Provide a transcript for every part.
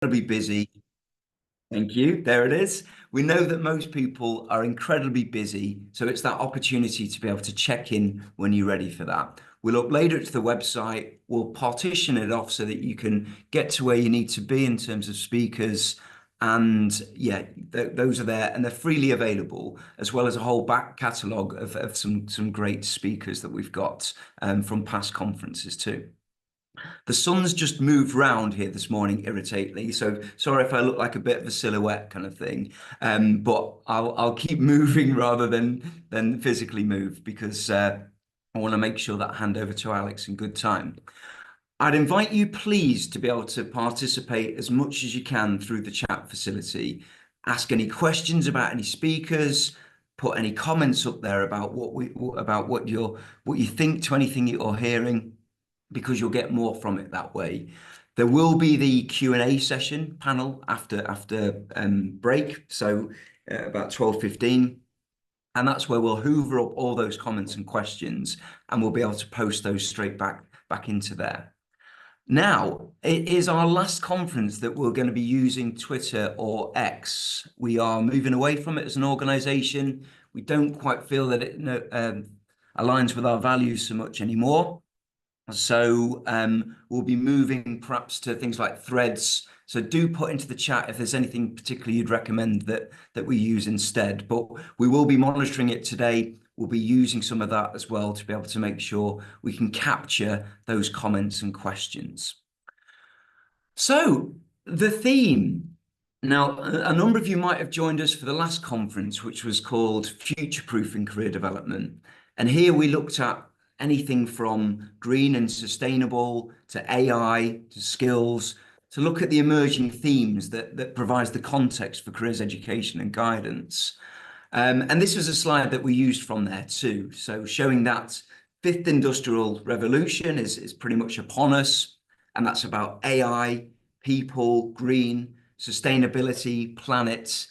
incredibly busy. Thank you. There it is. We know that most people are incredibly busy, so it's that opportunity to be able to check in when you're ready for that. We'll upload it to the website. We'll partition it off so that you can get to where you need to be in terms of speakers. And yeah, those are there and they're freely available, as well as a whole back catalogue of some great speakers that we've got from past conferences too. The sun's just moved round here this morning irritatingly, so sorry if I look like a bit of a silhouette kind of thing. But I'll keep moving rather than physically move because I want to make sure that I hand over to Alex in good time. I'd invite you, please, to be able to participate as much as you can through the chat facility. Ask any questions about any speakers, put any comments up there about what you think to anything you're hearing, because you'll get more from it that way. There will be the Q&A session panel after break, so about 12:15. And that's where we'll hoover up all those comments and questions, and we'll be able to post those straight back into there. Now, it is our last conference that we're going to be using Twitter or X. We are moving away from it as an organization. We don't quite feel that it aligns with our values so much anymore. So we'll be moving perhaps to things like threads. So do put into the chat if there's anything particularly you'd recommend that we use instead. But we will be monitoring it today. We'll be using some of that as well to be able to make sure we can capture those comments and questions. So the theme. Now, a number of you might have joined us for the last conference, which was called Future-Proofing Career Development. And here we looked at anything from green and sustainable to AI to skills, to look at the emerging themes that provides the context for careers education and guidance. And this was a slide that we used from there too. So showing that fifth industrial revolution is pretty much upon us. And that's about AI, people, green, sustainability, planet,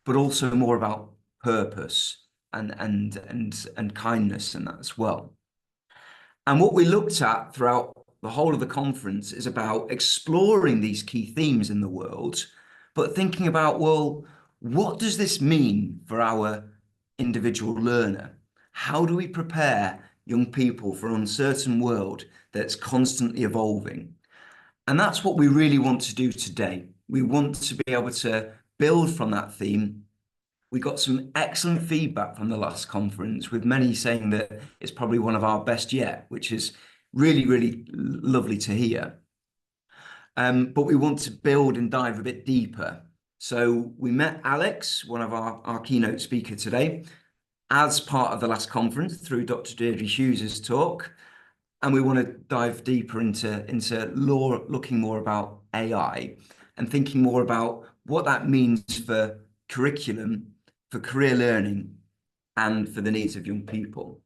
but also more about purpose and kindness and that as well. And what we looked at throughout the whole of the conference is about exploring these key themes in the world, but thinking about, well, what does this mean for our individual learner? How do we prepare young people for an uncertain world that's constantly evolving? And that's what we really want to do today. We want to be able to build from that theme. We got some excellent feedback from the last conference, with many saying that it's probably one of our best yet, which is really, really lovely to hear. But we want to build and dive a bit deeper. So we met Alex, one of our keynote speaker today, as part of the last conference through Dr. Deirdre Hughes's talk. And we want to dive deeper into looking more about AI and thinking more about what that means for curriculum, for career learning, and for the needs of young people.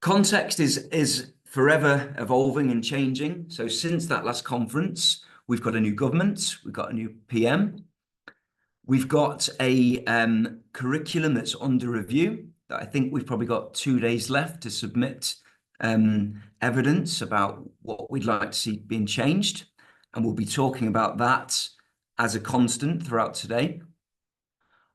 Context is forever evolving and changing. So since that last conference, we've got a new government, we've got a new PM, we've got a curriculum that's under review that I think we've probably got 2 days left to submit evidence about what we'd like to see being changed. And we'll be talking about that as a constant throughout today.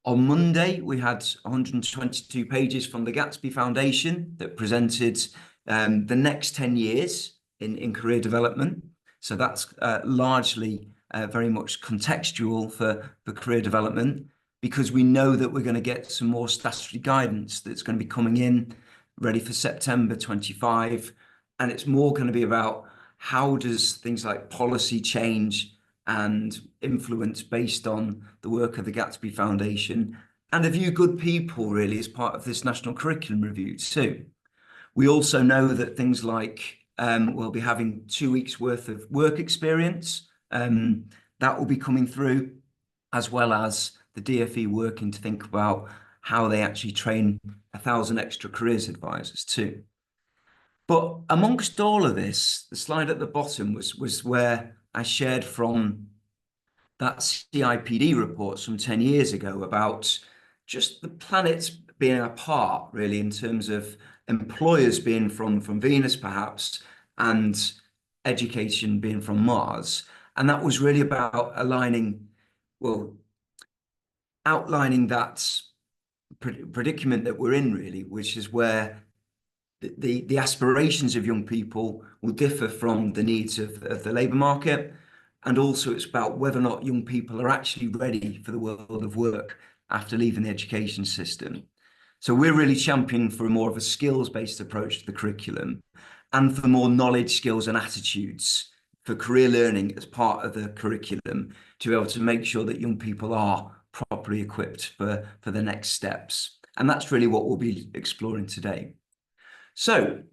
On Monday, we had 122 pages from the Gatsby Foundation that presented the next 10 years in career development. So that's largely very much contextual for career development, because we know that we're going to get some more statutory guidance that's going to be coming in ready for September 25. And it's more going to be about how does things like policy change and influence based on the work of the Gatsby Foundation and a few good people really as part of this national curriculum review too. We also know that things like we'll be having 2 weeks worth of work experience that will be coming through, as well as the DFE working to think about how they actually train 1,000 extra careers advisors too. But amongst all of this, the slide at the bottom was where I shared from that CIPD report some 10 years ago about just the planets being apart, really, in terms of employers being from Venus, perhaps, and education being from Mars. And that was really about outlining that predicament that we're in, really, which is where the aspirations of young people will differ from the needs of the labour market. And also it's about whether or not young people are actually ready for the world of work after leaving the education system. So we're really championing for more of a skills-based approach to the curriculum and for more knowledge, skills and attitudes for career learning as part of the curriculum to be able to make sure that young people are properly equipped for the next steps. And that's really what we'll be exploring today. So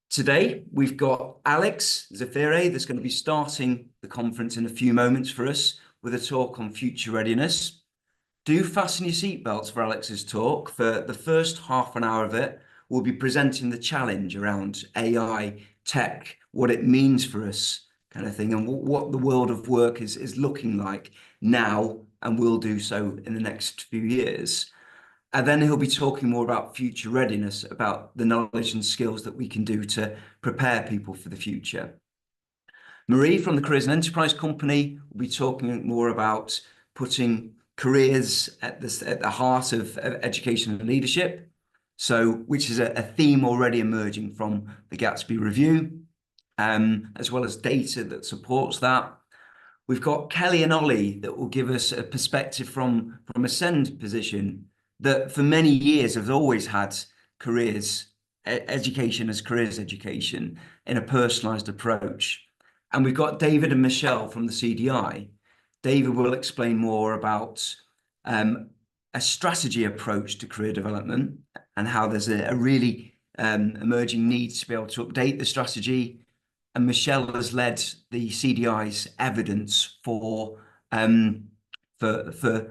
today we've got Alex Zafireh that's going to be starting the conference in a few moments for us with a talk on future readiness. Do fasten your seatbelts for Alex's talk. For the first half an hour of it, we'll be presenting the challenge around AI, tech, what it means for us, kind of thing, and what the world of work is looking like now and will do so in the next few years. And then he'll be talking more about future readiness, about the knowledge and skills that we can do to prepare people for the future. Marie from the Careers and Enterprise Company will be talking more about putting careers at the heart of education and leadership, which is a theme already emerging from the Gatsby review, as well as data that supports that. We've got Kelly and Ollie that will give us a perspective from a SEND position that for many years have always had education as careers education in a personalised approach. And we've got David and Michelle from the CDI. David will explain more about a strategy approach to career development and how there's a really emerging need to be able to update the strategy. And Michelle has led the CDI's evidence for the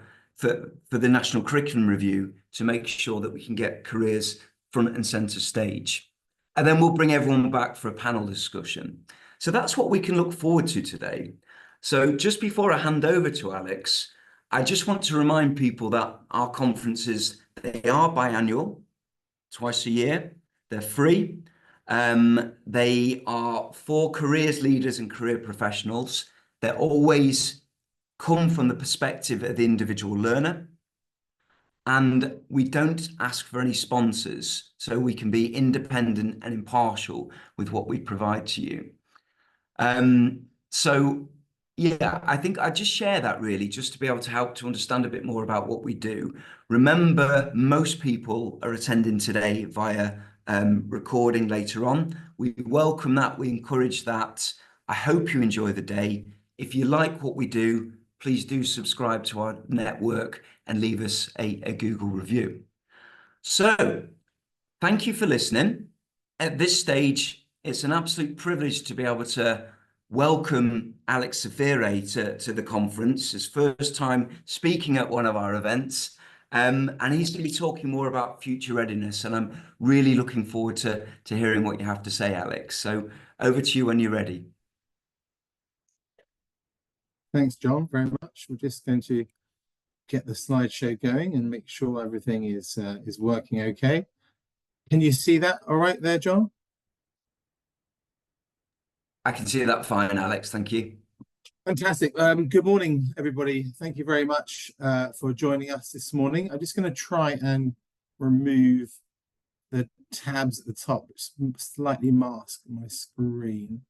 National Curriculum Review to make sure that we can get careers front and centre stage. And then we'll bring everyone back for a panel discussion. So that's what we can look forward to today. So just before I hand over to Alex, I just want to remind people that our conferences, they are biannual, twice a year. They're free. They are for careers leaders and career professionals. They're always come from the perspective of the individual learner. And we don't ask for any sponsors, so we can be independent and impartial with what we provide to you. So yeah, I think I just share that really just to be able to help to understand a bit more about what we do. Remember, most people are attending today via recording later on. We welcome that. We encourage that. I hope you enjoy the day. If you like what we do, please do subscribe to our network and leave us a Google review. So thank you for listening. At this stage, it's an absolute privilege to be able to welcome Alex Zafireh to the conference, his first time speaking at one of our events. And he's going to be talking more about future readiness. And I'm really looking forward to hearing what you have to say, Alex. So over to you when you're ready. Thanks, John, very much. We're just going to get the slideshow going and make sure everything is working okay. Can you see that all right there, John? I can see that fine, Alex. Thank you. Fantastic. Good morning, everybody. Thank you very much for joining us this morning. I'm just going to try and remove the tabs at the top, which slightly mask my screen.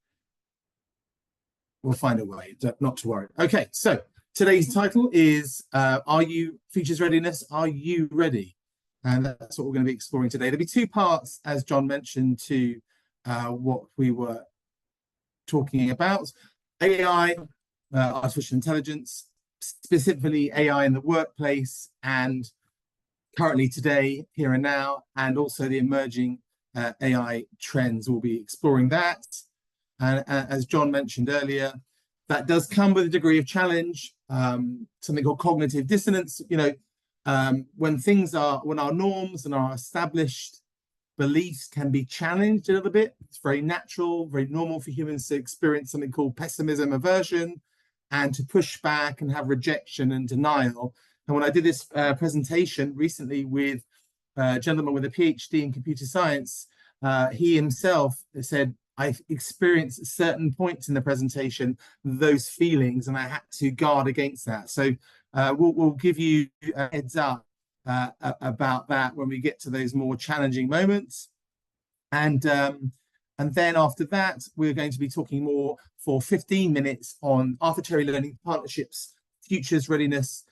We'll find a way, not to worry. Okay, so today's title is Are You Futures Readiness? Are you ready? And that's what we're going to be exploring today. There'll be two parts, as John mentioned, to what we were talking about. AI, artificial intelligence, specifically AI in the workplace, and currently today, here and now, and also the emerging AI trends. We'll be exploring that. And as John mentioned earlier, that does come with a degree of challenge, something called cognitive dissonance. You know, when our norms and our established beliefs can be challenged a little bit, it's very natural, very normal for humans to experience something called pessimism, aversion, and to push back and have rejection and denial. And when I did this presentation recently with a gentleman with a PhD in computer science, he himself said I experienced at certain points in the presentation those feelings, and I had to guard against that. So we'll give you a heads up about that when we get to those more challenging moments. And then after that, we're going to be talking more for 15 minutes on arbitrary learning partnerships, futures readiness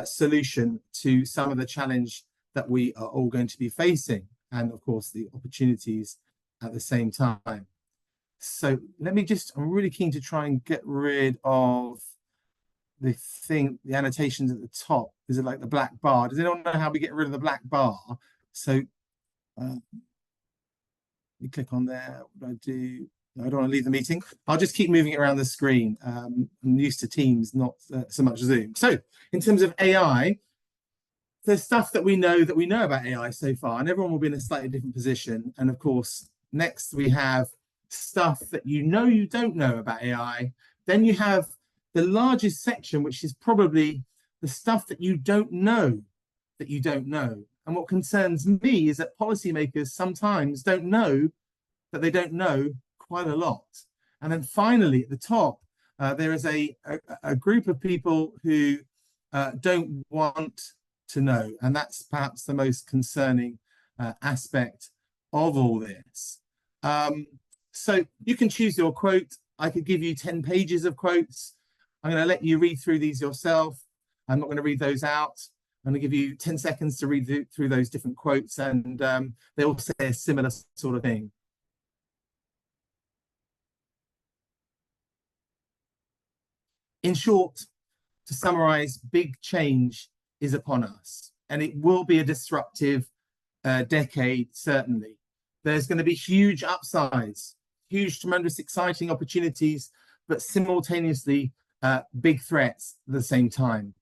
solution to some of the challenge that we are all going to be facing, and of course the opportunities at the same time. So let me just, I'm really keen to try and get rid of the annotations at the top. Is it like the black bar? Does anyone know how we get rid of the black bar? So you click on there. What do I do? I don't want to leave the meeting. I'll just keep moving it around the screen. I'm used to Teams, not so much Zoom. So in terms of AI, there's stuff that we know about AI so far, and everyone will be in a slightly different position. And of course, next we have stuff that you don't know about AI. Then you have the largest section, which is probably the stuff that you don't know that you don't know. And what concerns me is that policymakers sometimes don't know that they don't know quite a lot. And then finally, at the top, there is a group of people who don't want to know. And that's perhaps the most concerning aspect of all this. So you can choose your quote. I could give you 10 pages of quotes. I'm going to let you read through these yourself. I'm not going to read those out. I'm going to give you 10 seconds to read through those different quotes, and they all say a similar sort of thing. In short, to summarize, big change is upon us, and it will be a disruptive decade, certainly. There's going to be huge upsides, huge, tremendous, exciting opportunities, but simultaneously big threats at the same time.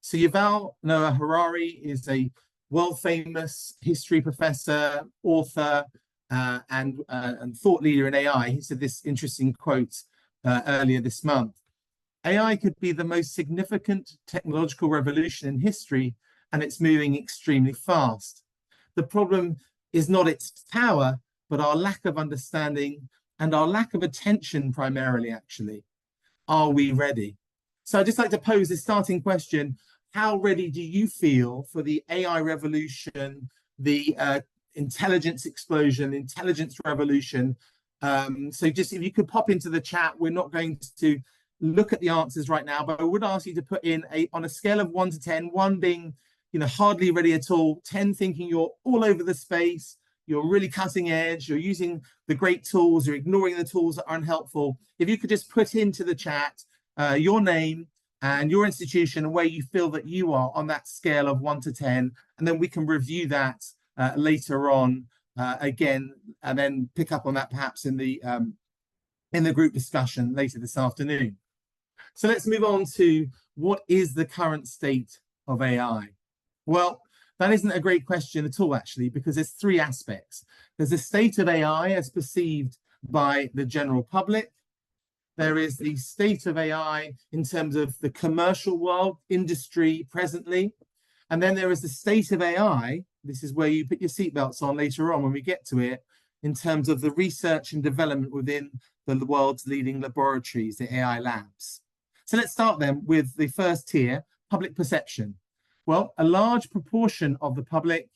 So Yuval Noah Harari is a world-famous history professor, author, and thought leader in AI. He said this interesting quote earlier this month. AI could be the most significant technological revolution in history, and it's moving extremely fast. The problem is not its power, but our lack of understanding and our lack of attention primarily, actually. Are we ready? So I'd just like to pose this starting question. How ready do you feel for the AI revolution, the intelligence explosion, intelligence revolution? So just if you could pop into the chat, we're not going to look at the answers right now, but I would ask you to put in on a scale of 1 to 10, 1 being, hardly ready at all, 10 thinking you're all over the space, you're really cutting edge, you're using the great tools, you're ignoring the tools that are unhelpful. If you could just put into the chat your name and your institution and where you feel that you are on that scale of 1 to 10, and then we can review that later on again, and then pick up on that perhaps in the group discussion later this afternoon. So let's move on to what is the current state of AI? Well, that isn't a great question at all, actually, because there's 3 aspects. There's a state of AI as perceived by the general public. There is the state of AI in terms of the commercial world, industry presently. And then there is the state of AI. This is where you put your seatbelts on later on when we get to it, in terms of the research and development within the world's leading laboratories, the AI labs. So let's start then with the first tier, public perception. Well, a large proportion of the public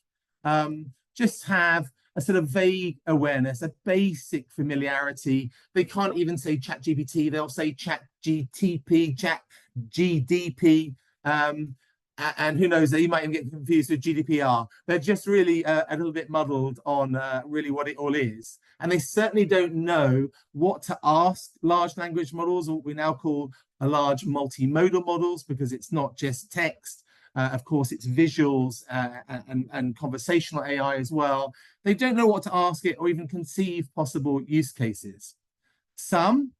just have a sort of vague awareness, a basic familiarity. They can't even say ChatGPT, they'll say ChatGTP, ChatGDP, and who knows, you might even get confused with GDPR. They're just really a little bit muddled on really what it all is. And they certainly don't know what to ask large language models, or what we now call a large multimodal models, because it's not just text. Of course, it's visuals and conversational AI as well. They don't know what to ask it or even conceive possible use cases. Some,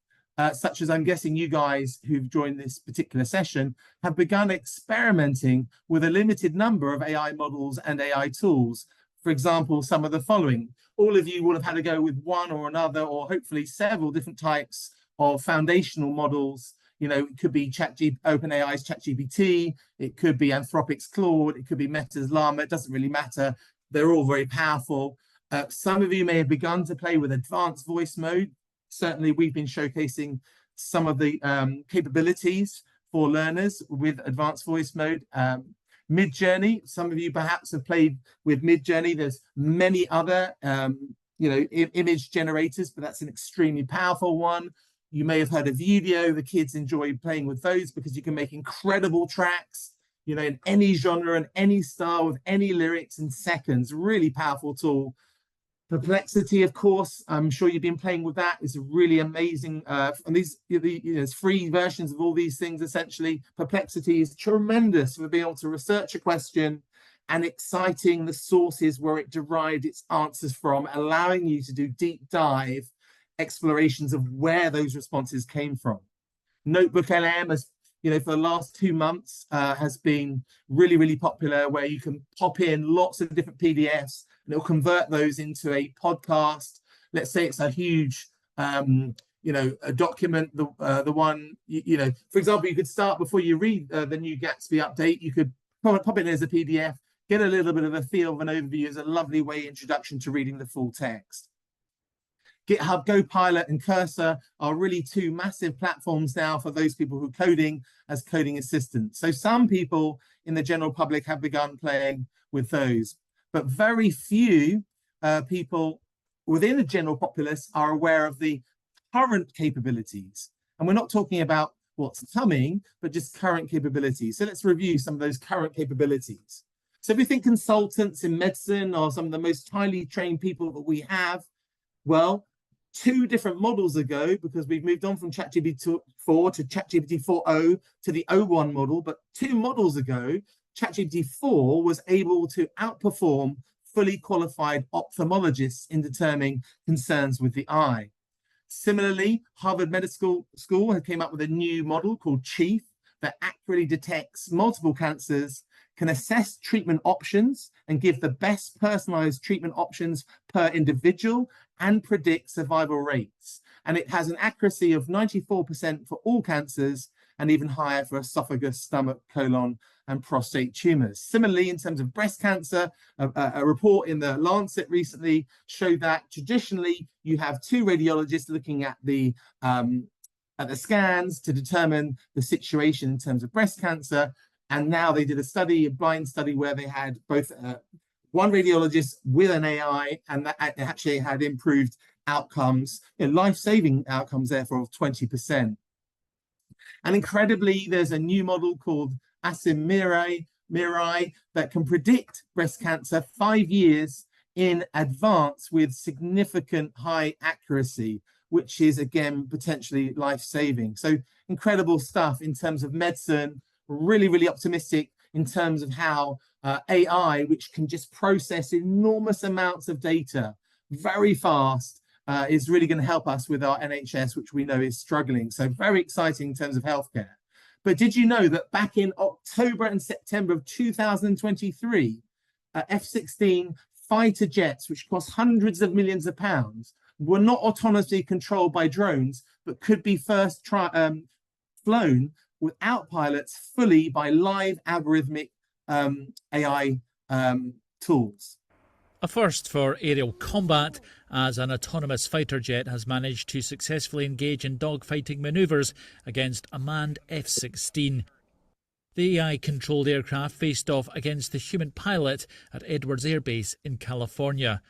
such as I'm guessing you guys who've joined this particular session, have begun experimenting with a limited number of AI models and AI tools. For example, some of the following. All of you will have had to go with one or another, or hopefully several different types of foundational models. It could be OpenAI's ChatGPT, it could be Anthropic's Claude, it could be Meta's Llama. It doesn't really matter. They're all very powerful. Some of you may have begun to play with advanced voice mode. certainly we've been showcasing some of the capabilities for learners with advanced voice mode. Mid-Journey, some of you perhaps have played with Mid-Journey. There's many other image generators, but that's an extremely powerful one. You may have heard of Video. The kids enjoy playing with those because you can make incredible tracks, in any genre and any style with any lyrics in seconds. Really powerful tool. Perplexity, of course, I'm sure you've been playing with that. It's a really amazing, and there's free versions of all these things, essentially. Perplexity is tremendous for being able to research a question and exciting the sources where it derived its answers from, allowing you to do deep dive explorations of where those responses came from. Notebook LM, as for the last 2 months, has been really, really popular, where you can pop in lots of different PDFs and it'll convert those into a podcast. Let's say it's a huge, a document, the one, for example, you could start before you read the new Gatsby update. You could pop it in as a PDF, get a little bit of a feel of an overview as a lovely introduction to reading the full text. GitHub, Copilot, and Cursor are really 2 massive platforms now for those people who are coding as coding assistants. So some people in the general public have begun playing with those, but very few people within the general populace are aware of the current capabilities. And we're not talking about what's coming, but just current capabilities. So let's review some of those current capabilities. So if we think consultants in medicine are some of the most highly trained people that we have, well, 2 different models ago, because we've moved on from ChatGPT 4 to ChatGPT 4.0 to the O1 model, but 2 models ago, ChatGPT 4 was able to outperform fully qualified ophthalmologists in determining concerns with the eye. Similarly, Harvard Medical School had came up with a new model called Chief that accurately detects multiple cancers, can assess treatment options and give the best personalized treatment options per individual, and predict survival rates. And it has an accuracy of 94% for all cancers and even higher for esophagus, stomach, colon, and prostate tumors. Similarly, in terms of breast cancer, a report in the Lancet recently showed that traditionally you have 2 radiologists looking at the scans to determine the situation in terms of breast cancer. And now they did a blind study, where they had both one radiologist with an AI, and that actually had improved outcomes, life-saving outcomes, therefore, of 20%. And incredibly, there's a new model called Mirai that can predict breast cancer 5 years in advance with significant high accuracy, which is, again, potentially life-saving. So incredible stuff in terms of medicine. Really, really optimistic in terms of how AI, which can just process enormous amounts of data very fast, is really going to help us with our NHS, which we know is struggling. So very exciting in terms of healthcare. But did you know that back in October and September of 2023, F-16 fighter jets, which cost hundreds of millions of pounds, were not autonomously controlled by drones, but could be first flown without pilots fully by live algorithmic AI tools. A first for aerial combat, as an autonomous fighter jet has managed to successfully engage in dogfighting manoeuvres against a manned F-16. The AI-controlled aircraft faced off against the human pilot at Edwards Air Base in California.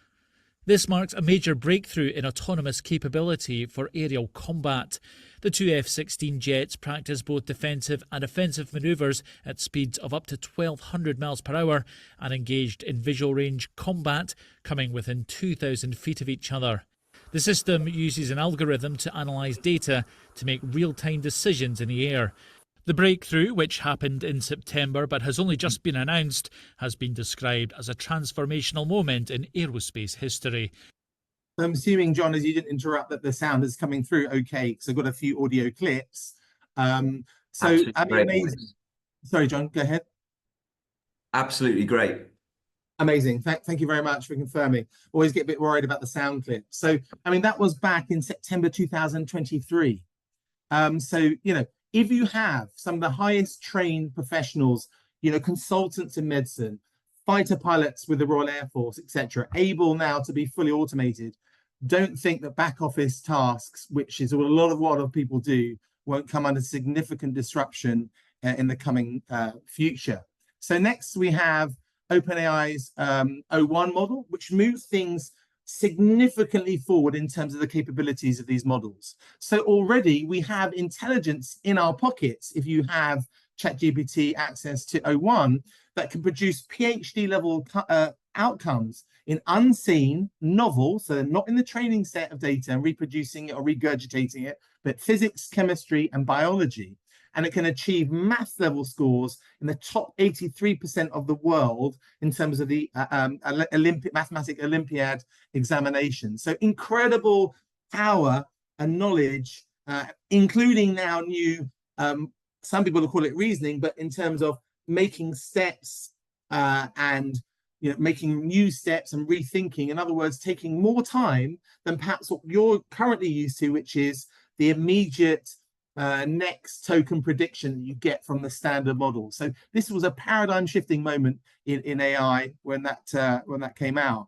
This marks a major breakthrough in autonomous capability for aerial combat. The 2 F-16 jets practice both defensive and offensive manoeuvres at speeds of up to 1,200 miles per hour and engaged in visual range combat, coming within 2,000 feet of each other. The system uses an algorithm to analyse data to make real-time decisions in the air. The breakthrough, which happened in September but has only just been announced, has been described as a transformational moment in aerospace history. I'm assuming, John, as you didn't interrupt, that the sound is coming through okay, because I've got a few audio clips. Amazing. Sorry, John, go ahead. Absolutely great. Amazing. Thank you very much for confirming. Always get a bit worried about the sound clip. So, that was back in September 2023. If you have some of the highest trained professionals, consultants in medicine, fighter pilots with the Royal Air Force, etc., able now to be fully automated, don't think that back office tasks, which is what a lot of people do, won't come under significant disruption in the coming future. So next we have OpenAI's O1 model, which moves things significantly forward in terms of the capabilities of these models. So already we have intelligence in our pockets if you have ChatGPT access to O1 that can produce PhD level outcomes in unseen, novel, so not in the training set of data and reproducing it or regurgitating it, but physics, chemistry, and biology. And it can achieve math level scores in the top 83% of the world in terms of the mathematics Olympiad examination. So incredible power and knowledge, including now new, some people will call it reasoning, but in terms of making steps and making new steps and rethinking. In other words, taking more time than perhaps what you're currently used to, which is the immediate next token prediction you get from the standard model. So this was a paradigm shifting moment in AI when that came out.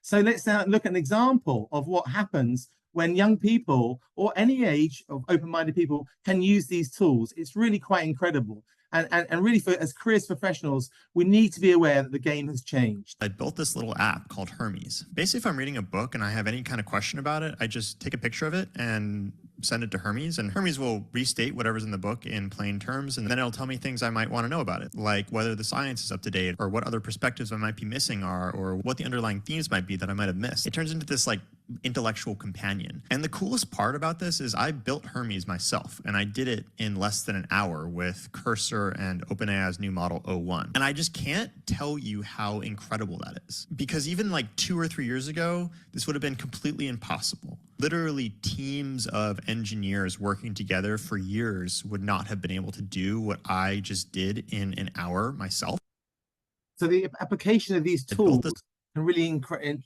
So let's now look at an example of what happens when young people or any age of open-minded people can use these tools. It's really quite incredible. And really, as careers professionals, we need to be aware that the game has changed. I built this little app called Hermes. Basically, if I'm reading a book and I have any kind of question about it, I just take a picture of it and send it to Hermes, and Hermes will restate whatever's in the book in plain terms, and then it'll tell me things I might want to know about it, like whether the science is up to date, or what other perspectives I might be missing are, or what the underlying themes might be that I might have missed. It turns into this like intellectual companion. And the coolest part about this is I built Hermes myself, and I did it in less than an hour with Cursor and OpenAI's new model O1. And I just can't tell you how incredible that is, because even like 2 or 3 years ago, this would have been completely impossible. Literally teams of engineers working together for years would not have been able to do what I just did in an hour myself. So the application of these tools can really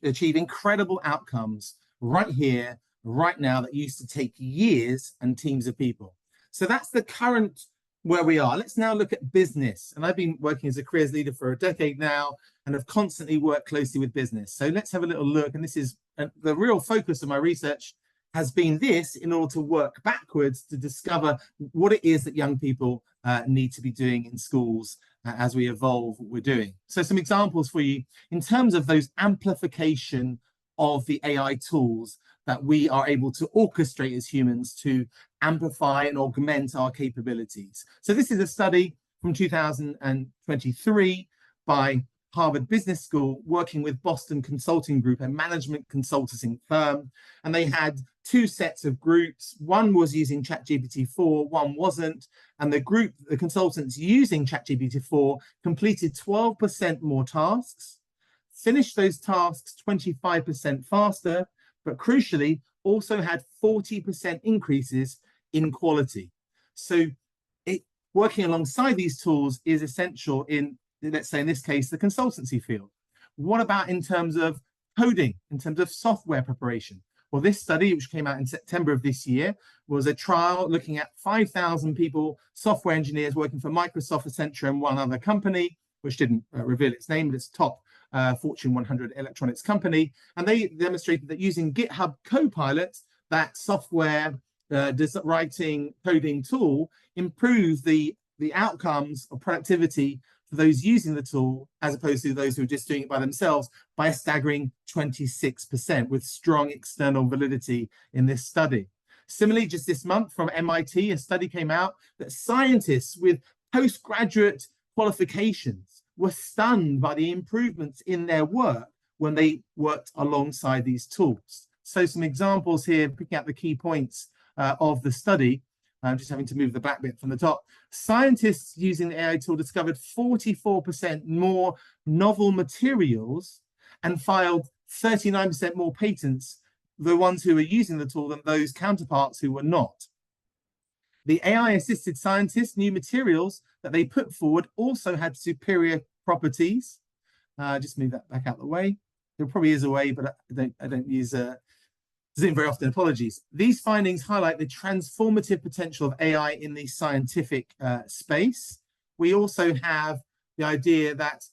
achieve incredible outcomes right here, right now, that used to take years and teams of people. So that's the current where we are. Let's now look at business. And I've been working as a careers leader for a decade now and have constantly worked closely with business. So let's have a little look. And this is the real focus of my research has been this in order to work backwards to discover what it is that young people need to be doing in schools as we evolve what we're doing. So some examples for you in terms of those amplification of the AI tools that we are able to orchestrate as humans to amplify and augment our capabilities. So this is a study from 2023 by Harvard Business School working with Boston Consulting Group, a management consulting firm. And they had 2 sets of groups. One was using ChatGPT-4, one wasn't. And the consultants using ChatGPT-4 completed 12% more tasks, finished those tasks 25% faster, but crucially also had 40% increases in quality. So working alongside these tools is essential in, let's say in this case, the consultancy field. What about in terms of coding, in terms of software preparation? Well, this study, which came out in September of this year, was a trial looking at 5,000 people, software engineers working for Microsoft, Accenture, and one other company, which didn't reveal its name, but it's top Fortune 100 electronics company. And they demonstrated that using GitHub Copilot, that software writing coding tool, improved the outcomes of productivity for those using the tool, as opposed to those who are just doing it by themselves, by a staggering 26%, with strong external validity in this study. Similarly, just this month from MIT, a study came out that scientists with postgraduate qualifications were stunned by the improvements in their work when they worked alongside these tools. So some examples here, picking out the key points of the study. I'm just having to move the black bit from the top. Scientists using the AI tool discovered 44% more novel materials and filed 39% more patents, the ones who were using the tool, than those counterparts who were not. The AI-assisted scientists' new materials that they put forward also had superior properties. Just move that back out the way. There probably is a way, but I don't use Zoom very often, apologies. These findings highlight the transformative potential of AI in the scientific space. We also have the idea that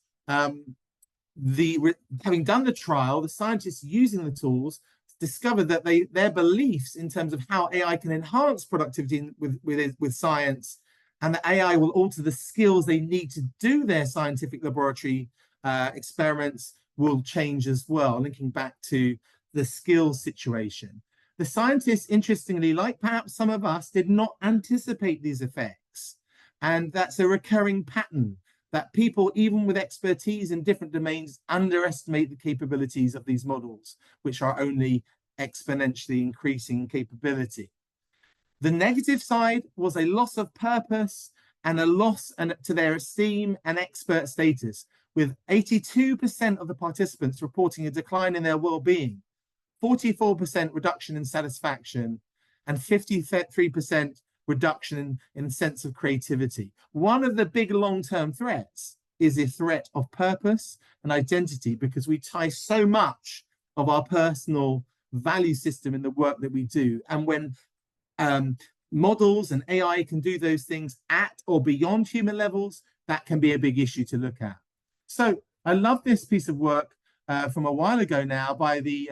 having done the trial, the scientists using the tools discovered that their beliefs in terms of how AI can enhance productivity with science, and that AI will alter the skills they need to do their scientific laboratory experiments, will change as well, linking back to the skills situation. The scientists, interestingly, like perhaps some of us, did not anticipate these effects. And that's a recurring pattern, that people, even with expertise in different domains, underestimate the capabilities of these models, which are only exponentially increasing capability. The negative side was a loss of purpose and a loss to their esteem and expert status, with 82% of the participants reporting a decline in their well-being, 44% reduction in satisfaction, and 53% reduction in sense of creativity. One of the big long-term threats is the threat of purpose and identity, because we tie so much of our personal value system in the work that we do. And when models and AI can do those things at or beyond human levels, that can be a big issue to look at. So I love this piece of work from a while ago now by the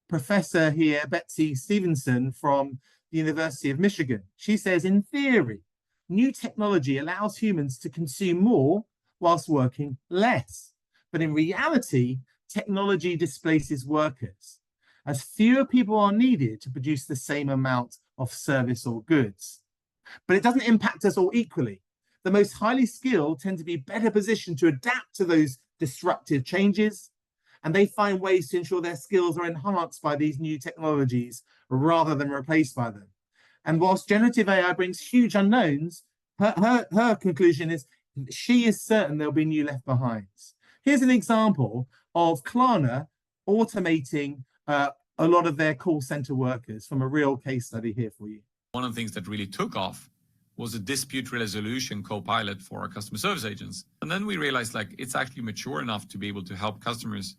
professor here, Betsy Stevenson from the University of Michigan. She says, in theory, new technology allows humans to consume more whilst working less. But in reality, technology displaces workers, as fewer people are needed to produce the same amount of service or goods. But it doesn't impact us all equally. The most highly skilled tend to be better positioned to adapt to those disruptive changes, and they find ways to ensure their skills are enhanced by these new technologies rather than replaced by them. And whilst generative AI brings huge unknowns, her conclusion is she is certain there'll be new left behinds. Here's an example of Klarna automating a lot of their call center workers from a real case study here for you. One of the things that really took off was a dispute resolution co-pilot for our customer service agents. And then we realized, like, it's actually mature enough to be able to help customers.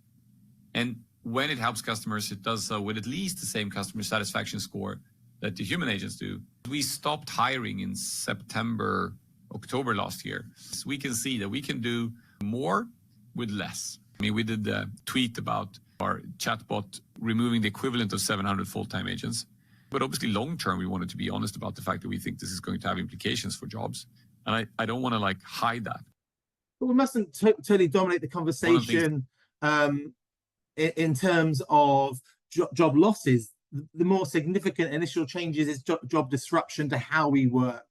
And when it helps customers, it does so with at least the same customer satisfaction score that the human agents do. We stopped hiring in September, October last year. So we can see that we can do more with less. I mean, we did a tweet about our chatbot removing the equivalent of 700 full-time agents. But obviously, long-term, we wanted to be honest about the fact that we think this is going to have implications for jobs. And I don't want to, like, hide that. But we mustn't totally dominate the conversation in terms of job losses. The more significant initial changes is job disruption to how we work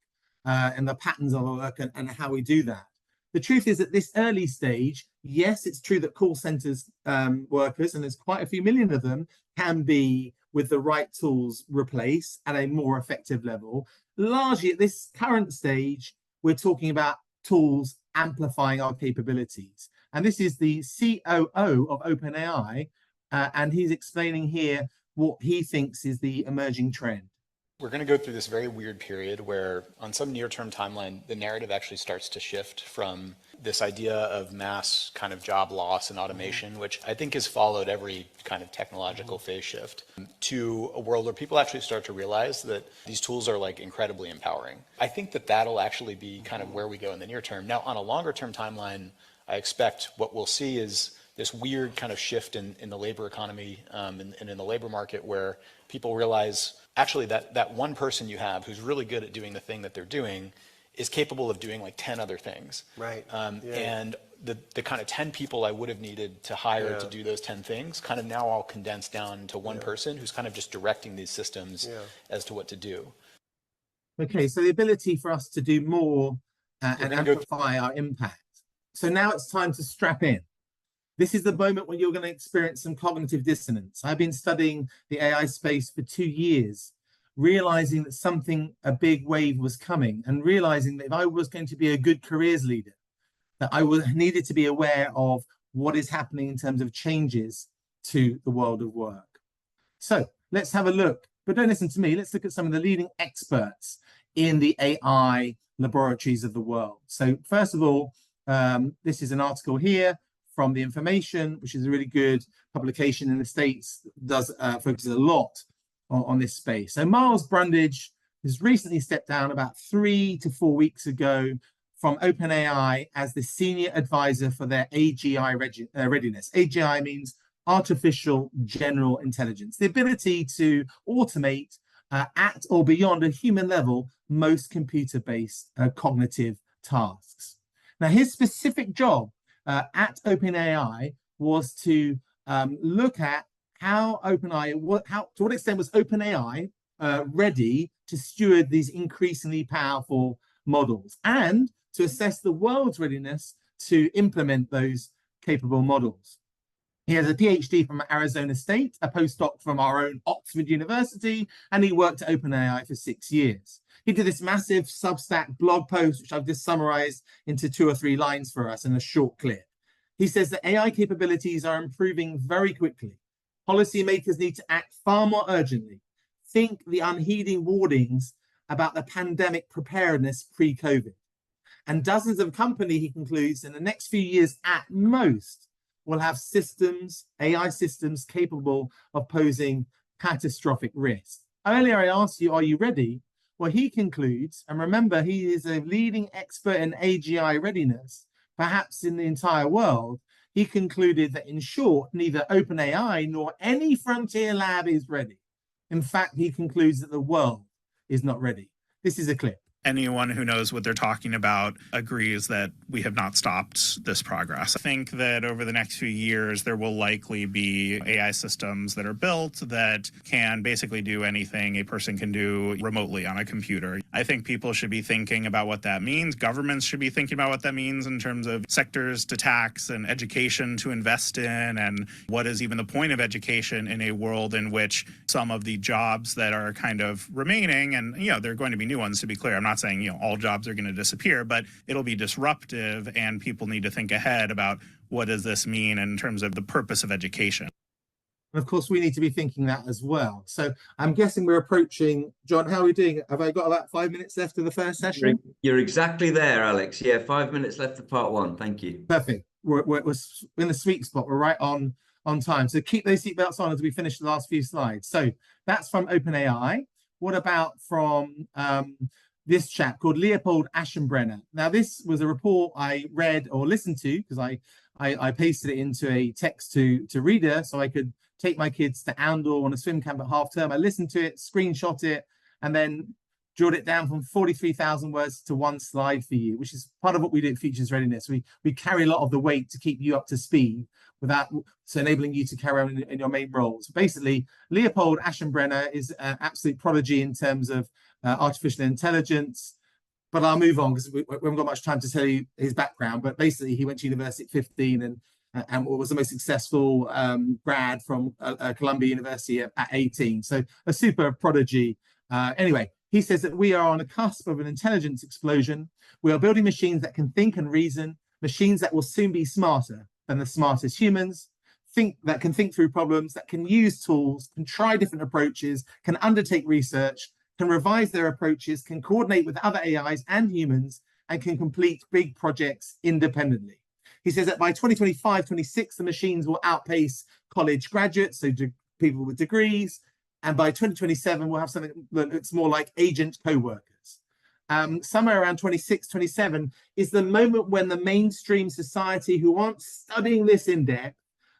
and the patterns of our work and how we do that. The truth is, at this early stage, yes, it's true that call centers workers, and there's quite a few million of them, can be, with the right tools, replaced at a more effective level. Largely at this current stage, we're talking about tools amplifying our capabilities. And this is the COO of OpenAI, and he's explaining here what he thinks is the emerging trend. We're going to go through this very weird period where on some near-term timeline, the narrative actually starts to shift from this idea of mass kind of job loss and automation, which I think has followed every kind of technological phase shift, to a world where people actually start to realize that these tools are, like, incredibly empowering. I think that that'll actually be kind of where we go in the near term. Now, on a longer-term timeline, I expect what we'll see is this weird kind of shift in the labor economy and in the labor market, where people realize actually that one person you have who's really good at doing the thing that they're doing is capable of doing like 10 other things. Right. And the kind of 10 people I would have needed to hire to do those 10 things kind of now all condensed down to one person who's kind of just directing these systems as to what to do. Okay, so the ability for us to do more and amplify our impact. So now it's time to strap in. This is the moment when you're going to experience some cognitive dissonance. I've been studying the AI space for 2 years, realizing that a big wave was coming, and realizing that if I was going to be a good careers leader, that I needed to be aware of what is happening in terms of changes to the world of work. So let's have a look, but don't listen to me. Let's look at some of the leading experts in the AI laboratories of the world. So first of all, this is an article here from The Information, which is a really good publication in the States, does focuses a lot on this space. So Miles Brundage has recently stepped down about 3 to 4 weeks ago from OpenAI as the senior advisor for their AGI readiness. AGI means artificial general intelligence, the ability to automate at or beyond a human level most computer-based cognitive tasks. Now, his specific job at OpenAI was to look at how OpenAI, to what extent was OpenAI ready to steward these increasingly powerful models, and to assess the world's readiness to implement those capable models. He has a PhD from Arizona State, a postdoc from our own Oxford University, and he worked at OpenAI for 6 years. He did this massive Substack blog post, which I've just summarized into 2 or 3 lines for us in a short clip. He says that AI capabilities are improving very quickly. Policymakers need to act far more urgently. Think the unheeding warnings about the pandemic preparedness pre-COVID. And dozens of companies, he concludes, in the next few years at most, will have systems, AI systems, capable of posing catastrophic risk. Earlier I asked you, are you ready? Well, he concludes, and remember, he is a leading expert in AGI readiness, perhaps in the entire world. He concluded that, in short, neither OpenAI nor any frontier lab is ready. In fact, he concludes that the world is not ready. This is a clip. Anyone who knows what they're talking about agrees that we have not stopped this progress. I think that over the next few years, there will likely be AI systems that are built that can basically do anything a person can do remotely on a computer. I think people should be thinking about what that means. Governments should be thinking about what that means in terms of sectors to tax and education to invest in, and what is even the point of education in a world in which some of the jobs that are kind of remaining, and there are going to be new ones, to be clear. I'm not saying all jobs are going to disappear, but it'll be disruptive, and people need to think ahead about what does this mean in terms of the purpose of education. And of course, we need to be thinking that as well. So I'm guessing we're approaching, John, how are we doing? Have I got about 5 minutes left of the first session? You're exactly there, Alex. Yeah, 5 minutes left of part 1. Thank you. Perfect. We're in the sweet spot. We're right on time. So keep those seatbelts on as we finish the last few slides. So that's from OpenAI. What about from this chap called Leopold Aschenbrenner? Now, this was a report I read or listened to because I pasted it into a text to reader so I could take my kids to Andor on a swim camp at half term. I listened to it, screenshot it, and then jotted it down from 43,000 words to 1 slide for you, which is part of what we do at Futures Readiness. We carry a lot of the weight to keep you up to speed so enabling you to carry on in your main roles. Basically, Leopold Aschenbrenner is an absolute prodigy in terms of artificial intelligence, but I'll move on because we haven't got much time to tell you his background. But basically, he went to university at 15 and was the most successful grad from Columbia University at 18. So a super prodigy. Anyway, he says that we are on the cusp of an intelligence explosion. We are building machines that can think and reason, machines that will soon be smarter than the smartest humans, that can think through problems, that can use tools, can try different approaches, can undertake research, can revise their approaches, can coordinate with other AIs and humans, and can complete big projects independently. He says that by 2025-26, the machines will outpace college graduates, so people with degrees, and by 2027, we'll have something that looks more like agent co-workers. Somewhere around 26-27 is the moment when the mainstream society who aren't studying this in depth,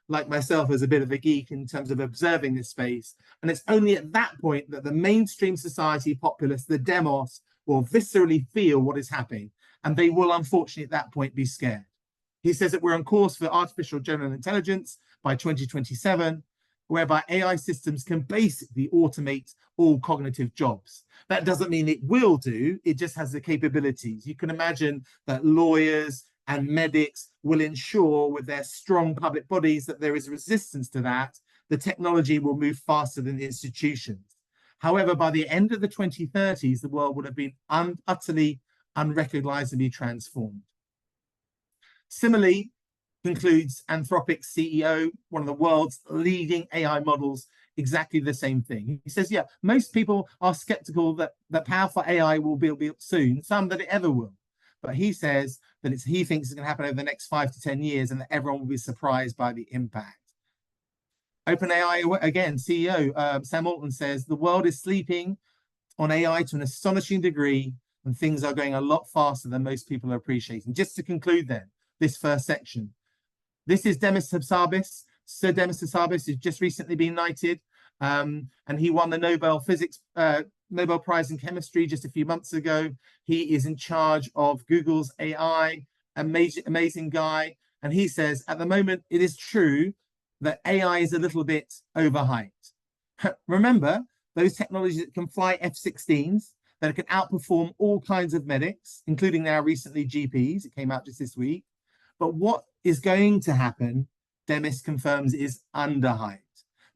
like myself as a bit of a geek in terms of observing this space, and it's only at that point that the mainstream society populace, the demos, will viscerally feel what is happening, and they will unfortunately at that point be scared. He says that we're on course for artificial general intelligence by 2027, whereby AI systems can basically automate all cognitive jobs. That doesn't mean it will do, it just has the capabilities. You can imagine that lawyers and medics will ensure with their strong public bodies that there is resistance to that. The technology will move faster than the institutions. However, by the end of the 2030s, the world would have been utterly, unrecognizably transformed. Similarly, concludes Anthropic's CEO, one of the world's leading AI models, exactly the same thing. He says, yeah, most people are skeptical that powerful AI will be built soon, some that it ever will. But he says that he thinks it's going to happen over the next 5 to 10 years and that everyone will be surprised by the impact. OpenAI, again, CEO Sam Altman says, the world is sleeping on AI to an astonishing degree. and things are going a lot faster than most people are appreciating. Just to conclude then, this first section. This is Demis Hassabis. Sir Demis Hassabis has just recently been knighted, and he won the Nobel Prize in Chemistry just a few months ago. He is in charge of Google's AI, amazing guy. And he says, at the moment, it is true that AI is a little bit overhyped. Remember, those technologies that can fly F-16s, that can outperform all kinds of medics, including now recently GPs, it came out just this week. But what is going to happen, Demis confirms, is underhyped.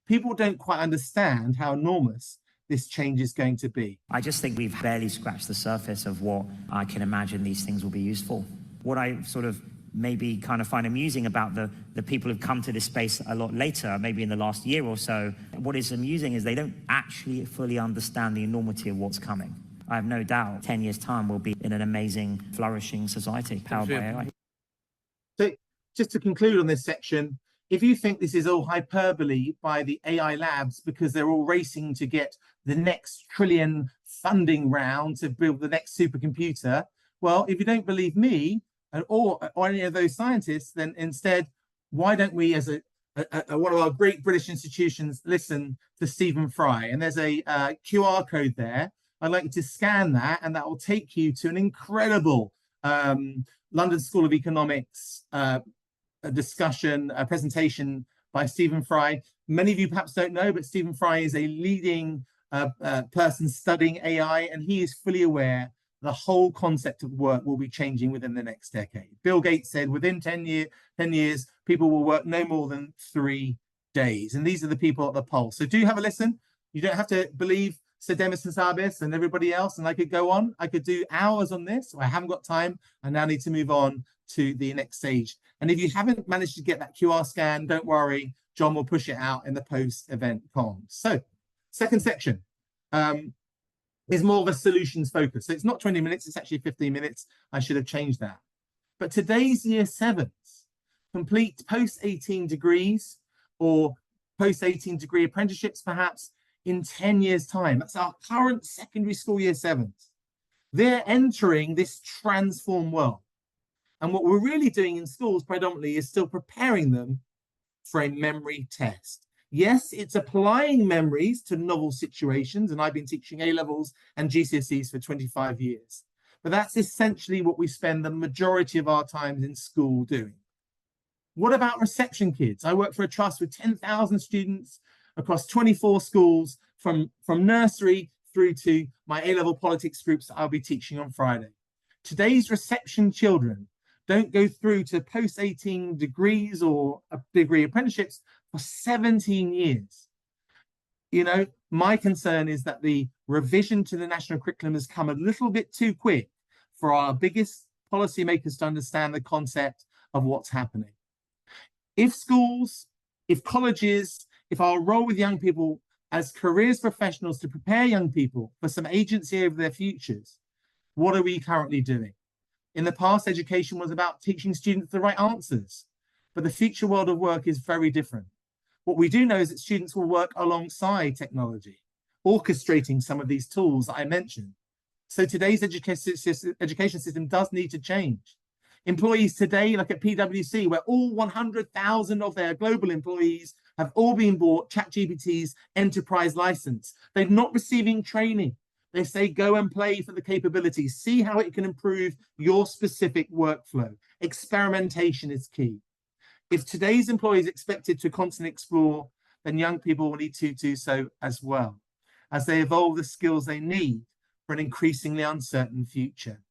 People don't quite understand how enormous this change is going to be. I just think we've barely scratched the surface of what I can imagine these things will be used for. What I sort of maybe kind of find amusing about the people who've come to this space a lot later, maybe in the last year or so, what is amusing is they don't actually fully understand the enormity of what's coming. I have no doubt 10 years' time we'll be in an amazing, flourishing society powered by AI. So just to conclude on this section, if you think this is all hyperbole by the AI labs because they're all racing to get the next trillion funding round to build the next supercomputer, well, if you don't believe me or any of those scientists, then instead, why don't we, as one of our great British institutions, listen to Stephen Fry? And there's a QR code there. I'd like you to scan that, and that will take you to an incredible London School of Economics a presentation by Stephen Fry. Many of you perhaps don't know, but Stephen Fry is a leading person studying AI, and he is fully aware the whole concept of work will be changing within the next decade. Bill Gates said within 10 years, people will work no more than 3 days. And these are the people at the pulse. So do have a listen. You don't have to believe Sir Demis Hassabis and everybody else. And I could go on. I could do hours on this. I haven't got time. I now need to move on to the next stage. And if you haven't managed to get that QR scan, don't worry. John will push it out in the post-event comms. So second section is more of a solutions focus. So it's not 20 minutes, it's actually 15 minutes. I should have changed that. But today's year sevens complete post-18 degrees or post-18 degree apprenticeships, perhaps in 10 years' time. That's our current secondary school year sevens. They're entering this transformed world. And what we're really doing in schools predominantly is still preparing them for a memory test. Yes, it's applying memories to novel situations, and I've been teaching A-levels and GCSEs for 25 years. But that's essentially what we spend the majority of our time in school doing. What about reception kids? I work for a trust with 10,000 students across 24 schools from nursery through to my A-level politics groups that I'll be teaching on Friday. Today's reception children don't go through to post-18 degrees or degree apprenticeships for 17 years. You know, my concern is that the revision to the national curriculum has come a little bit too quick for our biggest policymakers to understand the concept of what's happening. If schools, if colleges, if our role with young people as careers professionals to prepare young people for some agency over their futures, what are we currently doing? In the past, education was about teaching students the right answers, but the future world of work is very different. What we do know is that students will work alongside technology, orchestrating some of these tools that I mentioned. So today's education system does need to change. Employees today, like at PwC, where all 100,000 of their global employees have all been bought ChatGPT's enterprise license. They're not receiving training. They say, go and play for the capabilities. See how it can improve your specific workflow. Experimentation is key. If today's employees are expected to constantly explore, then young people will need to do so as well, as they evolve the skills they need for an increasingly uncertain future.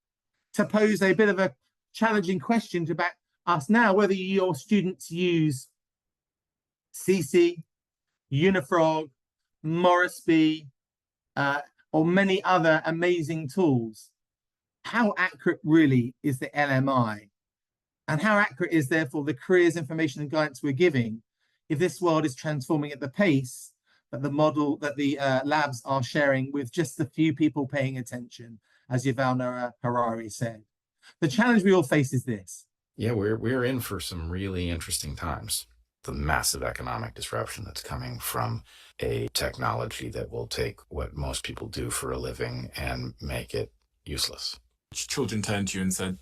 To pose a bit of a challenging question to back us now, whether your students use CC, Unifrog, Morrisby, or many other amazing tools, how accurate really is the LMI? And how accurate is therefore the careers information and guidance we're giving if this world is transforming at the pace that the labs are sharing with just a few people paying attention, as Yuval Noah Harari said? The challenge we all face is this. Yeah, we're in for some really interesting times. The massive economic disruption that's coming from a technology that will take what most people do for a living and make it useless. Children turned to you and said,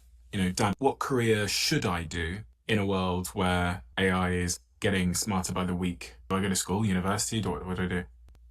Dad, what career should I do in a world where AI is getting smarter by the week? Do I go to school, university? What do I do?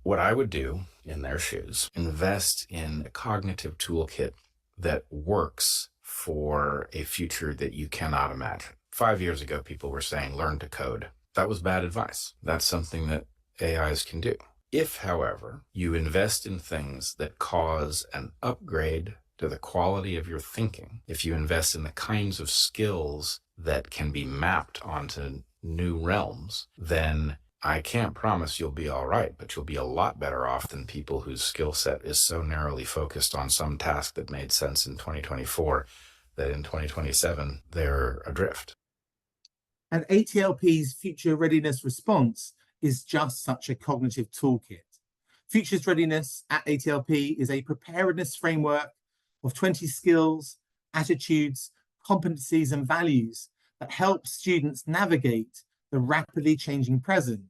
What I would do in their shoes, invest in a cognitive toolkit that works for a future that you cannot imagine. 5 years ago, people were saying, learn to code. That was bad advice. That's something that AIs can do. If, however, you invest in things that cause an upgrade to the quality of your thinking, if you invest in the kinds of skills that can be mapped onto new realms, then I can't promise you'll be all right, but you'll be a lot better off than people whose skill set is so narrowly focused on some task that made sense in 2024 that in 2027 they're adrift. And ATLP's Future Readiness Response is just such a cognitive toolkit. Futures Readiness at ATLP is a preparedness framework of 20 skills, attitudes, competencies, and values that help students navigate the rapidly changing present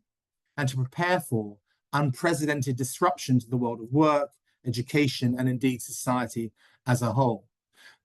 and to prepare for unprecedented disruption to the world of work, education, and indeed society as a whole.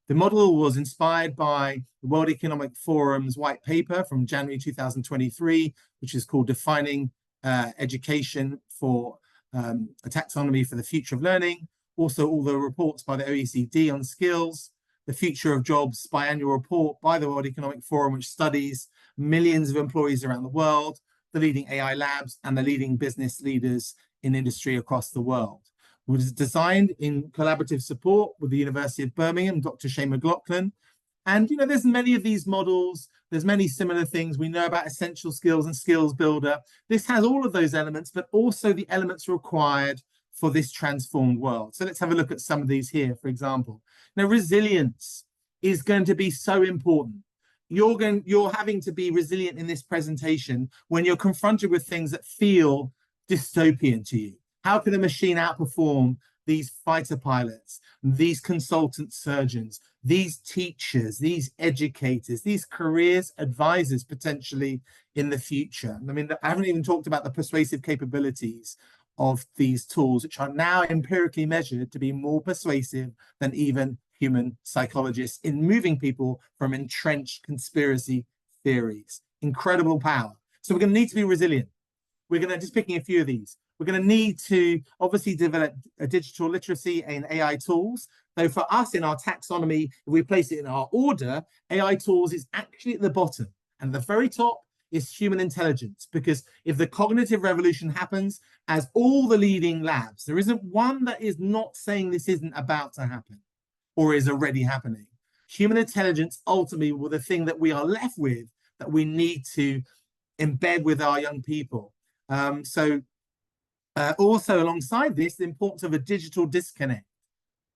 The model was inspired by the World Economic Forum's white paper from January 2023, which is called Defining Education for a Taxonomy for the Future of Learning. Also, all the reports by the OECD on skills, the Future of Jobs biannual report by the World Economic Forum, which studies millions of employees around the world, the leading AI labs, and the leading business leaders in industry across the world. It was designed in collaborative support with the University of Birmingham, Dr. Shane McLaughlin. And, there's many of these models. There's many similar things. We know about essential skills and skills builder. This has all of those elements, but also the elements required for this transformed world. So let's have a look at some of these here, for example. Now, resilience is going to be so important. You're having to be resilient in this presentation when you're confronted with things that feel dystopian to you. How can a machine outperform these fighter pilots, these consultant surgeons, these teachers, these educators, these careers advisors potentially in the future? I mean, I haven't even talked about the persuasive capabilities of these tools, which are now empirically measured to be more persuasive than even human psychologists in moving people from entrenched conspiracy theories. Incredible power. So we're going to need to be resilient. We're going to, just picking a few of these, we're going to need to obviously develop a digital literacy and AI tools. Though for us in our taxonomy, if we place it in our order, AI tools is actually at the bottom. And at the very top is human intelligence. Because if the cognitive revolution happens, as all the leading labs, there isn't one that is not saying this isn't about to happen or is already happening. Human intelligence ultimately will be the thing that we are left with that we need to embed with our young people. Also alongside this, the importance of a digital disconnect,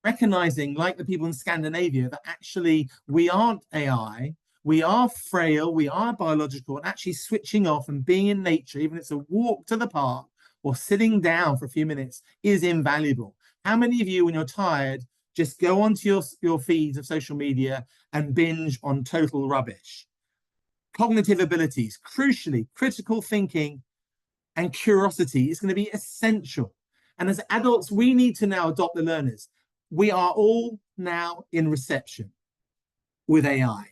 recognizing, like the people in Scandinavia, that actually we aren't AI, we are frail, we are biological, and actually switching off and being in nature, even if it's a walk to the park or sitting down for a few minutes, is invaluable. How many of you, when you're tired, just go onto your feeds of social media and binge on total rubbish? Cognitive abilities, crucially, critical thinking and curiosity is going to be essential. And as adults, we need to now adopt the learners. We are all now in reception with AI.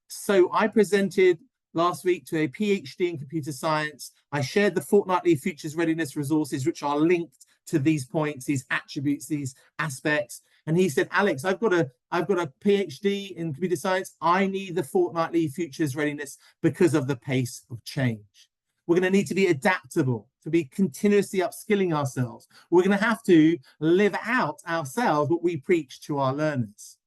So I presented last week to a PhD in computer science. I shared the fortnightly futures readiness resources, which are linked to these points, these attributes, these aspects. And he said, Alex, I've got a PhD in computer science. I need the fortnightly futures readiness because of the pace of change. We're going to need to be adaptable, to be continuously upskilling ourselves. We're going to have to live out ourselves what we preach to our learners.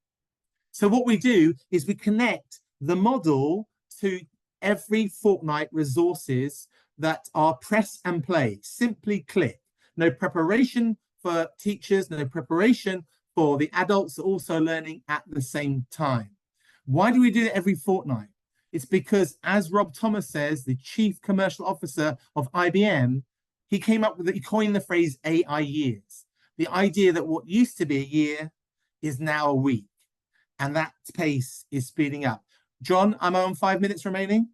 So what we do is we connect the model to every fortnight resources that are press and play. Simply click. No preparation for teachers, no preparation for the adults also learning at the same time. Why do we do it every fortnight? It's because, as Rob Thomas says, the chief commercial officer of IBM, he coined the phrase AI years. The idea that what used to be a year is now a week. And that pace is speeding up. John, am I on 5 minutes remaining?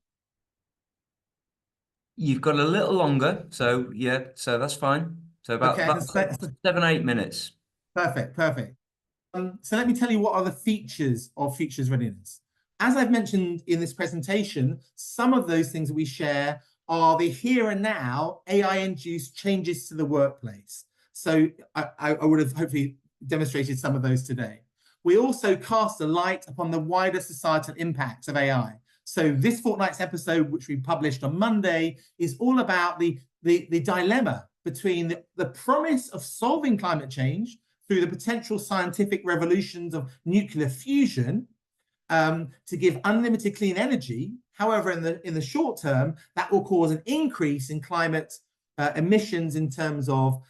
You've got a little longer. So yeah, so that's fine. So about 7, 8 minutes. Perfect. So let me tell you what are the features of Futures Readiness. As I've mentioned in this presentation, some of those things that we share are the here and now AI-induced changes to the workplace. So I would have hopefully demonstrated some of those today. We also cast a light upon the wider societal impacts of AI. So this fortnight's episode, which we published on Monday, is all about the dilemma between the promise of solving climate change through the potential scientific revolutions of nuclear fusion to give unlimited clean energy. However, in the short term, that will cause an increase in climate emissions in terms of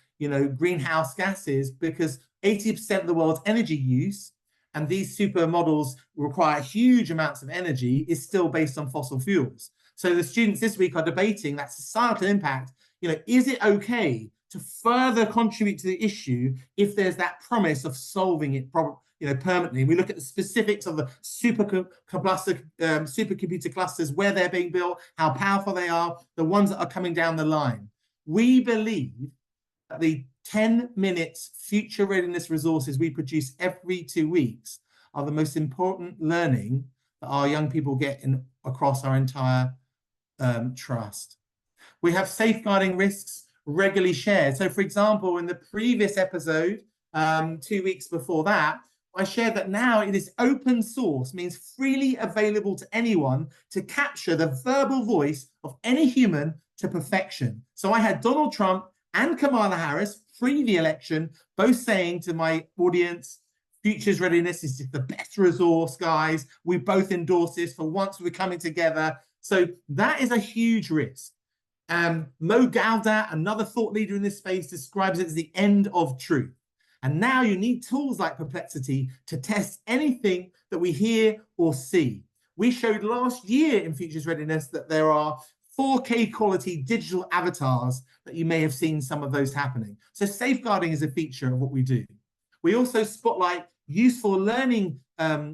greenhouse gases, because 80% of the world's energy use, and these super models require huge amounts of energy, is still based on fossil fuels. So the students this week are debating that societal impact. Is it okay to further contribute to the issue if there's that promise of solving it permanently? We look at the specifics of the supercomputer clusters, where they're being built, how powerful they are, the ones that are coming down the line. We believe that the 10 minutes future readiness resources we produce every 2 weeks are the most important learning that our young people get across our entire trust. We have safeguarding risks regularly shared. So for example, in the previous episode, 2 weeks before that, I shared that now it is open source, means freely available to anyone to capture the verbal voice of any human to perfection. So I had Donald Trump and Kamala Harris pre the election both saying to my audience, Futures Readiness is the best resource, guys. We both endorse this. For once, we're coming together. So that is a huge risk. Mo Gawdat, another thought leader in this space, describes it as the end of truth. And now you need tools like Perplexity to test anything that we hear or see. We showed last year in Futures Readiness that there are 4K quality digital avatars that you may have seen some of those happening. So safeguarding is a feature of what we do. We also spotlight useful learning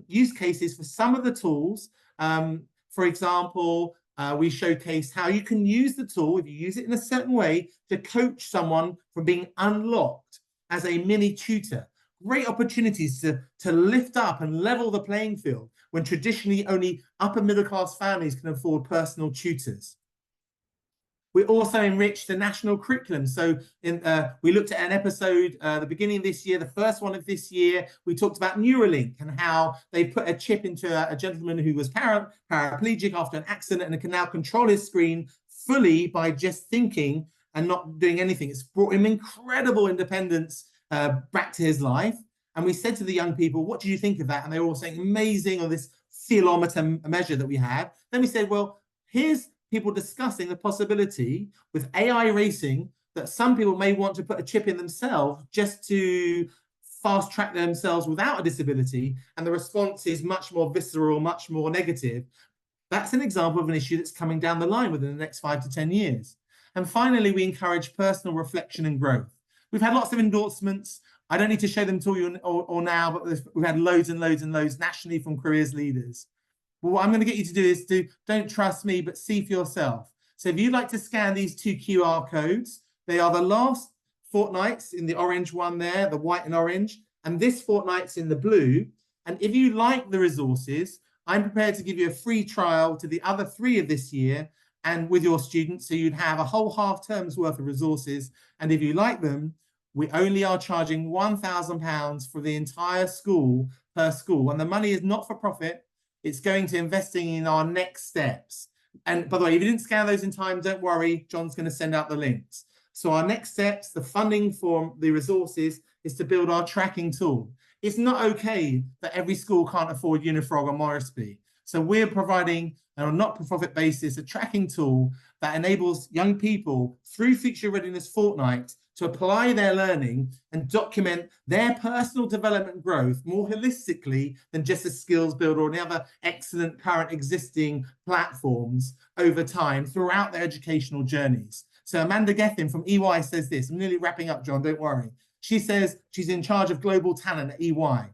use cases for some of the tools. For example, we showcase how you can use the tool, if you use it in a certain way, to coach someone from being unlocked as a mini tutor. Great opportunities to lift up and level the playing field when traditionally only upper middle class families can afford personal tutors. We also enriched the national curriculum. So we looked at an episode the beginning of this year, the first one of this year. We talked about Neuralink and how they put a chip into a gentleman who was paraplegic after an accident and can now control his screen fully by just thinking and not doing anything. It's brought him incredible independence back to his life. And we said to the young people, what did you think of that? And they were all saying amazing, or this theolometer measure that we had. Then we said, well, here's people discussing the possibility with AI racing that some people may want to put a chip in themselves just to fast track themselves without a disability. And the response is much more visceral, much more negative. That's an example of an issue that's coming down the line within the next 5 to 10 years. And finally, we encourage personal reflection and growth. We've had lots of endorsements. I don't need to show them to you or now, but we've had loads and loads and loads nationally from careers leaders. Well, what I'm going to get you to do is don't trust me, but see for yourself. So if you'd like to scan these 2 QR codes, they are the last fortnights in the orange one there, the white and orange, and this fortnight's in the blue. And if you like the resources, I'm prepared to give you a free trial to the other 3 of this year and with your students, so you'd have a whole half term's worth of resources. And if you like them, we only are charging £1,000 for the entire school per school. And the money is not for profit. It's going to investing in our next steps. And by the way, if you didn't scan those in time, don't worry, John's going to send out the links. So our next steps, the funding for the resources, is to build our tracking tool. It's not okay that every school can't afford Unifrog or Moresby. So we're providing, on a not-for-profit basis, a tracking tool that enables young people through Future Readiness Fortnight to apply their learning and document their personal development growth more holistically than just a skills builder or any other excellent current existing platforms over time throughout their educational journeys. So Amanda Gethin from EY says this. I'm nearly wrapping up, John, don't worry. She says she's in charge of global talent at EY,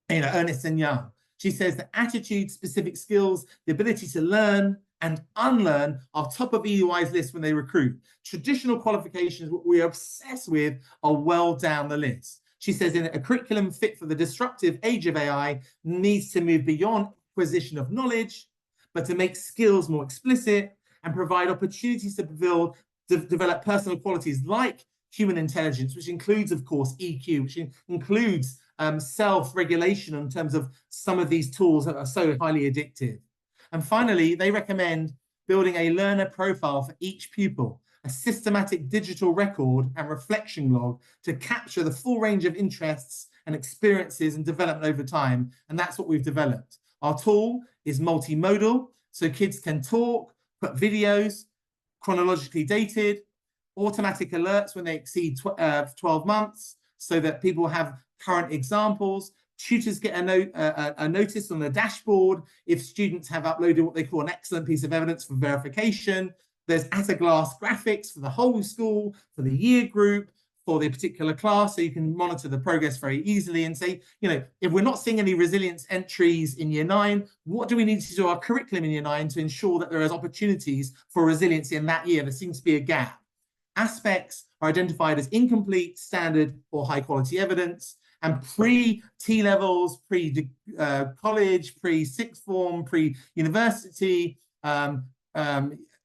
Ernst & Young. She says the attitude-specific skills, the ability to learn and unlearn are top of EY's list when they recruit. Traditional qualifications, what we're obsessed with, are well down the list. She says in a curriculum fit for the disruptive age of AI needs to move beyond acquisition of knowledge, but to make skills more explicit and provide opportunities to develop personal qualities like human intelligence, which includes, of course, EQ, which includes self-regulation in terms of some of these tools that are so highly addictive. And finally, they recommend building a learner profile for each pupil, a systematic digital record and reflection log to capture the full range of interests and experiences and development over time. And that's what we've developed. Our tool is multimodal, so kids can talk, put videos, chronologically dated, automatic alerts when they exceed 12 months, so that people have current examples. Tutors get a notice on the dashboard if students have uploaded what they call an excellent piece of evidence for verification. There's at-a-glance graphics for the whole school, for the year group, for the particular class, so you can monitor the progress very easily and say, you know, if we're not seeing any resilience entries in year 9, what do we need to do our curriculum in year 9 to ensure that there is opportunities for resilience in that year? There seems to be a gap. Aspects are identified as incomplete, standard, or high-quality evidence, and pre-T levels, pre-college, pre-sixth form, pre-university.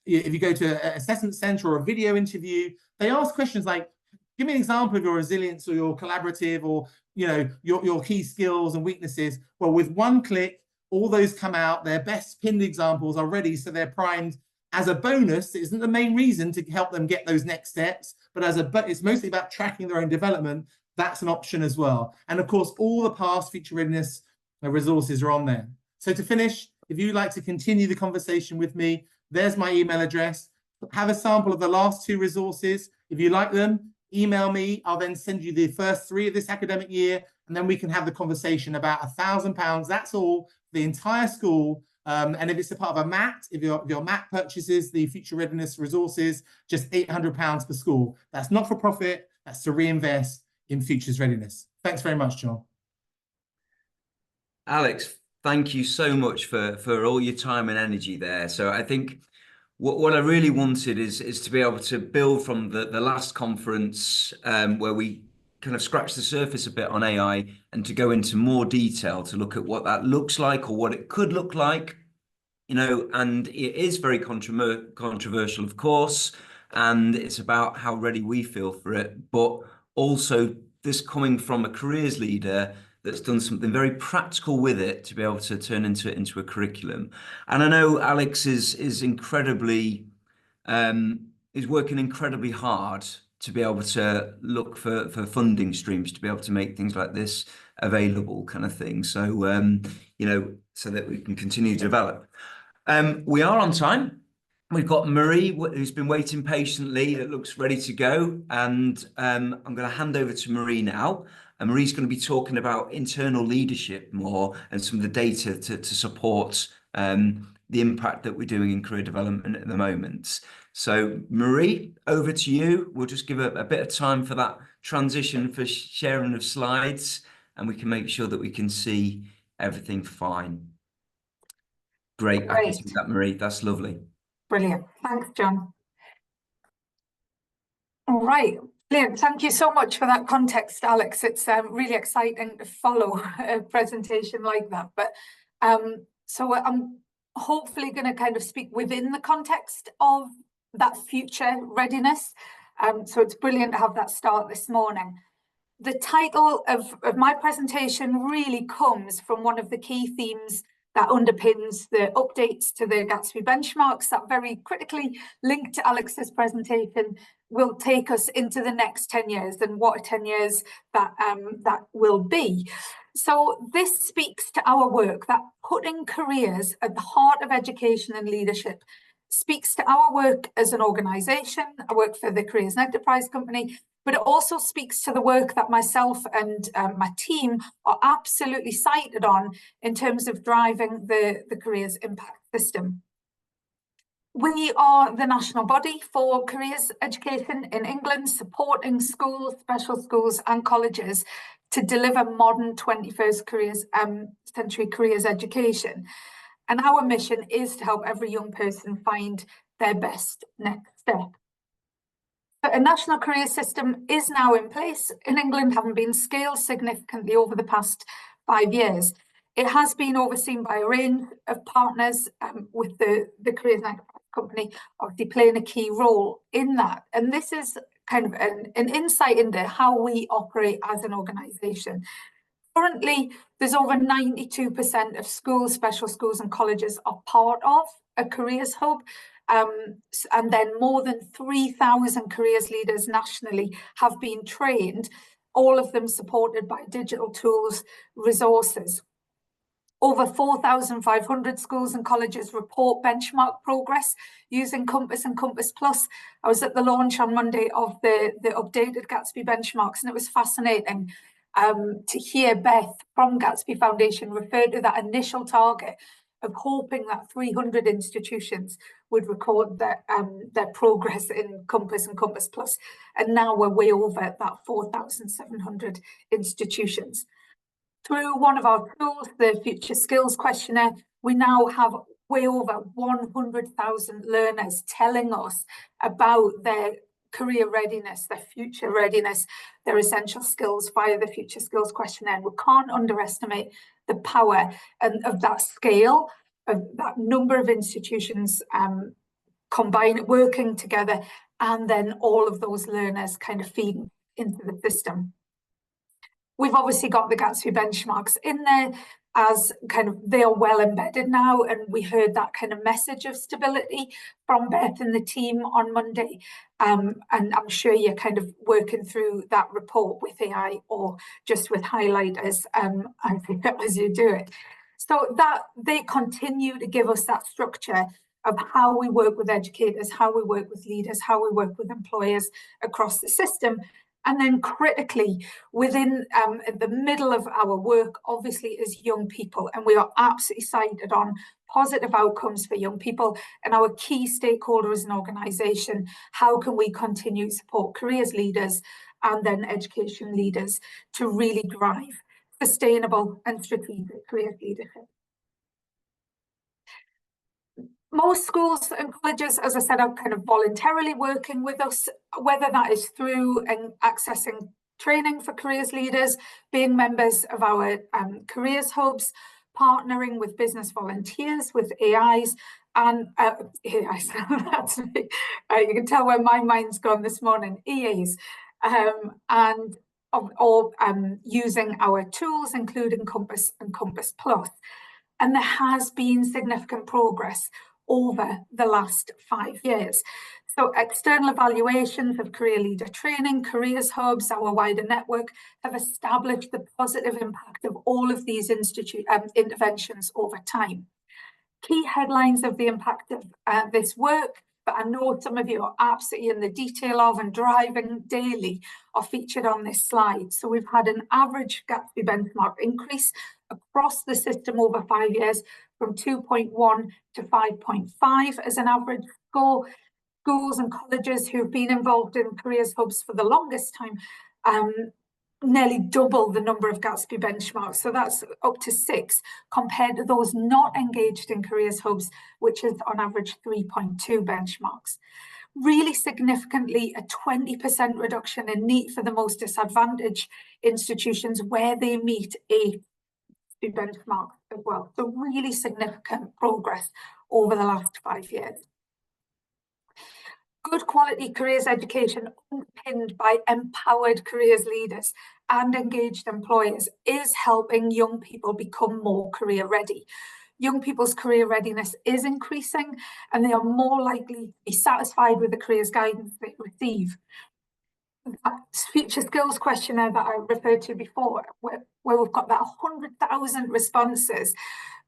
If you go to an assessment center or a video interview, they ask questions like, give me an example of your resilience or your collaborative or, you know, your key skills and weaknesses. Well, with one click, all those come out. Their best pinned examples are ready, so they're primed as a bonus. It isn't the main reason to help them get those next steps, but it's mostly about tracking their own development. That's an option as well. And of course, all the past future readiness resources are on there. So to finish, if you'd like to continue the conversation with me, there's my email address. Have a sample of the last 2 resources. If you like them, email me. I'll then send you the first 3 of this academic year, and then we can have the conversation about £1,000. That's all for the entire school. And if it's a part of a MAT, if your MAT purchases the future readiness resources, just £800 per school. That's not for profit. That's to reinvest in futures readiness. Thanks very much, John. Alex, thank you so much for all your time and energy there. So I think what I really wanted is to be able to build from the last conference where we kind of scratched the surface a bit on AI, and to go into more detail to look at what that looks like or what it could look like, you know, and it is very controversial, of course, and it's about how ready we feel for it, but also this coming from a careers leader that's done something very practical with it to be able to turn into a curriculum. And I know Alex is incredibly is working incredibly hard to be able to look for funding streams to be able to make things like this available, kind of thing. So you know, so that we can continue to develop. We are on time. We've got Marie, who's been waiting patiently, that looks ready to go. And I'm going to hand over to Marie now. And Marie's going to be talking about internal leadership more and some of the data to support the impact that we're doing in career development at the moment. So Marie, over to you. We'll just give a bit of time for that transition for sharing of slides, and we can make sure that we can see everything fine. Great. I can see that, Marie. That's lovely. Brilliant. Thanks, John. All right. Brilliant. Thank you so much for that context, Alex. It's really exciting to follow a presentation like that. But so I'm hopefully going to kind of speak within the context of that future readiness. So it's brilliant to have that start this morning. The title of my presentation really comes from one of the key themes that underpins the updates to the Gatsby benchmarks that very critically linked to Alex's presentation will take us into the next 10 years and what 10 years that will be. So this speaks to our work that putting careers at the heart of education and leadership speaks to our work as an organisation. I work for the Careers and Enterprise Company, but it also speaks to the work that myself and my team are absolutely sighted on in terms of driving the careers impact system. We are the national body for careers education in England, supporting schools, special schools and colleges to deliver modern 21st century careers education. And our mission is to help every young person find their best next step. A national career system is now in place in England, having been scaled significantly over the past 5 years. It has been overseen by a range of partners, with the Careers and Enterprise Company obviously playing a key role in that. And this is kind of an insight into how we operate as an organisation. Currently, there's over 92% of schools, special schools and colleges are part of a careers hub. And then more than 3,000 careers leaders nationally have been trained, all of them supported by digital tools, resources. Over 4,500 schools and colleges report benchmark progress using Compass and Compass Plus. I was at the launch on Monday of the updated Gatsby benchmarks, and it was fascinating to hear Beth from Gatsby Foundation refer to that initial target of hoping that 300 institutions would record their progress in Compass and Compass Plus. And now we're way over that 4,700 institutions. Through one of our tools, the Future Skills Questionnaire, we now have way over 100,000 learners telling us about their career readiness, their future readiness, their essential skills via the Future Skills Questionnaire. And we can't underestimate the power of that scale, of that number of institutions working together, and then all of those learners kind of feeding into the system. We've obviously got the Gatsby benchmarks in there as kind of they are well embedded now, and we heard that kind of message of stability from Beth and the team on Monday. And I'm sure you're kind of working through that report with AI or just with highlighters as you do it. So that they continue to give us that structure of how we work with educators, how we work with leaders, how we work with employers across the system. And then critically, within the middle of our work, obviously, is young people. And we are absolutely sighted on positive outcomes for young people and our key stakeholders as an organisation. How can we continue to support careers leaders and then education leaders to really drive sustainable and strategic career leadership? Most schools and colleges, as I said, are kind of voluntarily working with us, whether that is through and accessing training for careers leaders, being members of our careers hubs, partnering with business volunteers, with AIs, and AIs, that's me. You can tell where my mind's gone this morning, EAs, and using our tools, including Compass and Compass Plus. And there has been significant progress over the last 5 years. So external evaluations of career leader training, careers hubs, our wider network have established the positive impact of all of these interventions over time. Key headlines of the impact of this work, but I know some of you are absolutely in the detail of and driving daily, are featured on this slide. So we've had an average Gatsby benchmark increase across the system over 5 years from 2.1 to 5.5 as an average score. Schools and colleges who've been involved in careers hubs for the longest time, nearly double the number of Gatsby benchmarks. So that's up to 6 compared to those not engaged in careers hubs, which is on average 3.2 benchmarks. Really significantly, a 20% reduction in NEET for the most disadvantaged institutions where they meet a benchmark as well. So really significant progress over the last 5 years. Good quality careers education underpinned by empowered careers leaders and engaged employers is helping young people become more career ready. Young people's career readiness is increasing and they are more likely to be satisfied with the careers guidance they receive. That Future Skills Questionnaire that I referred to before, where we've got that 100,000 responses,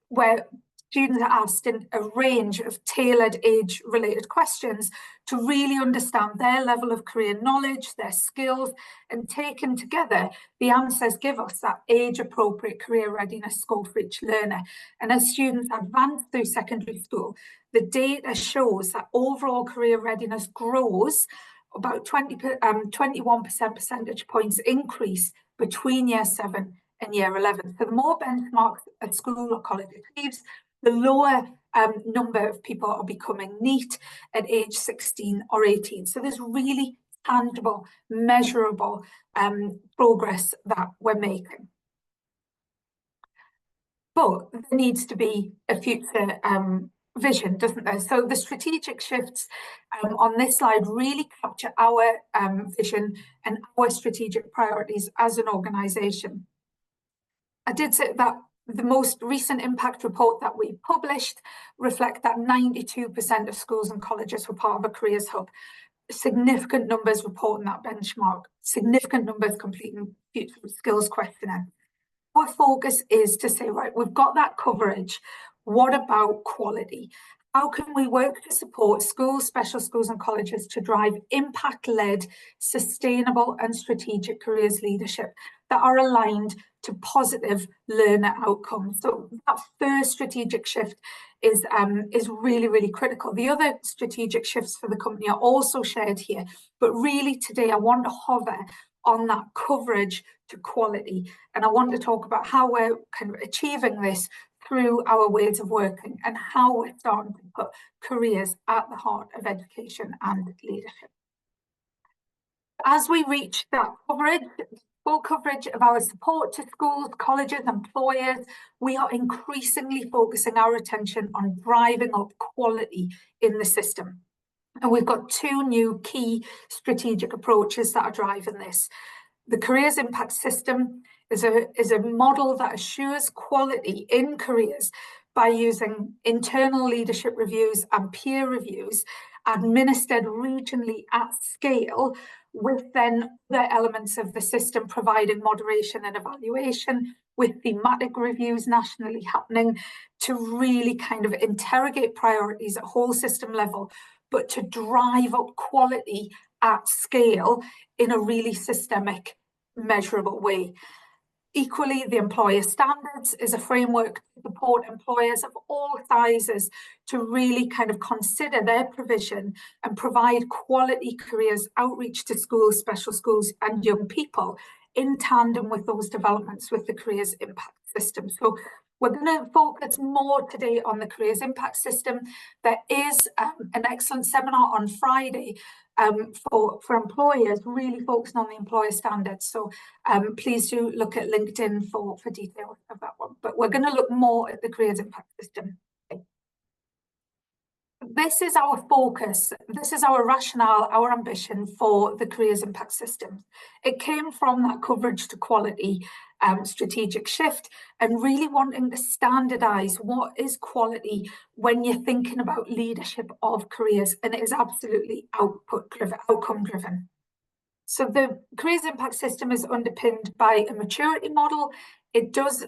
where students are asked in a range of tailored age-related questions to really understand their level of career knowledge, their skills, and taken together, the answers give us that age-appropriate career readiness score for each learner. And as students advance through secondary school, the data shows that overall career readiness grows about 21 percentage points increase between year 7 and year 11. So the more benchmarks a school or college achieves, the lower number of people are becoming NEET at age 16 or 18. So there's really tangible, measurable progress that we're making. But there needs to be a future vision, doesn't there? So the strategic shifts on this slide really capture our vision and our strategic priorities as an organisation. I did say that the most recent impact report that we published reflect that 92% of schools and colleges were part of a careers hub. Significant numbers reporting that benchmark, significant numbers completing future skills questionnaire. Our focus is to say, right, we've got that coverage. What about quality? How can we work to support schools, special schools and colleges to drive impact-led, sustainable and strategic careers leadership that are aligned to positive learner outcomes? So that first strategic shift is really, really critical. The other strategic shifts for the company are also shared here, but really today I want to hover on that coverage to quality. And I want to talk about how we're kind of achieving this through our ways of working and how we're starting to put careers at the heart of education and leadership. As we reach that coverage, full coverage of our support to schools, colleges, employers, we are increasingly focusing our attention on driving up quality in the system. And we've got two new key strategic approaches that are driving this. The Careers Impact System is a model that assures quality in careers by using internal leadership reviews and peer reviews administered regionally at scale, with then the elements of the system providing moderation and evaluation, with thematic reviews nationally happening to really kind of interrogate priorities at whole system level, but to drive up quality at scale in a really systemic, measurable way. Equally, the employer standards is a framework to support employers of all sizes to really kind of consider their provision and provide quality careers outreach to schools, special schools and young people in tandem with those developments with the Careers Impact System. So we're going to focus more today on the Careers Impact System. There is an excellent seminar on Friday for employers, really focusing on the employer standards. So please do look at LinkedIn for details of that one. But we're going to look more at the Careers Impact System. This is our focus. This is our rationale, our ambition for the Careers Impact System. It came from that coverage to quality strategic shift and really wanting to standardise what is quality when you're thinking about leadership of careers, and it is absolutely outcome driven. So the Careers Impact System is underpinned by a maturity model. It does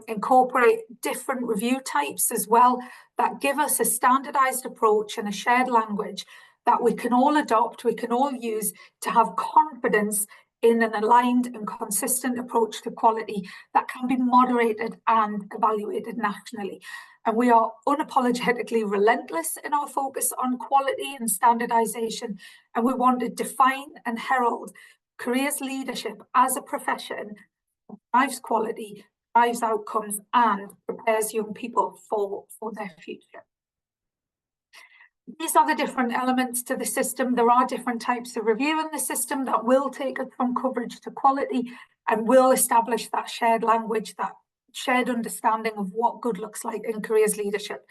incorporate different review types as well that give us a standardised approach and a shared language that we can all adopt, we can all use to have confidence in an aligned and consistent approach to quality that can be moderated and evaluated nationally. And we are unapologetically relentless in our focus on quality and standardisation, and we want to define and herald careers leadership as a profession that drives quality, drives outcomes, and prepares young people for their future. These are the different elements to the system. There are different types of review in the system that will take us from coverage to quality and will establish that shared language, that shared understanding of what good looks like in careers leadership.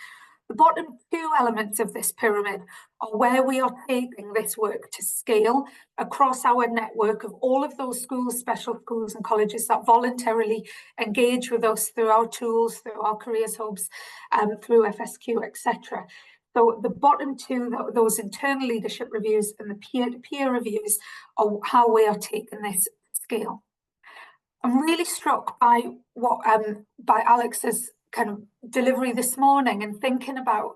The bottom two elements of this pyramid are where we are taking this work to scale across our network of all of those schools, special schools and colleges that voluntarily engage with us through our tools, through our careers hubs, through FSQ, etc. So the bottom two, those internal leadership reviews and the peer-to-peer reviews, are how we are taking this scale. I'm really struck by what by Alex's kind of delivery this morning and thinking about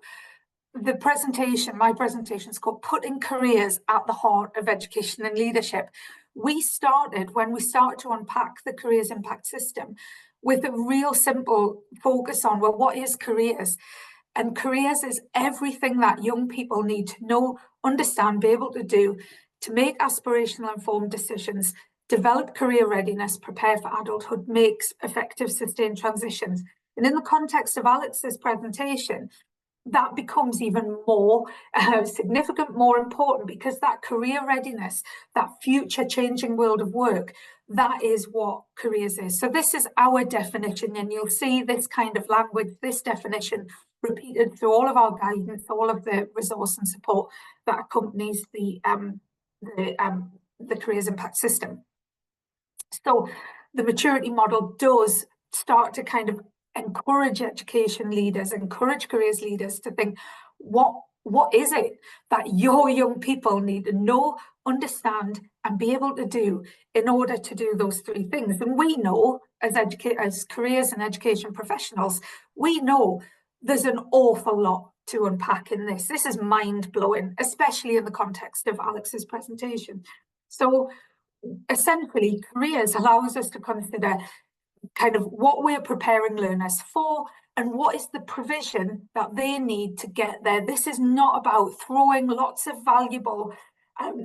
the presentation. My presentation is called Putting Careers at the Heart of Education and Leadership. We started, when we started to unpack the Careers Impact System, with a real simple focus on, well, what is careers? And careers is everything that young people need to know, understand, be able to do to make aspirational informed decisions, develop career readiness, prepare for adulthood, make effective sustained transitions. And in the context of Alex's presentation, that becomes even more significant, more important, because that career readiness, that future changing world of work, that is what careers is. So this is our definition, and you'll see this kind of language, this definition repeated through all of our guidance, all of the resource and support that accompanies the careers impact system. So the maturity model does start to kind of encourage education leaders, encourage careers leaders to think, what is it that your young people need to know, understand, and be able to do in order to do those three things? And we know, as careers and education professionals, we know there's an awful lot to unpack in this. This is mind-blowing, especially in the context of Alex's presentation. So essentially, careers allows us to consider kind of what we're preparing learners for and what is the provision that they need to get there. This is not about throwing lots of valuable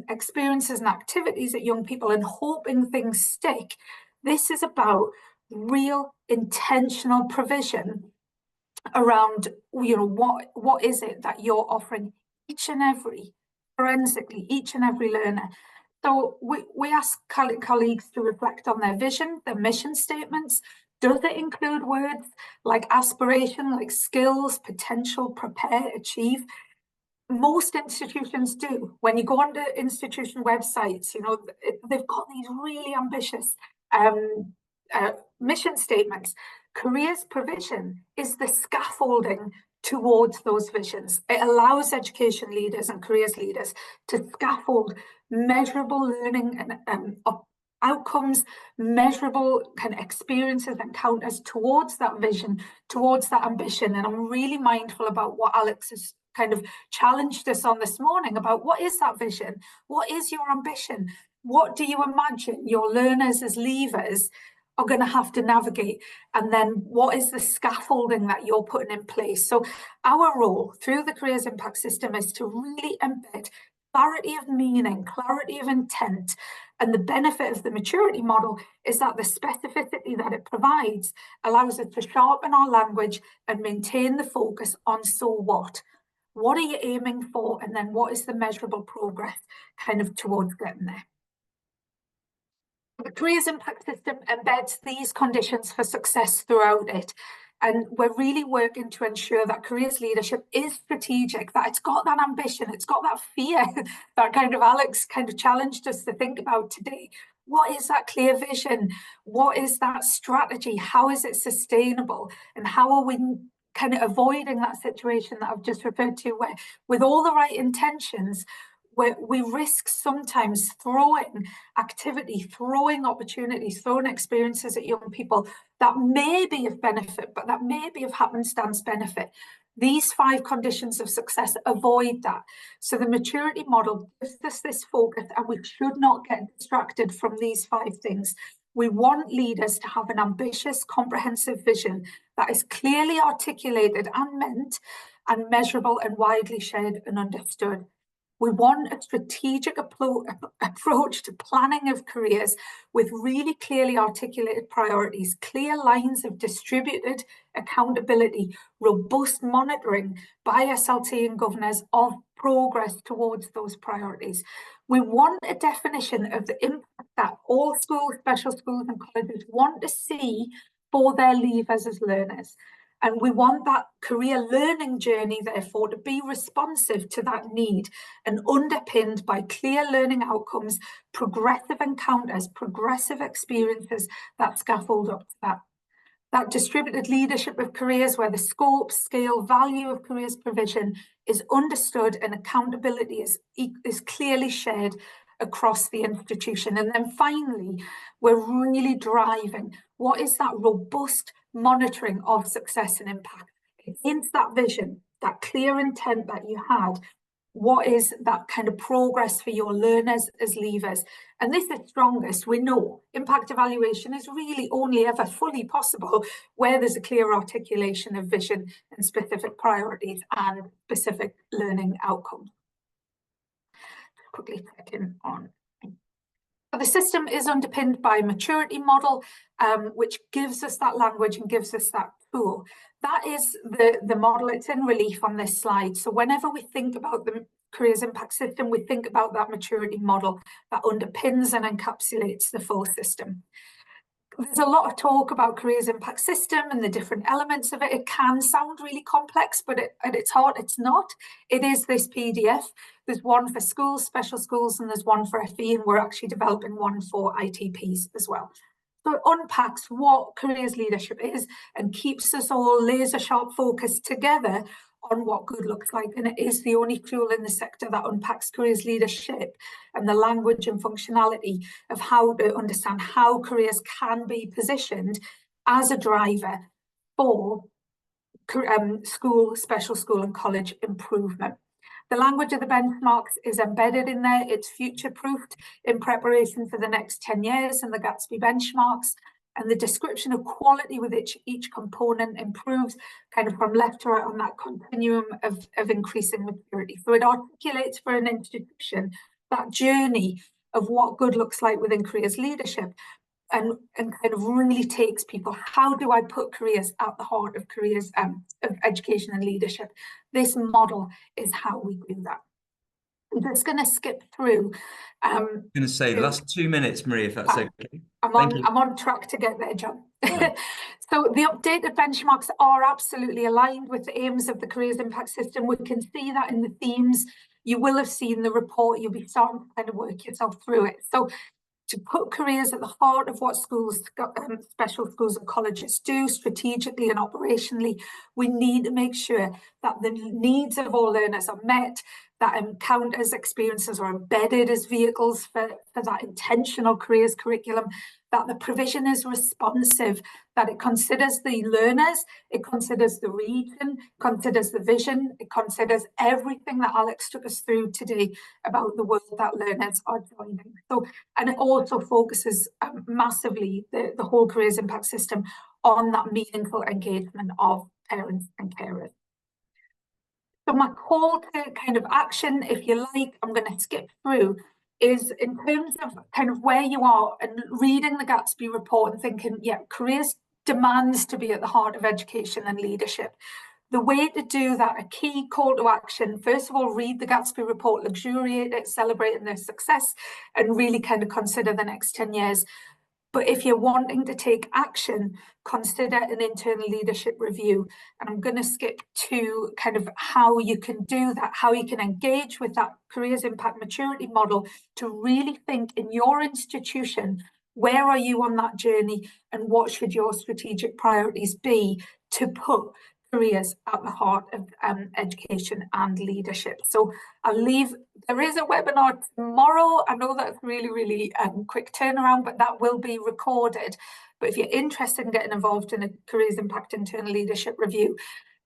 experiences and activities at young people and hoping things stick. This is about real intentional provision around, you know, what is it that you're offering each and every, forensically, each and every learner. So we ask colleagues to reflect on their vision, their mission statements. Does it include words like aspiration, like skills, potential, prepare, achieve? Most institutions do. When you go onto institution websites, you know, they've got these really ambitious mission statements. Careers provision is the scaffolding towards those visions. It allows education leaders and careers leaders to scaffold measurable learning and outcomes, measurable kind of experiences, encounters towards that vision, towards that ambition. And I'm really mindful about what Alex has kind of challenged us on this morning about what is that vision? What is your ambition? What do you imagine your learners as leavers are going to have to navigate? And then what is the scaffolding that you're putting in place? So our role through the Careers Impact System is to really embed clarity of meaning, clarity of intent. And the benefit of the maturity model is that the specificity that it provides allows us to sharpen our language and maintain the focus on so what. What are you aiming for? And then what is the measurable progress kind of towards getting there? The Careers Impact System embeds these conditions for success throughout it. And we're really working to ensure that careers leadership is strategic, that it's got that ambition, it's got that fear that kind of Alex kind of challenged us to think about today. What is that clear vision? What is that strategy? How is it sustainable? And how are we kind of avoiding that situation that I've just referred to, where with all the right intentions, we risk sometimes throwing activity, throwing opportunities, throwing experiences at young people that may be of benefit, but that may be of happenstance benefit. These 5 conditions of success avoid that. So the maturity model gives us this focus, and we should not get distracted from these 5 things. We want leaders to have an ambitious, comprehensive vision that is clearly articulated and meant, and measurable and widely shared and understood. We want a strategic approach to planning of careers with really clearly articulated priorities, clear lines of distributed accountability, robust monitoring by SLT and governors of progress towards those priorities. We want a definition of the impact that all schools, special schools and colleges want to see for their leavers as learners. And we want that career learning journey, therefore, to be responsive to that need and underpinned by clear learning outcomes, progressive encounters, progressive experiences that scaffold up to that. That distributed leadership of careers where the scope, scale, value of careers provision is understood and accountability is clearly shared across the institution. And then finally, we're really driving what is that robust monitoring of success and impact against that vision, that clear intent that you had. What is that kind of progress for your learners as leavers? And this is strongest, we know. Impact evaluation is really only ever fully possible where there's a clear articulation of vision and specific priorities and specific learning outcomes. Quickly check in on. So the system is underpinned by a maturity model, which gives us that language and gives us that tool. that is the model. It's in relief on this slide. So whenever we think about the careers impact system, we think about that maturity model that underpins and encapsulates the full system. There's a lot of talk about careers impact system and the different elements of it. It can sound really complex, but at its heart, it's not. It is this PDF. There's one for schools, special schools, and there's one for FE, and we're actually developing one for ITPs as well. So it unpacks what careers leadership is and keeps us all laser sharp focused together on what good looks like. And it is the only tool in the sector that unpacks careers leadership and the language and functionality of how to understand how careers can be positioned as a driver for school, special school and college improvement. The language of the benchmarks is embedded in there. It's future-proofed in preparation for the next 10 years and the Gatsby benchmarks. And the description of quality with each component improves kind of from left to right on that continuum of increasing maturity. So it articulates for an institution that journey of what good looks like within careers leadership, and kind of really takes people, how do I put careers at the heart of careers of education and leadership? This model is how we do that. I'm just going to skip through. I'm going to say the last 2 minutes, Marie, if that's okay. I'm on track to get there, John. So the updated benchmarks are absolutely aligned with the aims of the careers impact system. We can see that in the themes. You will have seen the report. You'll be starting to kind of work yourself through it. So to put careers at the heart of what schools, special schools and colleges do strategically and operationally, we need to make sure that the needs of all learners are met, that encounters, experiences are embedded as vehicles for that intentional careers curriculum, that the provision is responsive, that it considers the learners, it considers the region, considers the vision, it considers everything that Alex took us through today about the world that learners are joining. So, and it also focuses massively, the whole careers impact system, on that meaningful engagement of parents and carers. So my call to kind of action, if you like, I'm going to skip through, is in terms of kind of where you are and reading the Gatsby report and thinking, yeah, careers demands to be at the heart of education and leadership. The way to do that, a key call to action, first of all, read the Gatsby report, luxuriate it, celebrating their success, and really kind of consider the next 10 years. But if you're wanting to take action, consider an internal leadership review. And I'm going to skip to kind of how you can do that, how you can engage with that careers impact maturity model to really think in your institution, where are you on that journey and what should your strategic priorities be to put careers at the heart of education and leadership. So I'll leave, there is a webinar tomorrow. I know that's really quick turnaround, but that will be recorded. But if you're interested in getting involved in a careers impact internal leadership review,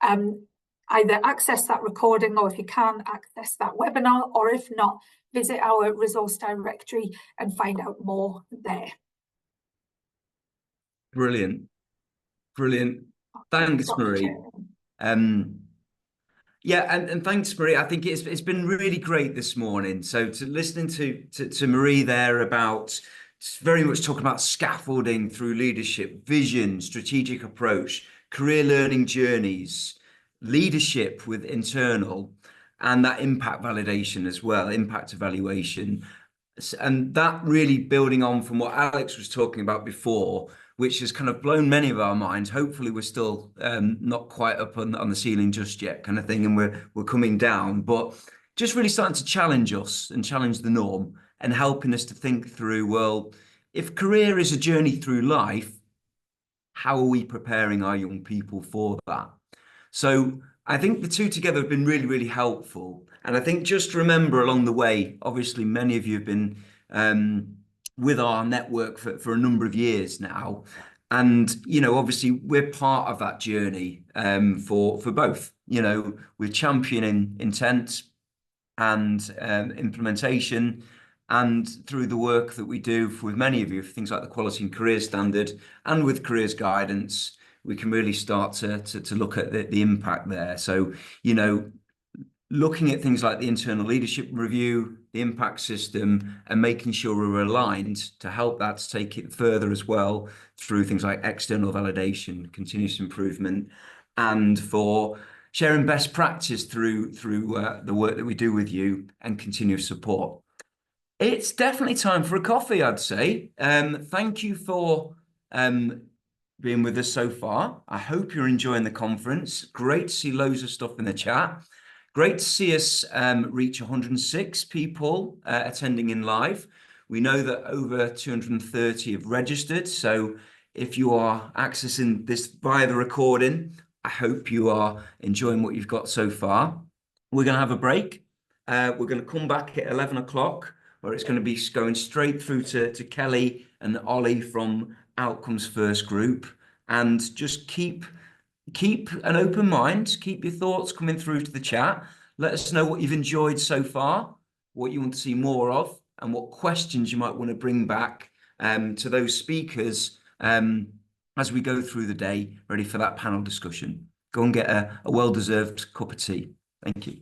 either access that recording, or if you can, access that webinar, or if not, visit our resource directory and find out more there. Brilliant. Thanks, Marie. Yeah, and thanks, Marie. I think it's been really great this morning. So listening to Marie there about very much talking about scaffolding through leadership, vision, strategic approach, career learning journeys, leadership with internal, and that impact validation as well, impact evaluation. And that really building on from what Alex was talking about before, which has kind of blown many of our minds. Hopefully we're still not quite up on the ceiling just yet, kind of thing, and we're coming down, but just really starting to challenge us and challenge the norm and helping us to think through, well, if career is a journey through life, how are we preparing our young people for that? So I think the two together have been really helpful. And I think just remember along the way, obviously many of you have been with our network for a number of years now. And, you know, obviously we're part of that journey for both. You know, we're championing intent and implementation, and through the work that we do with many of you, for things like the Quality and Careers Standard and with careers guidance, we can really start to look at the impact there. So, you know, looking at things like the internal leadership review, the impact system, and making sure we're aligned to help that to take it further as well through things like external validation, continuous improvement, and for sharing best practice through the work that we do with you and continuous support. It's definitely time for a coffee, I'd say. Thank you for being with us so far. I hope you're enjoying the conference. Great to see loads of stuff in the chat. Great to see us reach 106 people attending in live. We know that over 230 have registered. So if you are accessing this via the recording, I hope you are enjoying what you've got so far. We're going to have a break. We're going to come back at 11 o'clock, where it's going to be going straight through to Kelly and Ollie from Outcomes First Group. And just keep an open mind, keep your thoughts coming through to the chat. Let us know what you've enjoyed so far, what you want to see more of, and what questions you might want to bring back to those speakers as we go through the day, ready for that panel discussion. Go and get a well-deserved cup of tea. Thank you.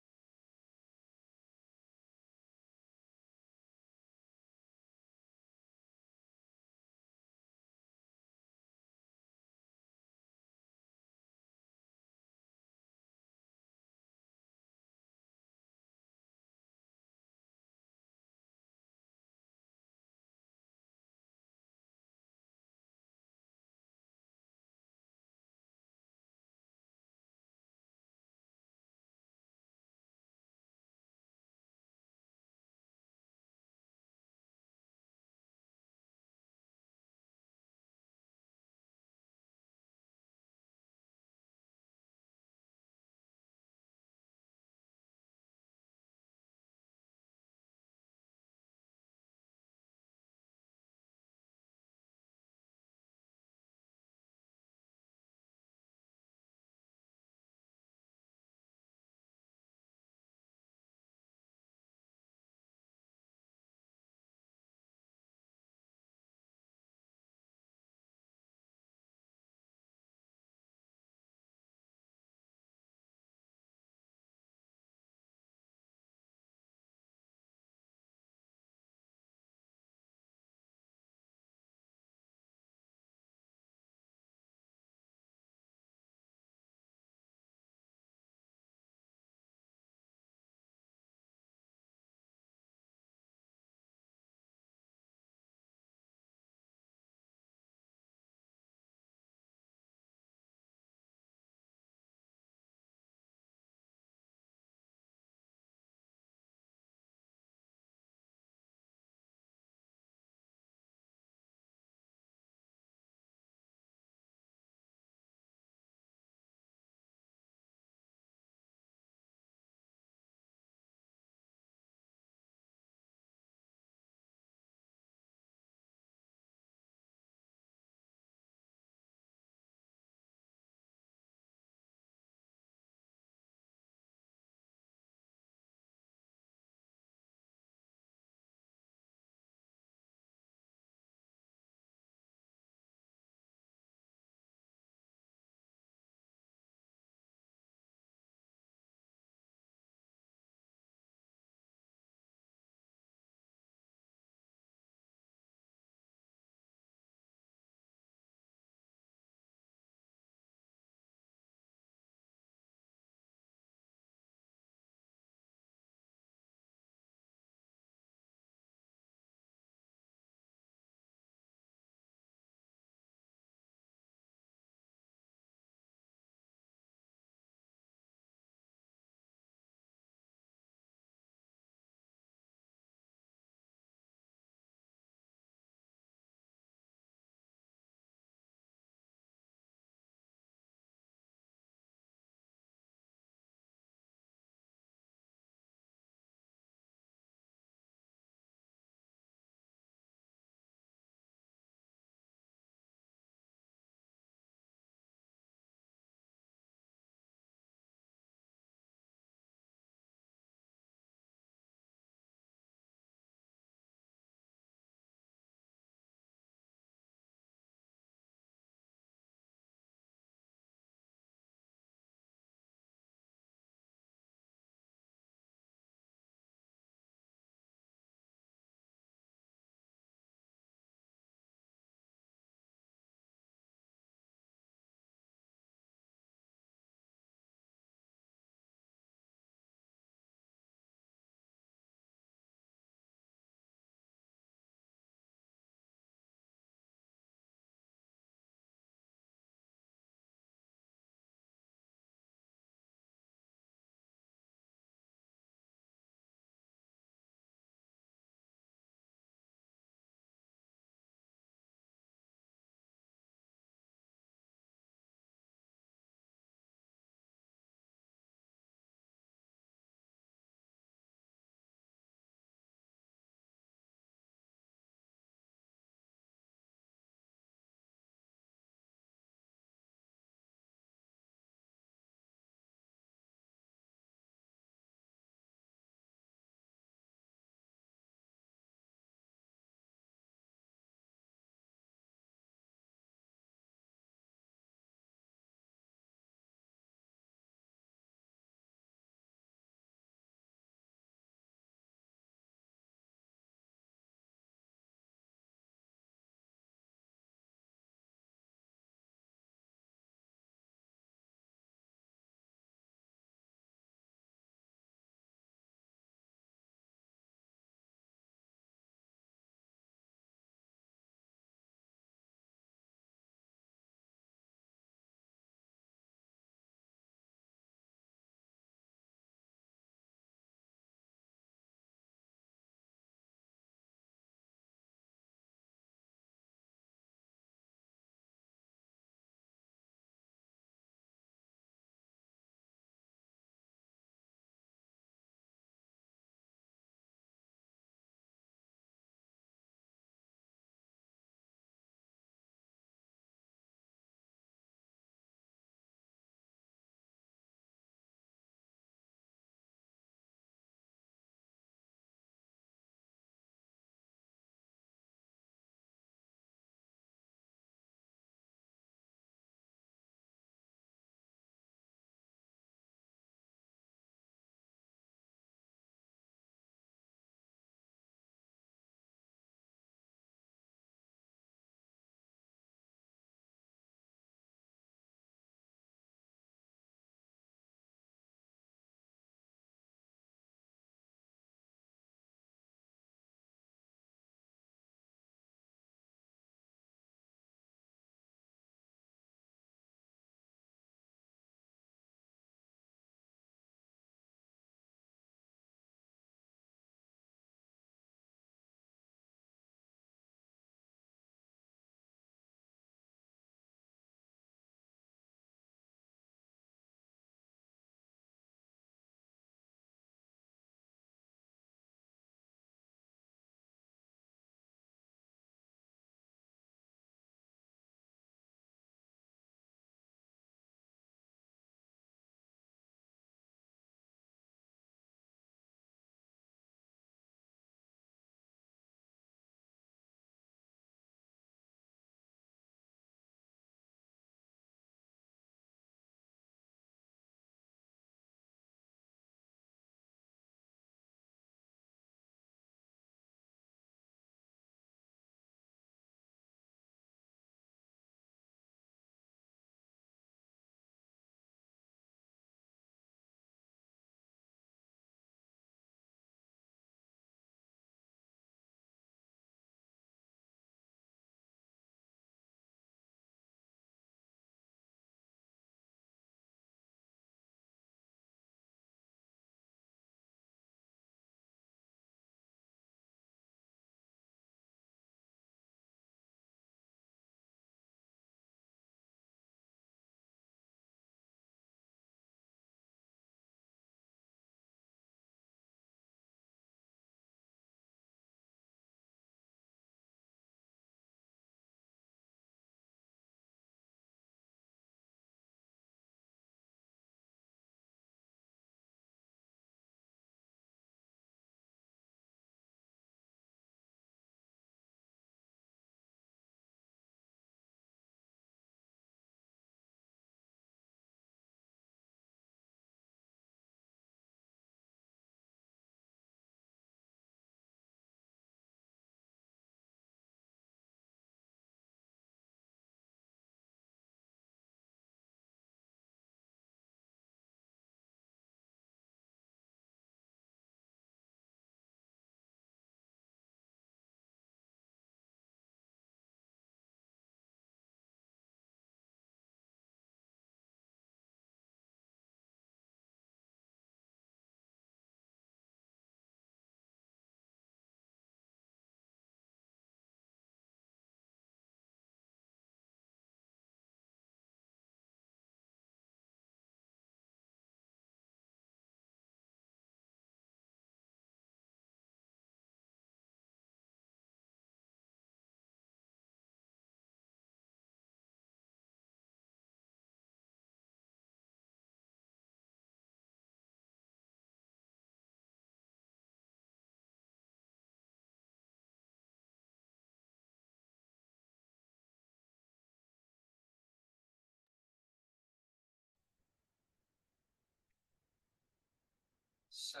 So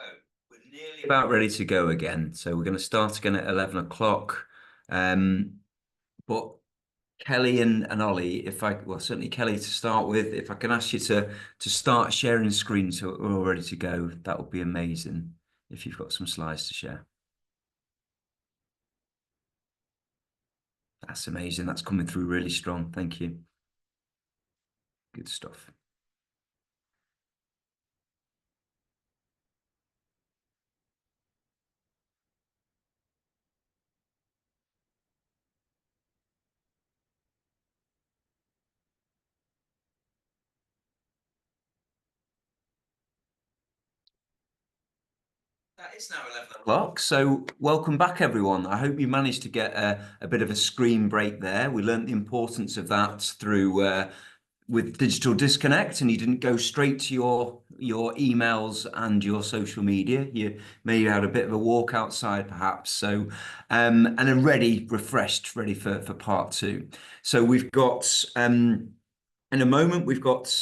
we're nearly about ready to go again. So we're going to start again at 11 o'clock. But Kelly and Ollie, well, certainly Kelly to start with, if I can ask you to start sharing screen so we're all ready to go, that would be amazing if you've got some slides to share. That's amazing. That's coming through really strong. Thank you. Good stuff. That is now 11 o'clock. So welcome back, everyone. I hope you managed to get a bit of a screen break there. We learned the importance of that through with digital disconnect, and you didn't go straight to your emails and your social media. You maybe had a bit of a walk outside, perhaps. So and are refreshed, ready for part two. So we've got in a moment, we've got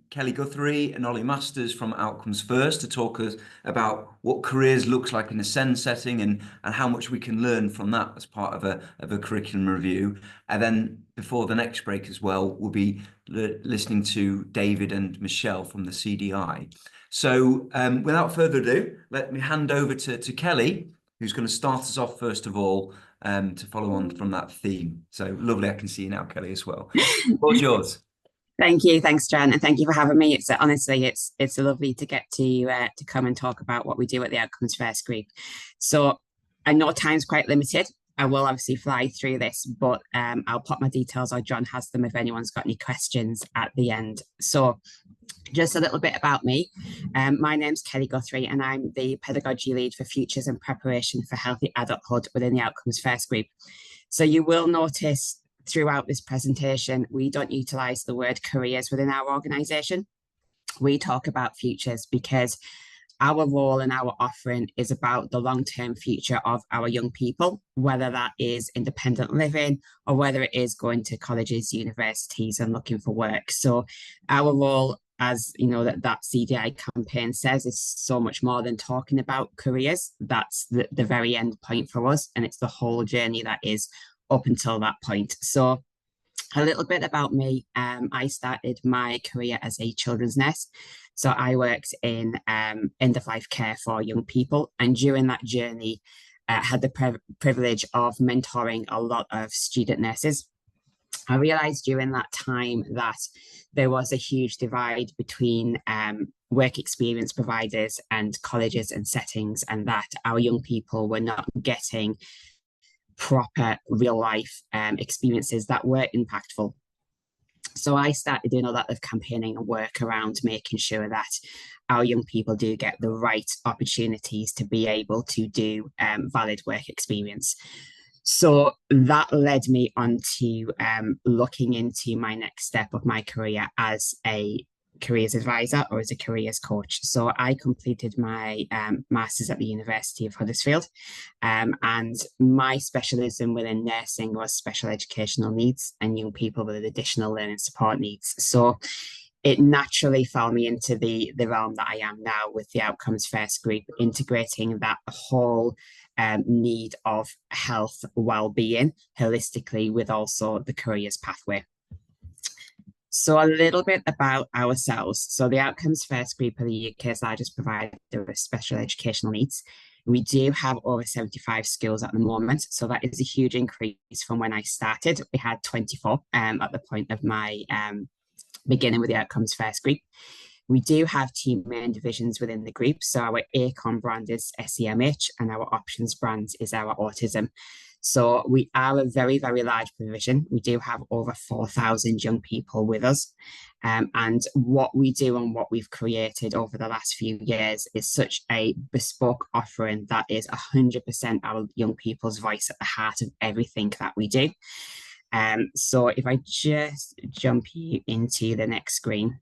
Kelly Guthry and Ollie Masters from Outcomes First to talk us about what careers looks like in a SEND setting and how much we can learn from that as part of a curriculum review. And then before the next break as well, we'll be listening to David and Michelle from the CDI. So without further ado, let me hand over to Kelly, who's going to start us off first of all, to follow on from that theme. So lovely, I can see you now, Kelly, as well. What's yours? Thank you, thanks, Jen, and thank you for having me. It's honestly, it's lovely to get to come and talk about what we do at the Outcomes First group. So I know time's quite limited. I will obviously fly through this, but I'll pop my details, or John has them if anyone's got any questions at the end. So just a little bit about me. My name's Kelly Guthry, and I'm the pedagogy lead for Futures and Preparation for Healthy Adulthood within the Outcomes First group. So you will notice throughout this presentation, we don't utilise the word careers within our organisation. We talk about futures because our role and our offering is about the long-term future of our young people, whether that is independent living or whether it is going to colleges, universities and looking for work. So our role, as you know, that CDI campaign says, is so much more than talking about careers. That's the very end point for us, and it's the whole journey that is up until that point. So a little bit about me. I started my career as a children's nurse. So I worked in end-of-life care for young people. And during that journey, had the privilege of mentoring a lot of student nurses. I realised during that time that there was a huge divide between work experience providers and colleges and settings, and that our young people were not getting proper real life experiences that were impactful. So I started doing a lot of campaigning and work around making sure that our young people do get the right opportunities to be able to do valid work experience. So that led me on to looking into my next step of my career as a careers advisor or as a careers coach. So I completed my master's at the University of Huddersfield, and my specialism within nursing was special educational needs and young people with additional learning support needs. So it naturally fell me into the realm that I am now with the Outcomes First group, integrating that whole need of health well-being holistically with also the careers pathway. So a little bit about ourselves. So the Outcomes First group are the UK's largest provider of special educational needs. We do have over 75 schools at the moment. So that is a huge increase from when I started. We had 24 at the point of my beginning with the Outcomes First group. We do have two main divisions within the group. So our ACON brand is SEMH and our options brand is our autism. So we are a very, very large provision. We do have over 4,000 young people with us. And what we do and what we've created over the last few years is such a bespoke offering that is 100% our young people's voice at the heart of everything that we do. So if I just jump you into the next screen.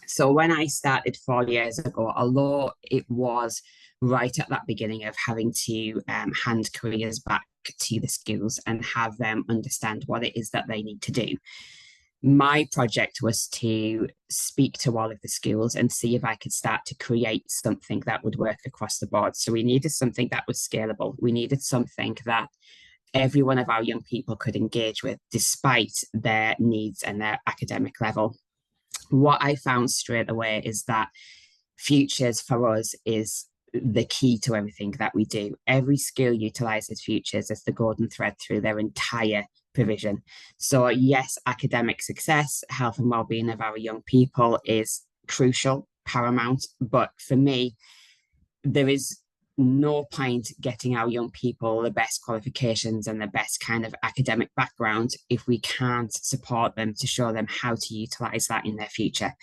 So when I started 4 years ago, although it was right at that beginning of having to hand careers back to the schools and have them understand what it is that they need to do, My project was to speak to all of the schools and see if I could start to create something that would work across the board. So we needed something that was scalable. We needed something that every one of our young people could engage with despite their needs and their academic level. What I found straight away is that Futures for us is the key to everything that we do. Every school utilizes Futures as the golden thread through their entire provision. So yes, academic success, health and well-being of our young people is crucial, paramount. But for me, there is no point getting our young people the best qualifications and the best kind of academic background if we can't support them to show them how to utilize that in their future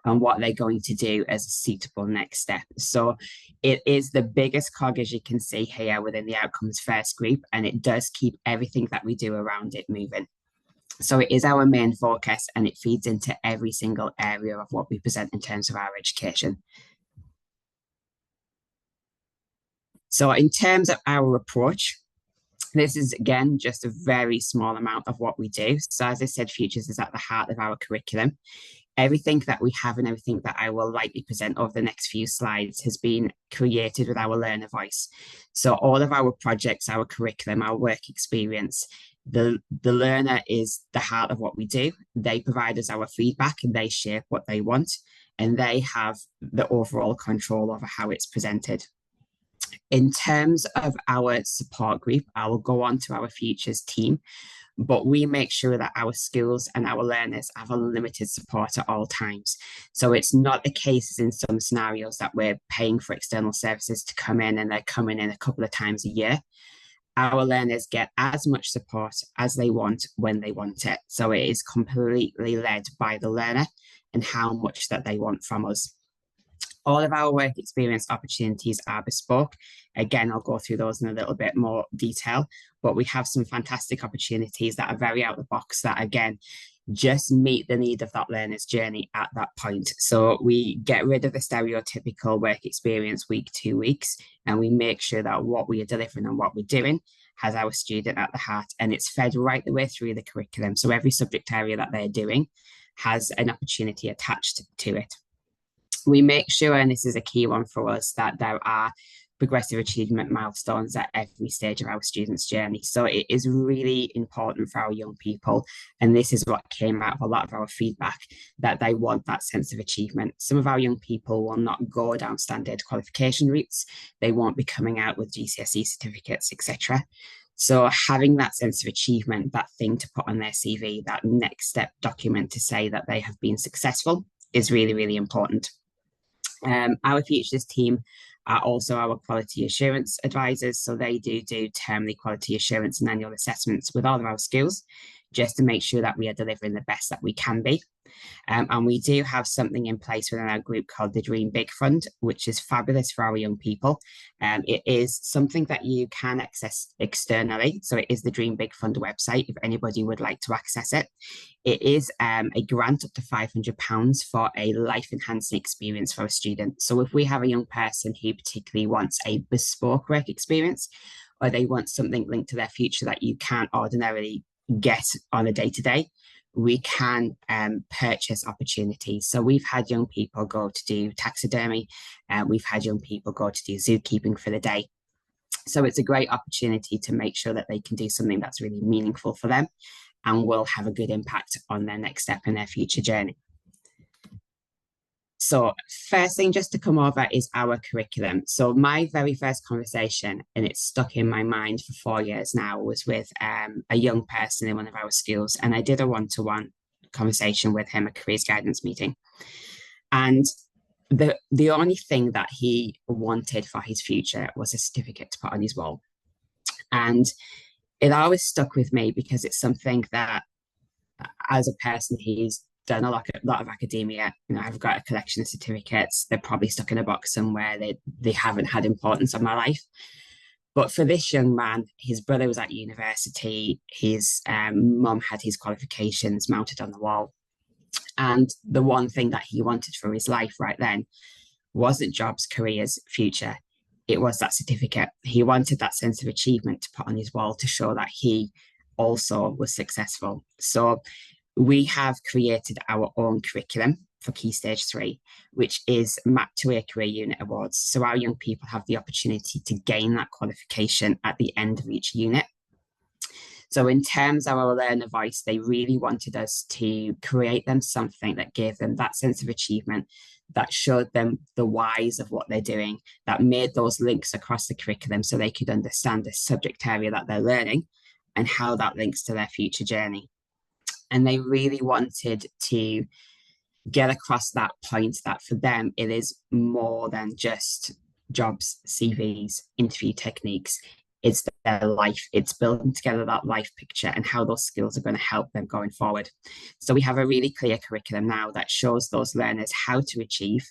and what they're going to do as a suitable next step. So it is the biggest cog, as you can see here, within the Outcomes First group, and it does keep everything that we do around it moving. So it is our main focus, and it feeds into every single area of what we present in terms of our education. So in terms of our approach, this is, again, just a very small amount of what we do. So as I said, Futures is at the heart of our curriculum. Everything that we have and everything that I will likely present over the next few slides has been created with our learner voice. So all of our projects, our curriculum, our work experience, the learner is the heart of what we do. They provide us our feedback and they shape what they want, and they have the overall control over how it's presented. In terms of our support group, I will go on to our Futures team, but we make sure that our schools and our learners have unlimited support at all times. So it's not the case as in some scenarios that we're paying for external services to come in and they're coming in a couple of times a year. Our learners get as much support as they want when they want it. So it is completely led by the learner and how much that they want from us. All of our work experience opportunities are bespoke. Again, I'll go through those in a little bit more detail, but we have some fantastic opportunities that are very out of the box that, again, just meet the need of that learner's journey at that point. So we get rid of the stereotypical work experience week, 2 weeks, and we make sure that what we are delivering and what we're doing has our student at the heart, and it's fed right the way through the curriculum. So every subject area that they're doing has an opportunity attached to it. We make sure, and this is a key one for us, that there are progressive achievement milestones at every stage of our students' journey. So it is really important for our young people, and this is what came out of a lot of our feedback, that they want that sense of achievement. Some of our young people will not go down standard qualification routes. They won't be coming out with GCSE certificates, etc. So having that sense of achievement, that thing to put on their CV, that next step document to say that they have been successful, is really, really important. Our Futures team are also our quality assurance advisors. So they do termly quality assurance and annual assessments with all of our schools, just to make sure that we are delivering the best that we can be. And we do have something in place within our group called the Dream Big Fund, which is fabulous for our young people. It is something that you can access externally. So it is the Dream Big Fund website if anybody would like to access it. It is a grant up to £500 for a life-enhancing experience for a student. So if we have a young person who particularly wants a bespoke work experience, or they want something linked to their future that you can't ordinarily get on a day-to-day, we can purchase opportunities. So we've had young people go to do taxidermy, and we've had young people go to do zookeeping for the day. So it's a great opportunity to make sure that they can do something that's really meaningful for them and will have a good impact on their next step in their future journey. So first thing just to come over is our curriculum. So my very first conversation, and it's stuck in my mind for 4 years now, was with a young person in one of our schools. And I did a one-to-one conversation with him, a careers guidance meeting. And the only thing that he wanted for his future was a certificate to put on his wall. And it always stuck with me because it's something that, as a person, he's done a lot of academia. You know, I've got a collection of certificates. They're probably stuck in a box somewhere. They haven't had importance in my life. But for this young man, his brother was at university. His mum had his qualifications mounted on the wall. And the one thing that he wanted for his life right then wasn't jobs, careers, future. It was that certificate. He wanted that sense of achievement to put on his wall to show that he also was successful. So we have created our own curriculum for Key Stage 3, which is mapped to a career unit awards. So our young people have the opportunity to gain that qualification at the end of each unit. So in terms of our learner voice, they really wanted us to create them something that gave them that sense of achievement, that showed them the whys of what they're doing, that made those links across the curriculum so they could understand the subject area that they're learning and how that links to their future journey. And they really wanted to get across that point that for them, it is more than just jobs, CVs, interview techniques. It's their life. It's building together that life picture and how those skills are going to help them going forward. So we have a really clear curriculum now that shows those learners how to achieve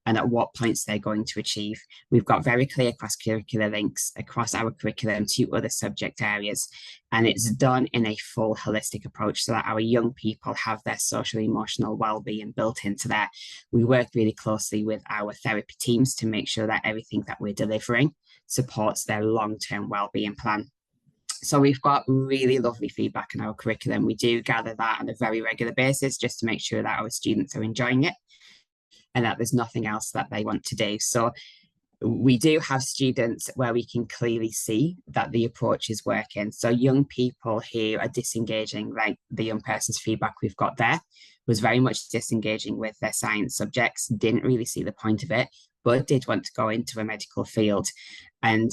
and at what points they're going to achieve. We've got very clear cross-curricular links across our curriculum to other subject areas, and it's done in a full holistic approach so that our young people have their social emotional well-being built into there. We work really closely with our therapy teams to make sure that everything that we're delivering supports their long-term well-being plan. So we've got really lovely feedback in our curriculum. We do gather that on a very regular basis just to make sure that our students are enjoying it and that there's nothing else that they want to do. So we do have students where we can clearly see that the approach is working. So young people who are disengaging, like the young person's feedback we've got there, was very much disengaging with their science subjects, didn't really see the point of it, but did want to go into a medical field. And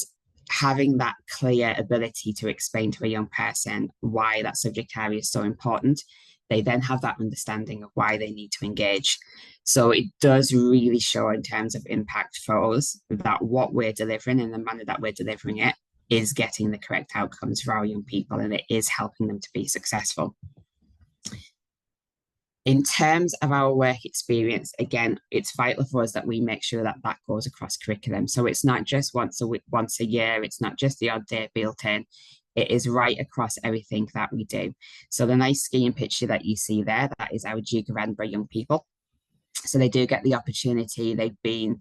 having that clear ability to explain to a young person why that subject area is so important, they then have that understanding of why they need to engage. So it does really show in terms of impact for us that what we're delivering and the manner that we're delivering it is getting the correct outcomes for our young people, and it is helping them to be successful. In terms of our work experience, again, it's vital for us that we make sure that that goes across curriculum. So it's not just once a week, once a year, it's not just the odd day built in. It is right across everything that we do. So the nice skiing picture that you see there, that is our Duke of Edinburgh young people. So they do get the opportunity. They've been,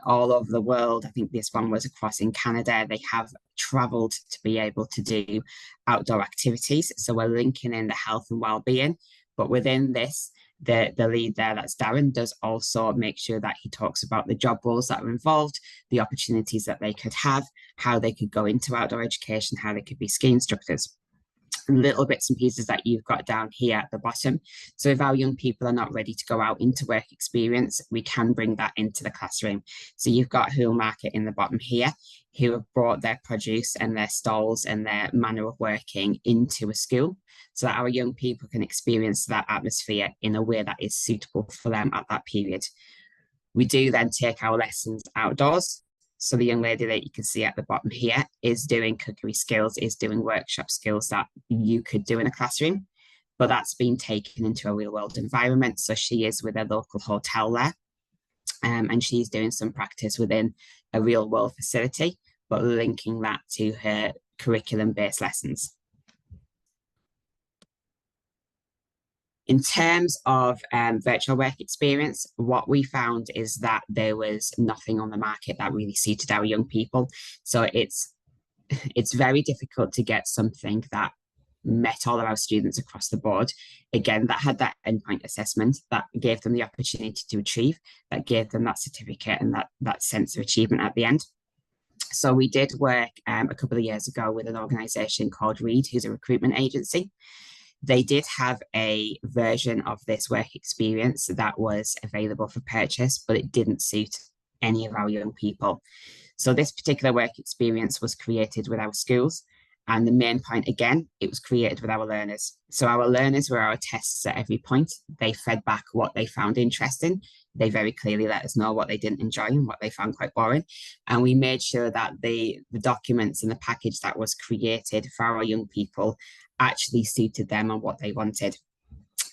all over the world. I think this one was across in Canada. They have traveled to be able to do outdoor activities. So we're linking in the health and well-being. But within this, the lead there, that's Darren, does also make sure that he talks about the job roles that are involved, the opportunities that they could have, how they could go into outdoor education, how they could be ski instructors. Little bits and pieces that you've got down here at the bottom. So if our young people are not ready to go out into work experience, we can bring that into the classroom. So you've got Hull Market in the bottom here, who have brought their produce and their stalls and their manner of working into a school so that our young people can experience that atmosphere in a way that is suitable for them at that period. We do then take our lessons outdoors. So the young lady that you can see at the bottom here is doing cookery skills, is doing workshop skills that you could do in a classroom, but that's been taken into a real world environment. So she is with a local hotel there, and she's doing some practice within a real world facility, but linking that to her curriculum-based lessons. In terms of virtual work experience, what we found is that there was nothing on the market that really suited our young people. So it's very difficult to get something that met all of our students across the board. Again, that had that endpoint assessment that gave them the opportunity to achieve, that gave them that certificate and that sense of achievement at the end. So we did work a couple of years ago with an organisation called Reed, who's a recruitment agency. They did have a version of this work experience that was available for purchase, but it didn't suit any of our young people. So this particular work experience was created with our schools. And the main point, again, it was created with our learners. So our learners were our tests at every point. They fed back what they found interesting. They very clearly let us know what they didn't enjoy and what they found quite boring. And we made sure that the documents and the package that was created for our young people actually suited them and what they wanted.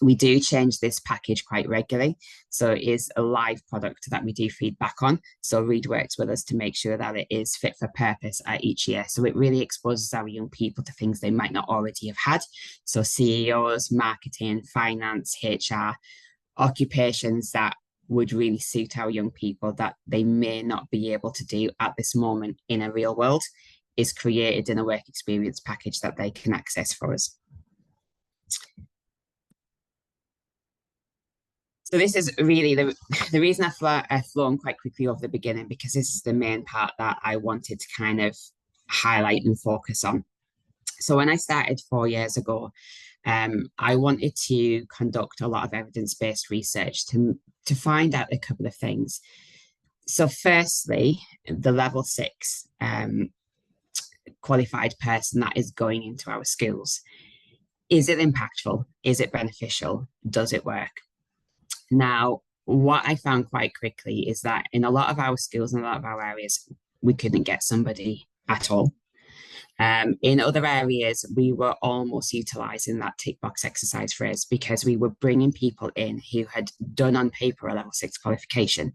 We do change this package quite regularly. So it is a live product that we do feedback on. So Reed works with us to make sure that it is fit for purpose at each year. So it really exposes our young people to things they might not already have had. So CEOs, marketing, finance, HR, occupations that would really suit our young people that they may not be able to do at this moment in a real world is created in a work experience package that they can access for us. So this is really the reason I've flown quite quickly over the beginning, because this is the main part that I wanted to kind of highlight and focus on. So when I started 4 years ago, I wanted to conduct a lot of evidence-based research to find out a couple of things. So firstly, the level 6 qualified person that is going into our schools, is it impactful? Is it beneficial? Does it work? Now, what I found quite quickly is that in a lot of our schools and a lot of our areas, we couldn't get somebody at all. In other areas, we were almost utilising that tick box exercise phrase, because we were bringing people in who had done on paper a level 6 qualification,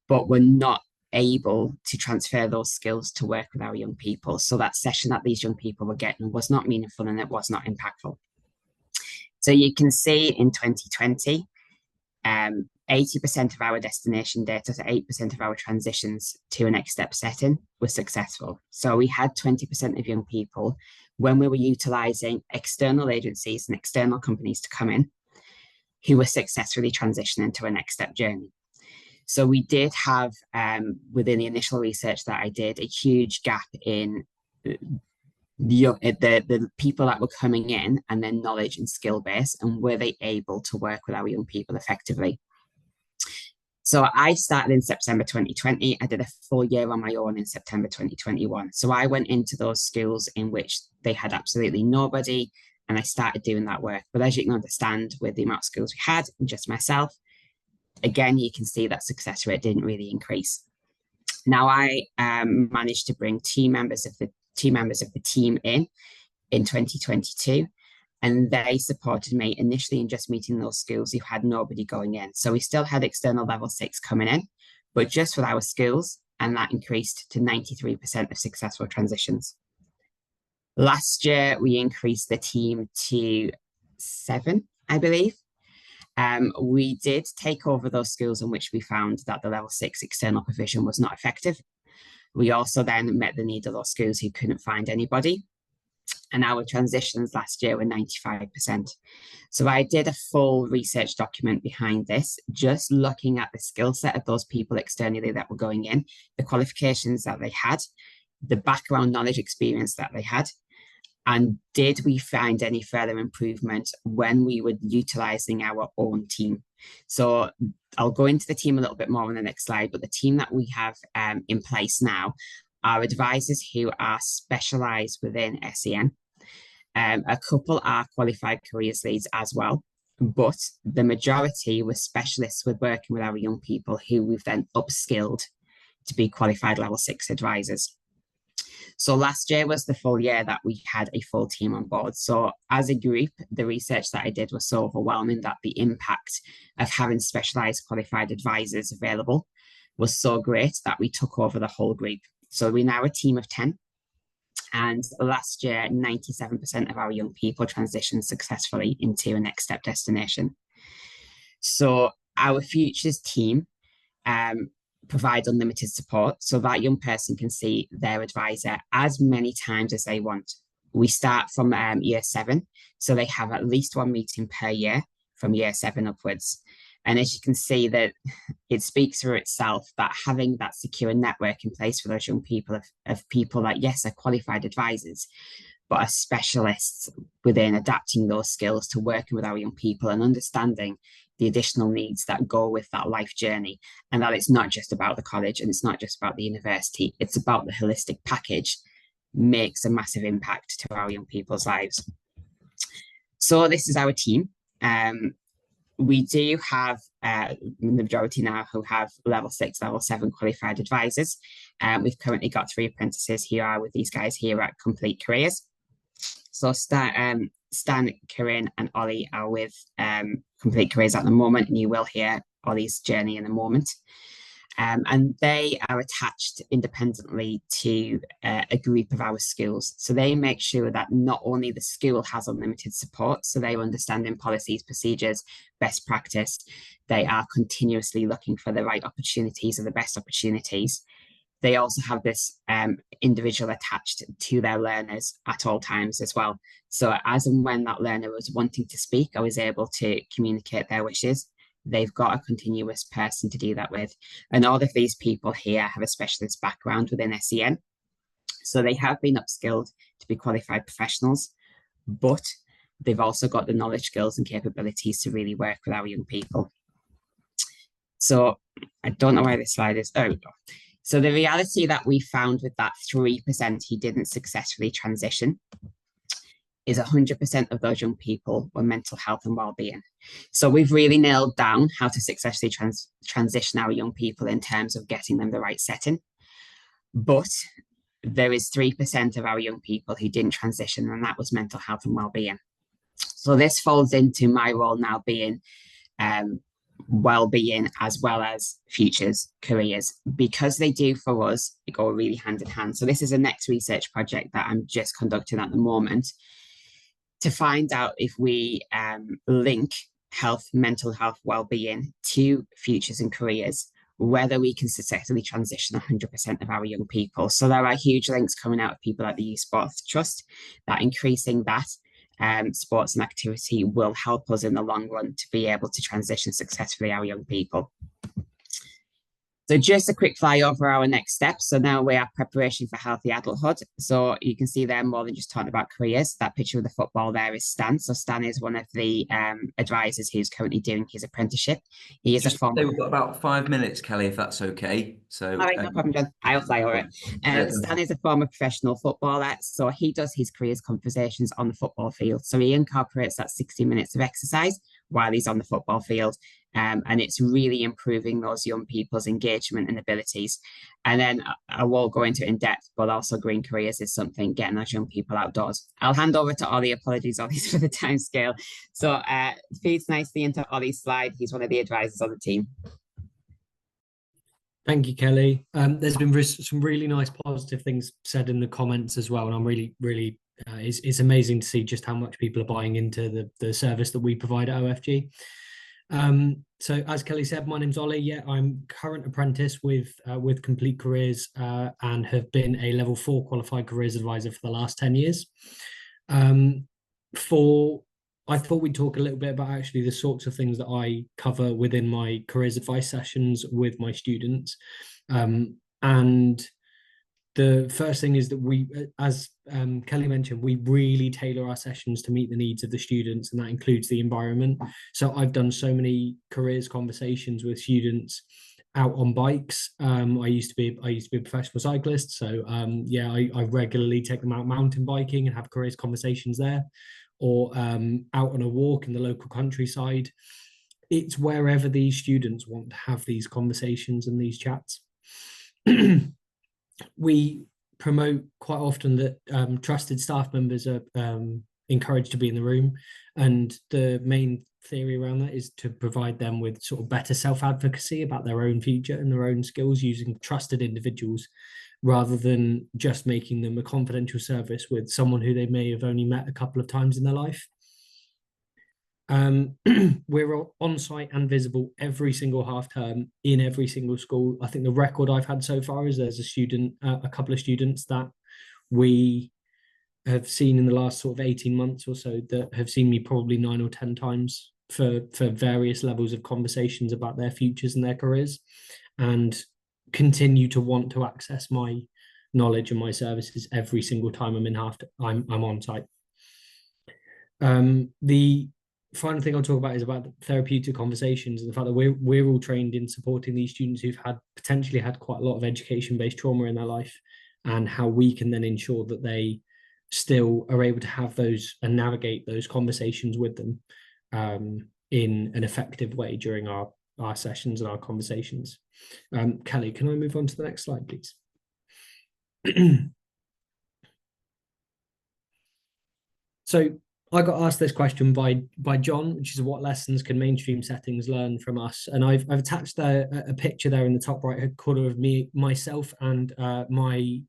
but were not able to transfer those skills to work with our young people. So that session that these young people were getting was not meaningful and it was not impactful. So you can see in 2020, 80% of our destination data, so 8% of our transitions to a next step setting was successful. So we had 20% of young people, when we were utilising external agencies and external companies to come in, who were successfully transitioning to a next step journey. So we did have, within the initial research that I did, a huge gap in the people that were coming in and their knowledge and skill base, and were they able to work with our young people effectively. So I started in September 2020. I did a full year on my own in September 2021. So I went into those schools in which they had absolutely nobody, and I started doing that work. But as you can understand, with the amount of schools we had and just myself, again, you can see that success rate didn't really increase. Now I managed to bring two members of the team in 2022, and they supported me initially in just meeting those schools who had nobody going in. So we still had external level 6 coming in, but just with our schools, and that increased to 93% of successful transitions. Last year, we increased the team to 7, I believe. We did take over those schools in which we found that the level 6 external provision was not effective. We also then met the need of those schools who couldn't find anybody. And our transitions last year were 95%. So I did a full research document behind this, just looking at the skill set of those people externally that were going in, the qualifications that they had, the background knowledge experience that they had, and did we find any further improvement when we were utilising our own team. So I'll go into the team a little bit more on the next slide, but the team that we have in place now are advisors who are specialised within SEN. A couple are qualified careers leads as well, but the majority were specialists with working with our young people who we've then upskilled to be qualified level 6 advisors. So last year was the full year that we had a full team on board. So as a group, the research that I did was so overwhelming that the impact of having specialised qualified advisors available was so great that we took over the whole group. So we're now a team of 10. And last year, 97% of our young people transitioned successfully into a next step destination. So our futures team provide unlimited support, so that young person can see their advisor as many times as they want. We start from year 7, so they have at least one meeting per year from year 7 upwards. And as you can see, that it speaks for itself that having that secure network in place for those young people of people that, yes, are qualified advisors, but are specialists within adapting those skills to working with our young people and understanding the additional needs that go with that life journey, and that it's not just about the college and it's not just about the university, it's about the holistic package, makes a massive impact to our young people's lives. So this is our team. We do have the majority now who have level 6, level 7 qualified advisors. We've currently got 3 apprentices who are with these guys here at Complete Careers. So Stan, Corinne and Ollie are with Complete Careers at the moment, and you will hear Ollie's journey in a moment. And they are attached independently to a group of our schools. So they make sure that not only the school has unlimited support, so they're understanding policies, procedures, best practice, they are continuously looking for the right opportunities or the best opportunities. They also have this individual attached to their learners at all times as well. So as and when that learner was wanting to speak, I was able to communicate their wishes, they've got a continuous person to do that with. And all of these people here have a specialist background within SEN. So they have been upskilled to be qualified professionals, but they've also got the knowledge, skills, and capabilities to really work with our young people. So I don't know why this slide is. Oh, so the reality that we found with that 3% who didn't successfully transition is 100% of those young people were mental health and well-being. So we've really nailed down how to successfully transition our young people in terms of getting them the right setting. But there is 3% of our young people who didn't transition, and that was mental health and well-being. So this folds into my role now being well-being as well as futures, careers, because they do for us go really hand in hand. So this is a next research project that I'm just conducting at the moment to find out if we link health, mental health, well-being to futures and careers, whether we can successfully transition 100% of our young people. So there are huge links coming out of people like the Youth Sports Trust that increasing that sports and activity will help us in the long run to be able to transition successfully our young people. So just a quick flyover our next steps. So now we are preparation for healthy adulthood. So you can see there more than just talking about careers. That picture of the football there is Stan. So Stan is one of the advisors who's currently doing his apprenticeship. He is a former... We've got about 5 minutes, Kelly, if that's okay. So, all right, no problem, John. I'll fly over it. Stan is a former professional footballer. So he does his careers conversations on the football field. So he incorporates that 60 minutes of exercise while he's on the football field. And it's really improving those young people's engagement and abilities. And then I won't go into it in depth, but also green careers is something, getting those young people outdoors. I'll hand over to Ollie. Apologies, Ollie, for the time scale. So feeds nicely into Ollie's slide. He's one of the advisors on the team. Thank you, Kelly. There's been some really nice positive things said in the comments as well. And I'm really it's amazing to see just how much people are buying into the service that we provide at OFG. So as Kelly said, my name's Ollie. Yeah, I'm current apprentice with Complete Careers and have been a level 4 qualified careers advisor for the last 10 years. I thought we'd talk a little bit about actually the sorts of things that I cover within my careers advice sessions with my students. And the first thing is that we, as Kelly mentioned, we really tailor our sessions to meet the needs of the students, and that includes the environment. So I've done so many careers conversations with students out on bikes. I used to be a professional cyclist, so yeah, I regularly take them out mountain biking and have careers conversations there, or out on a walk in the local countryside. It's wherever these students want to have these conversations and these chats. We promote quite often that trusted staff members are encouraged to be in the room, and the main theory around that is to provide them with sort of better self-advocacy about their own future and their own skills using trusted individuals, rather than just making them a confidential service with someone who they may have only met a couple of times in their life. We're on site and visible every single half term in every single school. I think the record I've had so far is there's a couple of students that we have seen in the last sort of 18 months or so that have seen me probably 9 or 10 times for various levels of conversations about their futures and their careers, and continue to want to access my knowledge and my services every single time I'm on site. The final thing I'll talk about is about therapeutic conversations and the fact that we're all trained in supporting these students who've potentially had quite a lot of education-based trauma in their life, and how we can then ensure that they still are able to have those and navigate those conversations with them in an effective way during our sessions and our conversations. Kelly, can I move on to the next slide, please? So I got asked this question by John, which is what lessons can mainstream settings learn from us? And I've attached a picture there in the top right corner of myself and a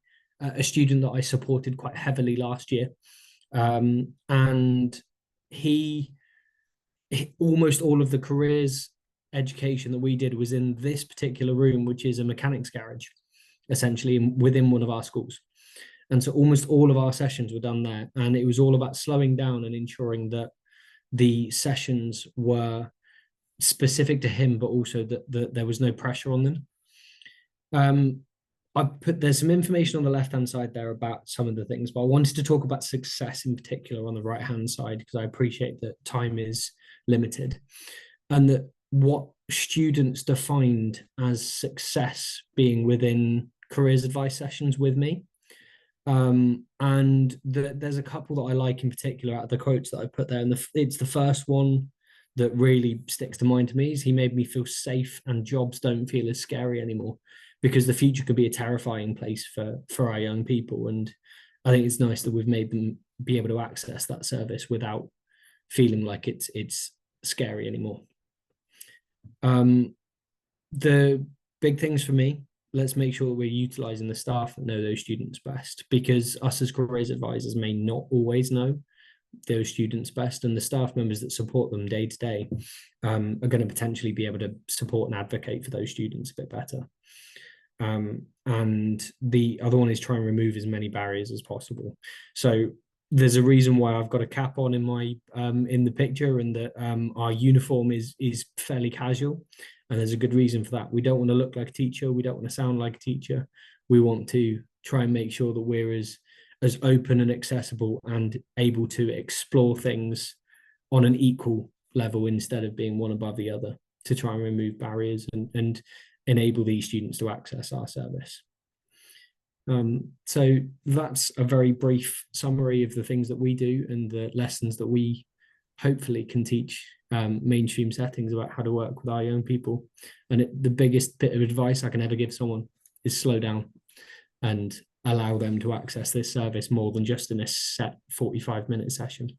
student that I supported quite heavily last year. And he almost all of the careers education that we did was in this particular room, which is a mechanics garage, essentially within one of our schools. And so almost all of our sessions were done there, and it was all about slowing down and ensuring that the sessions were specific to him, but also that there was no pressure on them. There's some information on the left-hand side there about some of the things, but I wanted to talk about success in particular on the right-hand side, because I appreciate that time is limited, and that what students defined as success being within careers advice sessions with me. And there's a couple that I like in particular out of the quotes that I put there, and it's the first one that really sticks to mind to me. Is he made me feel safe and jobs don't feel as scary anymore, because the future could be a terrifying place for our young people. And I think it's nice that we've made them be able to access that service without feeling like it's scary anymore. The big things for me, let's make sure that we're utilizing the staff that know those students best, because us as careers advisors may not always know those students best, and the staff members that support them day to day are going to potentially be able to support and advocate for those students a bit better. And the other one is try and remove as many barriers as possible. So there's a reason why I've got a cap on in my in the picture, and that our uniform is fairly casual, and there's a good reason for that. We don't want to look like a teacher, we don't want to sound like a teacher. We want to try and make sure that we're as open and accessible and able to explore things on an equal level instead of being one above the other, to try and remove barriers and enable these students to access our service. So that's a very brief summary of the things that we do and the lessons that we hopefully can teach mainstream settings about how to work with our young people. And the biggest bit of advice I can ever give someone is slow down and allow them to access this service more than just in a set 45-minute session.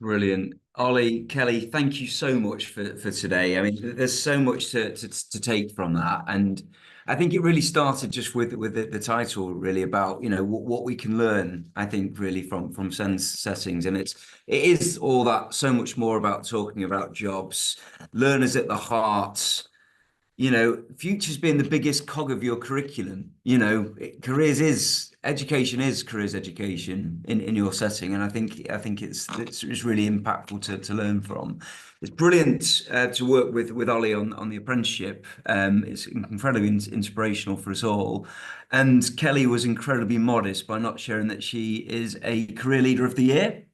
Brilliant. Ollie, Kelly, thank you so much for today. I mean, there's so much to take from that. And I think it really started just with the title, really, about, you know, what we can learn, I think, really from SENS settings. And it is all that, so much more about talking about jobs, learners at the heart. You know, futures being the biggest cog of your curriculum. You know, education is careers education in your setting, and I think it's really impactful to learn from. It's brilliant to work with Ollie on the apprenticeship. It's incredibly inspirational for us all. And Kelly was incredibly modest by not sharing that she is a career leader of the year,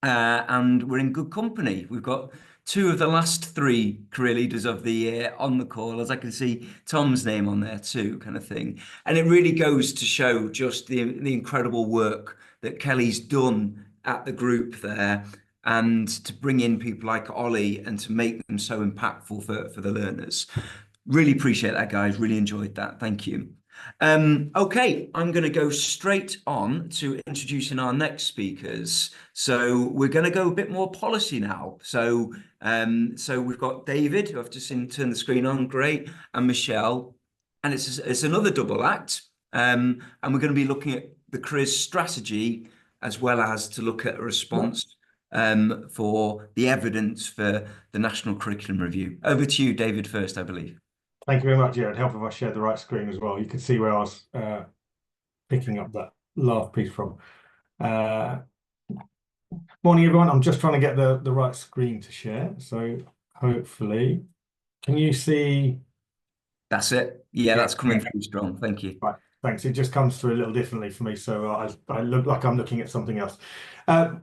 and we're in good company. We've got 2 of the last 3 career leaders of the year on the call, as I can see Tom's name on there too, kind of thing. And it really goes to show just the incredible work that Kelly's done at the group there, and to bring in people like Ollie and to make them so impactful for the learners. Really appreciate that, guys. Really enjoyed that. Thank you. Okay, I'm going to go straight on to introducing our next speakers. So we're going to go a bit more policy now. So we've got David, who I've just seen turn the screen on, great, and Michelle, and it's another double act. And we're going to be looking at the careers strategy, as well as to look at a response for the evidence for the National Curriculum Review. Over to you, David, first, I believe. Thank you very much. Yeah, it'd help if I shared the right screen as well. You can see where I was picking up that last piece from. Morning, everyone. I'm just trying to get the right screen to share. So hopefully, can you see? That's it. Yeah, that's coming through strong. Thank you. Right. Thanks. It just comes through a little differently for me, so I look like I'm looking at something else.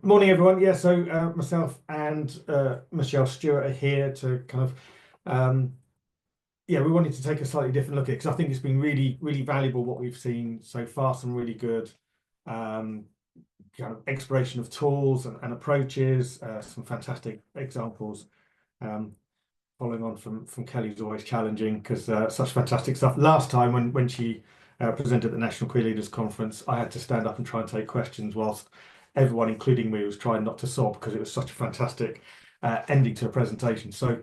Morning, everyone. Yeah, so myself and Michelle Stewart are here to kind of we wanted to take a slightly different look at it, because I think it's been really, really valuable what we've seen so far. Some really good kind of exploration of tools and approaches, some fantastic examples. Following on from Kelly's always challenging, because such fantastic stuff. Last time when she presented at the National Career Leaders Conference, I had to stand up and try and take questions whilst everyone, including me, was trying not to sob, because it was such a fantastic ending to a presentation. So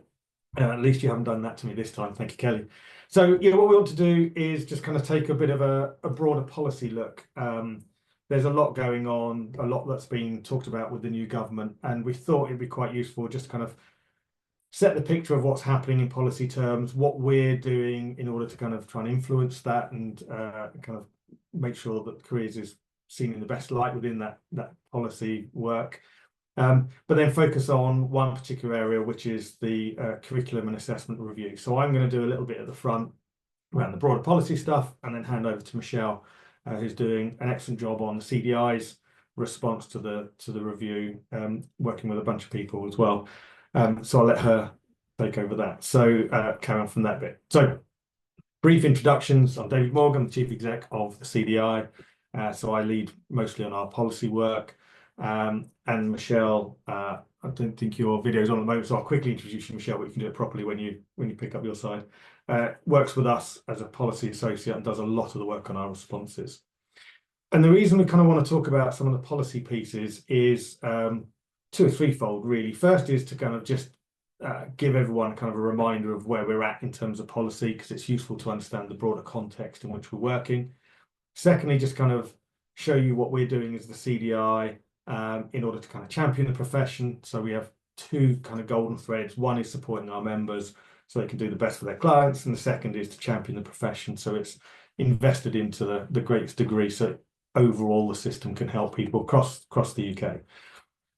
at least you haven't done that to me this time. Thank you, Kelly. So what we want to do is just kind of take a bit of a broader policy look. There's a lot going on, a lot that's being talked about with the new government, and we thought it'd be quite useful just to kind of set the picture of what's happening in policy terms, what we're doing in order to kind of try and influence that, and kind of make sure that careers is seen in the best light within that policy work. but then focus on one particular area, which is the curriculum and assessment review. So I'm going to do a little bit at the front around the broader policy stuff, and then hand over to Michelle, who's doing an excellent job on the CDI's response to the review, working with a bunch of people as well. So I'll let her take over that. So carry on from that bit. So brief introductions. I'm David Morgan, the Chief Exec of the CDI. So I lead mostly on our policy work. And Michelle, I don't think your video is on at the moment, so I'll quickly introduce you, Michelle, but you can do it properly when you pick up your side. Works with us as a policy associate and does a lot of the work on our responses. And the reason we kind of want to talk about some of the policy pieces is two or threefold, really. First is to kind of just give everyone kind of a reminder of where we're at in terms of policy, because it's useful to understand the broader context in which we're working. Secondly, just kind of show you what we're doing as the CDI in order to kind of champion the profession. So we have two kind of golden threads. One is supporting our members so they can do the best for their clients, and the second is to champion the profession. So it's invested into the greatest degree, so overall the system can help people across the UK.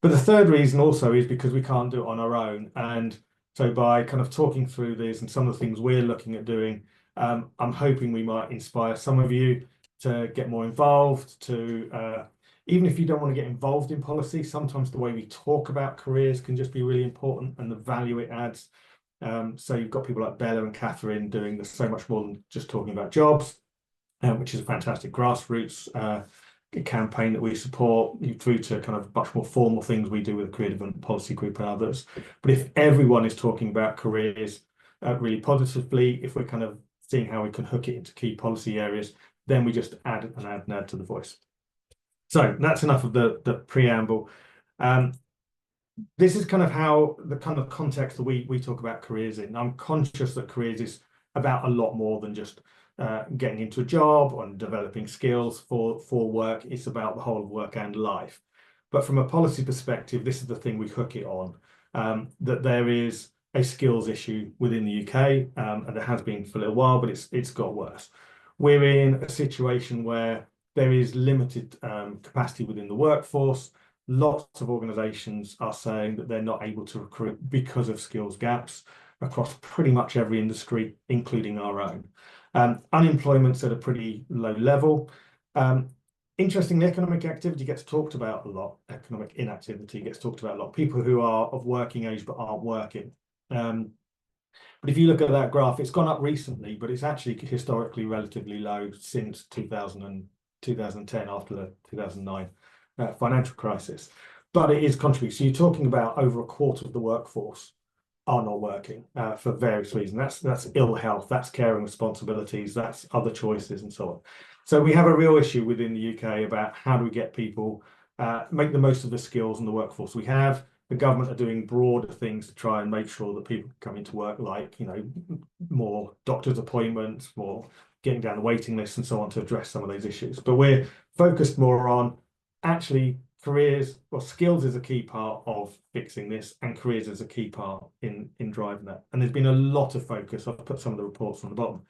But the third reason also is because we can't do it on our own. And so by kind of talking through these and some of the things we're looking at doing, I'm hoping we might inspire some of you to get more involved, to even if you don't want to get involved in policy, sometimes the way we talk about careers can just be really important, and the value it adds. So you've got people like Bella and Catherine doing this so much more than just talking about jobs, which is a fantastic grassroots campaign that we support, through to kind of much more formal things we do with the Career Development Policy Group and others. But if everyone is talking about careers really positively, if we're kind of seeing how we can hook it into key policy areas, then we just add to the voice. So that's enough of the preamble. This is kind of how the kind of context that we talk about careers in. I'm conscious that careers is about a lot more than just getting into a job and developing skills for work. It's about the whole of work and life. But from a policy perspective, this is the thing we hook it on, that there is a skills issue within the UK, and there has been for a little while, but it's got worse. We're in a situation where there is limited capacity within the workforce. Lots of organisations are saying that they're not able to recruit because of skills gaps across pretty much every industry, including our own. Unemployment's at a pretty low level. Interestingly, economic activity gets talked about a lot. Economic inactivity gets talked about a lot. People who are of working age but aren't working. But if you look at that graph, it's gone up recently, but it's actually historically relatively low since 2010, after the 2009 financial crisis. But it is contributing. So you're talking about over a quarter of the workforce are not working for various reasons. That's ill health, that's caring responsibilities, that's other choices and so on. So we have a real issue within the UK about how do we get people make the most of the skills and the workforce we have. The government are doing broader things to try and make sure that people come into work, like, you know, more doctor's appointments, more getting down the waiting list and so on, to address some of those issues. But we're focused more on actually careers, well, skills is a key part of fixing this, and careers is a key part in driving that. And there's been a lot of focus, I've put some of the reports on the bottom,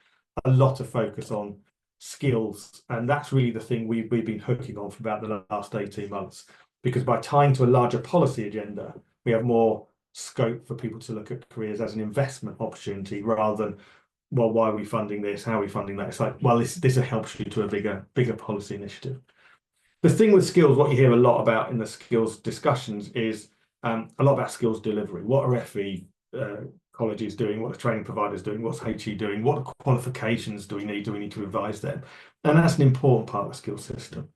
a lot of focus on skills, and that's really the thing we've been hooking on for about the last 18 months, because by tying to a larger policy agenda, we have more scope for people to look at careers as an investment opportunity, rather than, well, why are we funding this, how are we funding that? It's like, well, this helps you to a bigger policy initiative. The thing with skills, what you hear a lot about in the skills discussions is a lot about skills delivery. What are FE colleges doing? What are training providers doing? What's HE doing? What qualifications do we need? Do we need to revise them? And that's an important part of the skills system.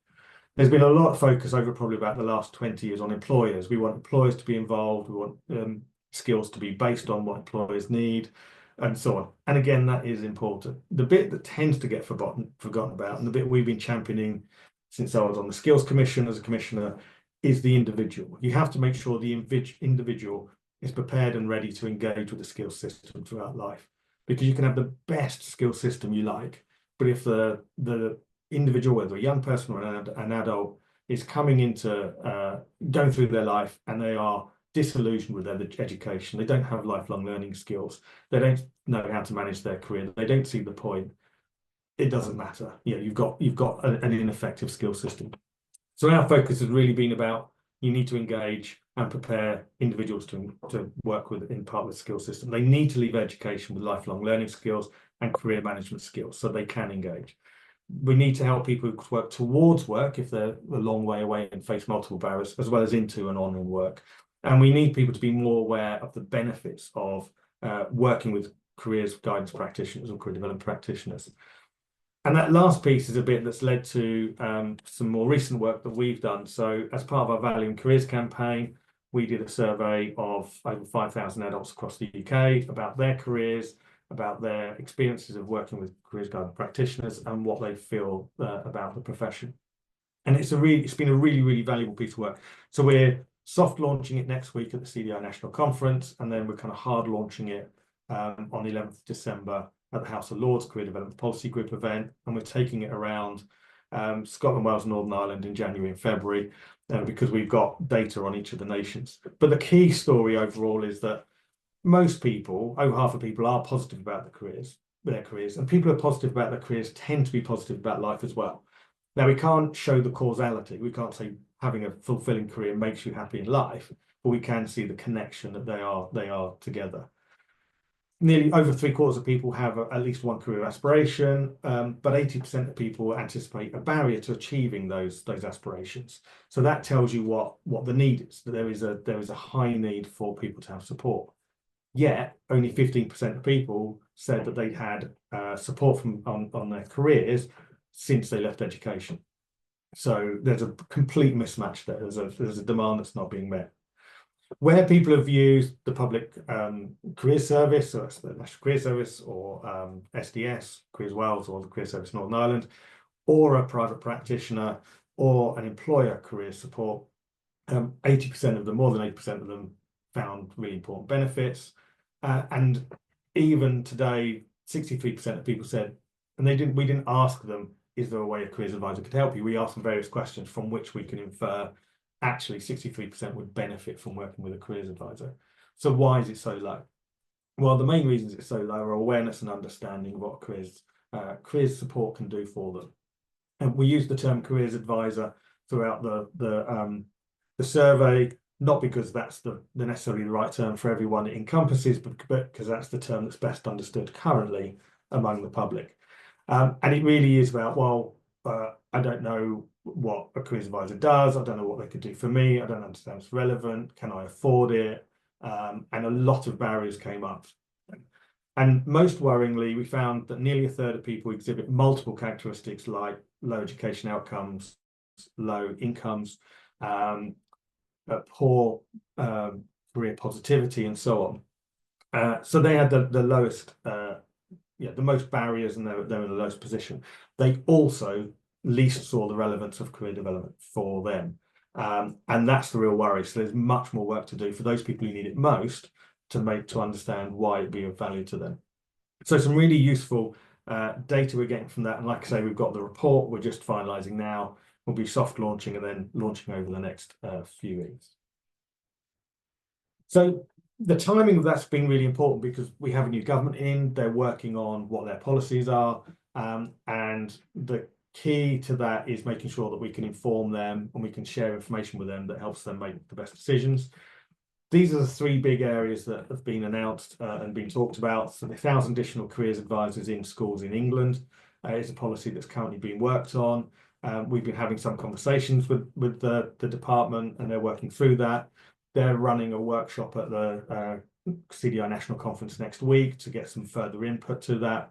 There's been a lot of focus over probably about the last 20 years on employers. We want employers to be involved. We want skills to be based on what employers need, and so on. And again, that is important. The bit that tends to get forgotten about, and the bit we've been championing since I was on the Skills Commission as a commissioner, is the individual. You have to make sure the individual is prepared and ready to engage with the skills system throughout life. Because you can have the best skills system you like, but if the individual, whether a young person or an adult, is coming into going through their life and they are disillusioned with their education, they don't have lifelong learning skills, they don't know how to manage their career, they don't see the point, it doesn't matter. You know, you've got an ineffective skill system. So our focus has really been about, you need to engage and prepare individuals to work in part of the skill system. They need to leave education with lifelong learning skills and career management skills so they can engage. We need to help people who work towards work if they're a long way away and face multiple barriers, as well as into and on in work. And we need people to be more aware of the benefits of working with careers guidance practitioners or career development practitioners. And that last piece is a bit that's led to some more recent work that we've done. So as part of our Value in Careers campaign, we did a survey of over 5,000 adults across the UK about their careers, about their experiences of working with careers guidance practitioners and what they feel about the profession. And it's been a really, really valuable piece of work. So we're soft launching it next week at the CDI National Conference, and then we're kind of hard launching it on the 11th of December at the House of Lords Career Development Policy Group event, and we're taking it around Scotland, Wales, Northern Ireland in January and February because we've got data on each of the nations. But the key story overall is that most people, over half of people, are positive about their careers, and people who are positive about their careers tend to be positive about life as well. Now, we can't show the causality. We can't say having a fulfilling career makes you happy in life, but we can see the connection that they are together. Nearly over 3/4 of people have at least one career aspiration, but 80% of people anticipate a barrier to achieving those aspirations. So that tells you what the need is, that there is a high need for people to have support. Yet only 15% of people said that they'd had support on their careers since they left education. So there's a complete mismatch there. There's a demand that's not being met. Where people have used the public career service, so that's the National Career Service, or SDS, Careers Wales, or the Career Service Northern Ireland, or a private practitioner, or an employer career support, 80% of them, more than 80% of them, found really important benefits. And even today, 63% of people said, and we didn't ask them, is there a way a careers advisor could help you? We asked them various questions from which we can infer actually 63% would benefit from working with a careers advisor. So why is it so low? Well, the main reasons it's so low are awareness and understanding of what careers support can do for them. And we use the term careers advisor throughout the survey, not because that's necessarily the right term for everyone it encompasses, but because that's the term that's best understood currently among the public. And it really is about, well, I don't know what a careers advisor does. I don't know what they could do for me. I don't understand it's relevant. Can I afford it? And a lot of barriers came up. And most worryingly, we found that nearly a third of people exhibit multiple characteristics like low education outcomes, low incomes, poor career positivity, and so on. So they had the lowest, the most barriers, and they're in the lowest position. They also least saw the relevance of career development for them. And that's the real worry. So there's much more work to do for those people who need it most to understand why it'd be of value to them. So some really useful data we're getting from that. And like I say, we've got the report we're just finalising now. We'll be soft launching and then launching over the next few weeks. So the timing of that's been really important because we have a new government in, they're working on what their policies are. And the key to that is making sure that we can inform them and we can share information with them that helps them make the best decisions. These are the three big areas that have been announced and been talked about. So the 1,000 additional careers advisors in schools in England is a policy that's currently being worked on. We've been having some conversations with the department, and they're working through that. They're running a workshop at the CDI National Conference next week to get some further input to that.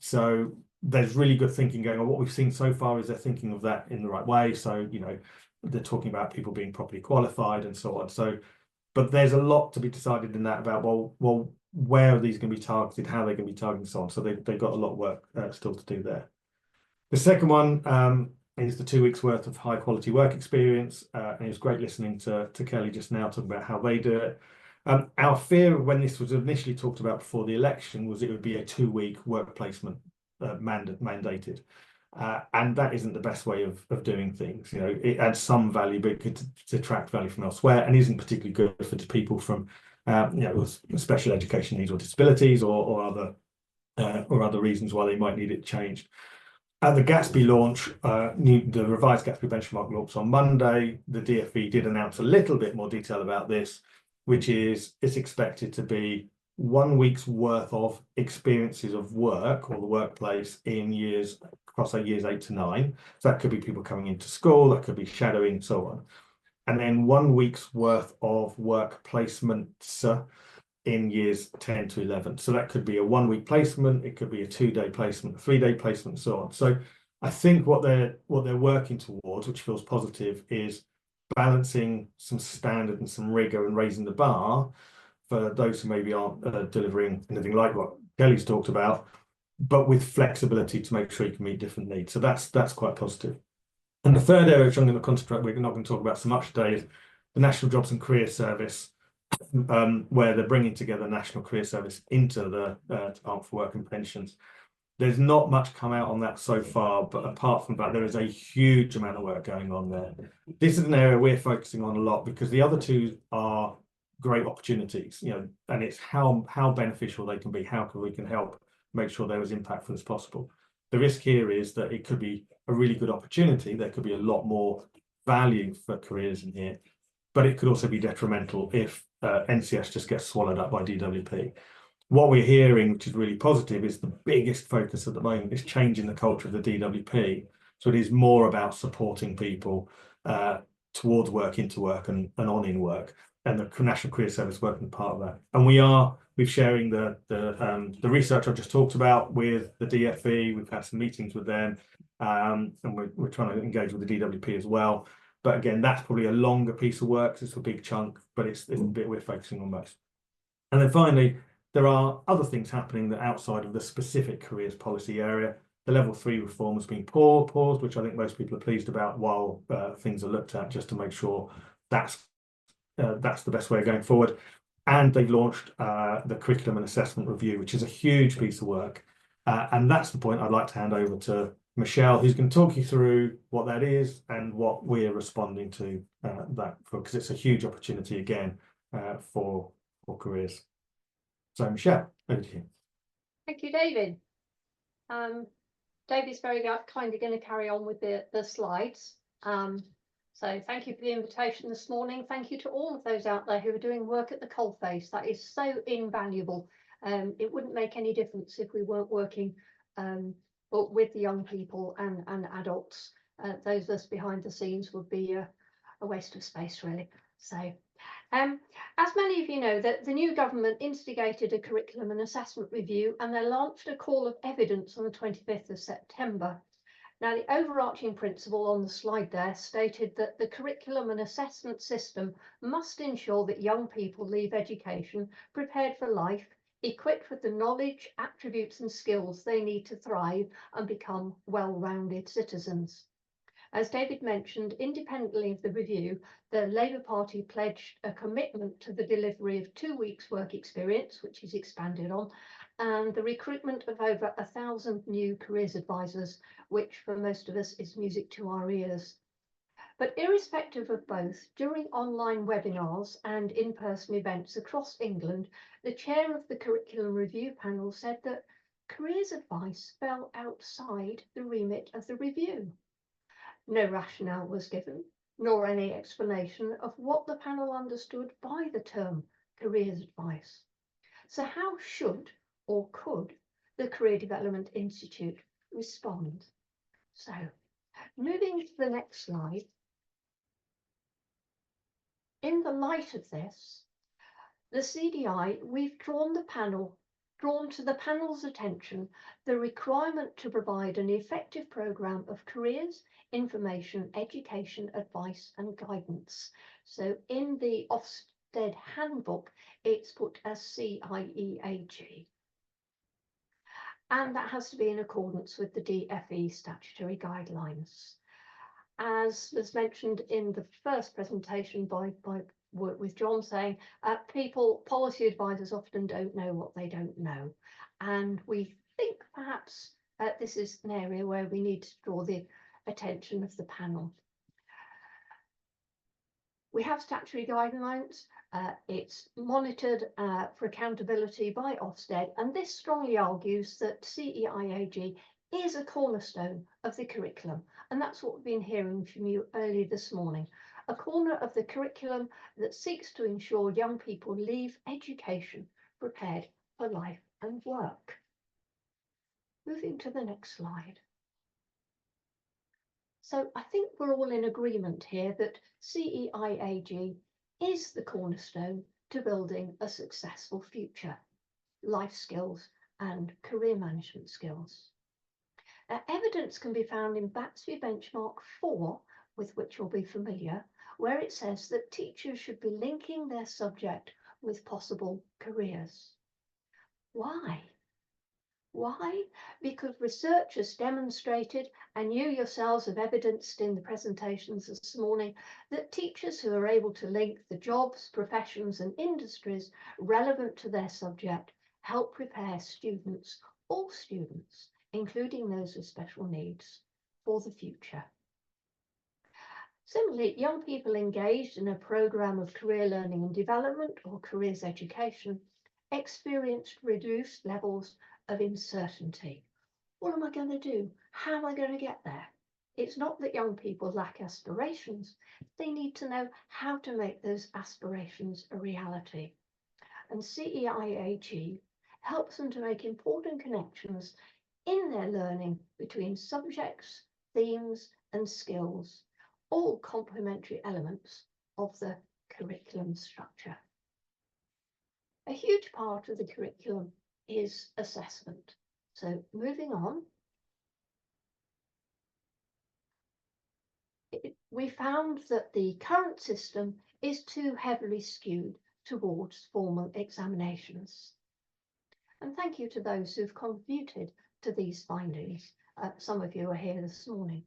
So there's really good thinking going on. What we've seen so far is they're thinking of that in the right way. So, they're talking about people being properly qualified and so on. So, but there's a lot to be decided in that about, well, where are these going to be targeted, how they're going to be targeted, and so on. So they've got a lot of work still to do there. The second one is the 2 weeks worth of high quality work experience. And it was great listening to Kelly just now talking about how they do it. Our fear when this was initially talked about before the election was it would be a 2-week work placement mandated. And that isn't the best way of doing things. It adds some value, but it could detract value from elsewhere and isn't particularly good for people from with special education needs or disabilities or other reasons why they might need it changed. At the Gatsby launch, the revised Gatsby benchmark launch on Monday, the DfE did announce a little bit more detail about this, which is it's expected to be 1 week's worth of experiences of work or the workplace in years across years 8 to 9. So that could be people coming into school, that could be shadowing, and so on. And then 1 week's worth of work placements in years 10 to 11. So that could be a 1 week placement, it could be a 2-day placement, a 3-day placement, and so on. So I think what they're working towards, which feels positive, is balancing some standard and some rigor and raising the bar for those who maybe aren't delivering anything like what Kelly's talked about, but with flexibility to make sure you can meet different needs. So that's quite positive. And the third area, which I'm going to concentrate, we're not going to talk about so much today, is the National Jobs and Career Service, where they're bringing together National Career Service into the Department for Work and Pensions. There's not much come out on that so far, but apart from that, there is a huge amount of work going on there. This is an area we're focusing on a lot because the other two are great opportunities, and it's how beneficial they can be, how we can help make sure they're as impactful as possible. The risk here is that it could be a really good opportunity. There could be a lot more value for careers in here, but it could also be detrimental if NCS just gets swallowed up by DWP. What we're hearing, which is really positive, is the biggest focus at the moment is changing the culture of the DWP. So it is more about supporting people towards work, into work, and on in work, and the National Career Service working part of that. And we're sharing the research I've just talked about with the DfE. We've had some meetings with them, and we're trying to engage with the DWP as well. But again, that's probably a longer piece of work. It's a big chunk, but it's the bit we're focusing on most. And then finally, there are other things happening that outside of the specific careers policy area. The level 3 reform has been paused, which I think most people are pleased about, while things are looked at just to make sure that's the best way of going forward. And they've launched the curriculum and assessment review, which is a huge piece of work. And that's the point I'd like to hand over to Michelle, who's going to talk you through what that is and what we're responding to that for, because it's a huge opportunity again for careers. So Michelle, over to you. Thank you, David. David's very kindly going to carry on with the slides. So thank you for the invitation this morning. Thank you to all of those out there who are doing work at the coalface. That is so invaluable. It wouldn't make any difference if we weren't working with the young people and adults. Those of us behind the scenes would be a waste of space, really. So, as many of you know, the new government instigated a curriculum and assessment review, and they launched a call of evidence on the 25th of September. Now, the overarching principle on the slide there stated that the curriculum and assessment system must ensure that young people leave education prepared for life, equipped with the knowledge, attributes and skills they need to thrive and become well-rounded citizens. As David mentioned, independently of the review, the Labour Party pledged a commitment to the delivery of 2 weeks' work experience, which is expanded on, and the recruitment of over 1,000 new careers advisors, which for most of us is music to our ears. But irrespective of both, during online webinars and in-person events across England, the chair of the curriculum review panel said that careers advice fell outside the remit of the review. No rationale was given, nor any explanation of what the panel understood by the term careers advice. So how should or could the Career Development Institute respond? So, moving to the next slide. In the light of this, the CDI, we've drawn to the panel's attention the requirement to provide an effective programme of careers, information, education, advice and guidance. So in the Ofsted handbook, it's put as CIEAG. And that has to be in accordance with the DfE statutory guidelines. As was mentioned in the first presentation by with John saying, policy advisors often don't know what they don't know. And we think perhaps this is an area where we need to draw the attention of the panel. We have statutory guidelines. It's monitored for accountability by Ofsted, and this strongly argues that CEIAG is a cornerstone of the curriculum, and that's what we've been hearing from you earlier this morning. A corner of the curriculum that seeks to ensure young people leave education prepared for life and work. Moving to the next slide. So I think we're all in agreement here that CEIAG is the cornerstone to building a successful future, life skills and career management skills. Evidence can be found in BATSB benchmark 4, with which you'll be familiar, where it says that teachers should be linking their subject with possible careers. Why? Why? Because research has demonstrated, and you yourselves have evidenced in the presentations this morning, that teachers who are able to link the jobs, professions and industries relevant to their subject help prepare students, all students, including those with special needs, for the future. Similarly, young people engaged in a programme of career learning and development or careers education experienced reduced levels of uncertainty. What am I going to do? How am I going to get there? It's not that young people lack aspirations. They need to know how to make those aspirations a reality. And CEIAG helps them to make important connections in their learning between subjects, themes, and skills, all complementary elements of the curriculum structure. A huge part of the curriculum is assessment. So moving on, we found that the current system is too heavily skewed towards formal examinations. And thank you to those who've contributed to these findings. Some of you are here this morning.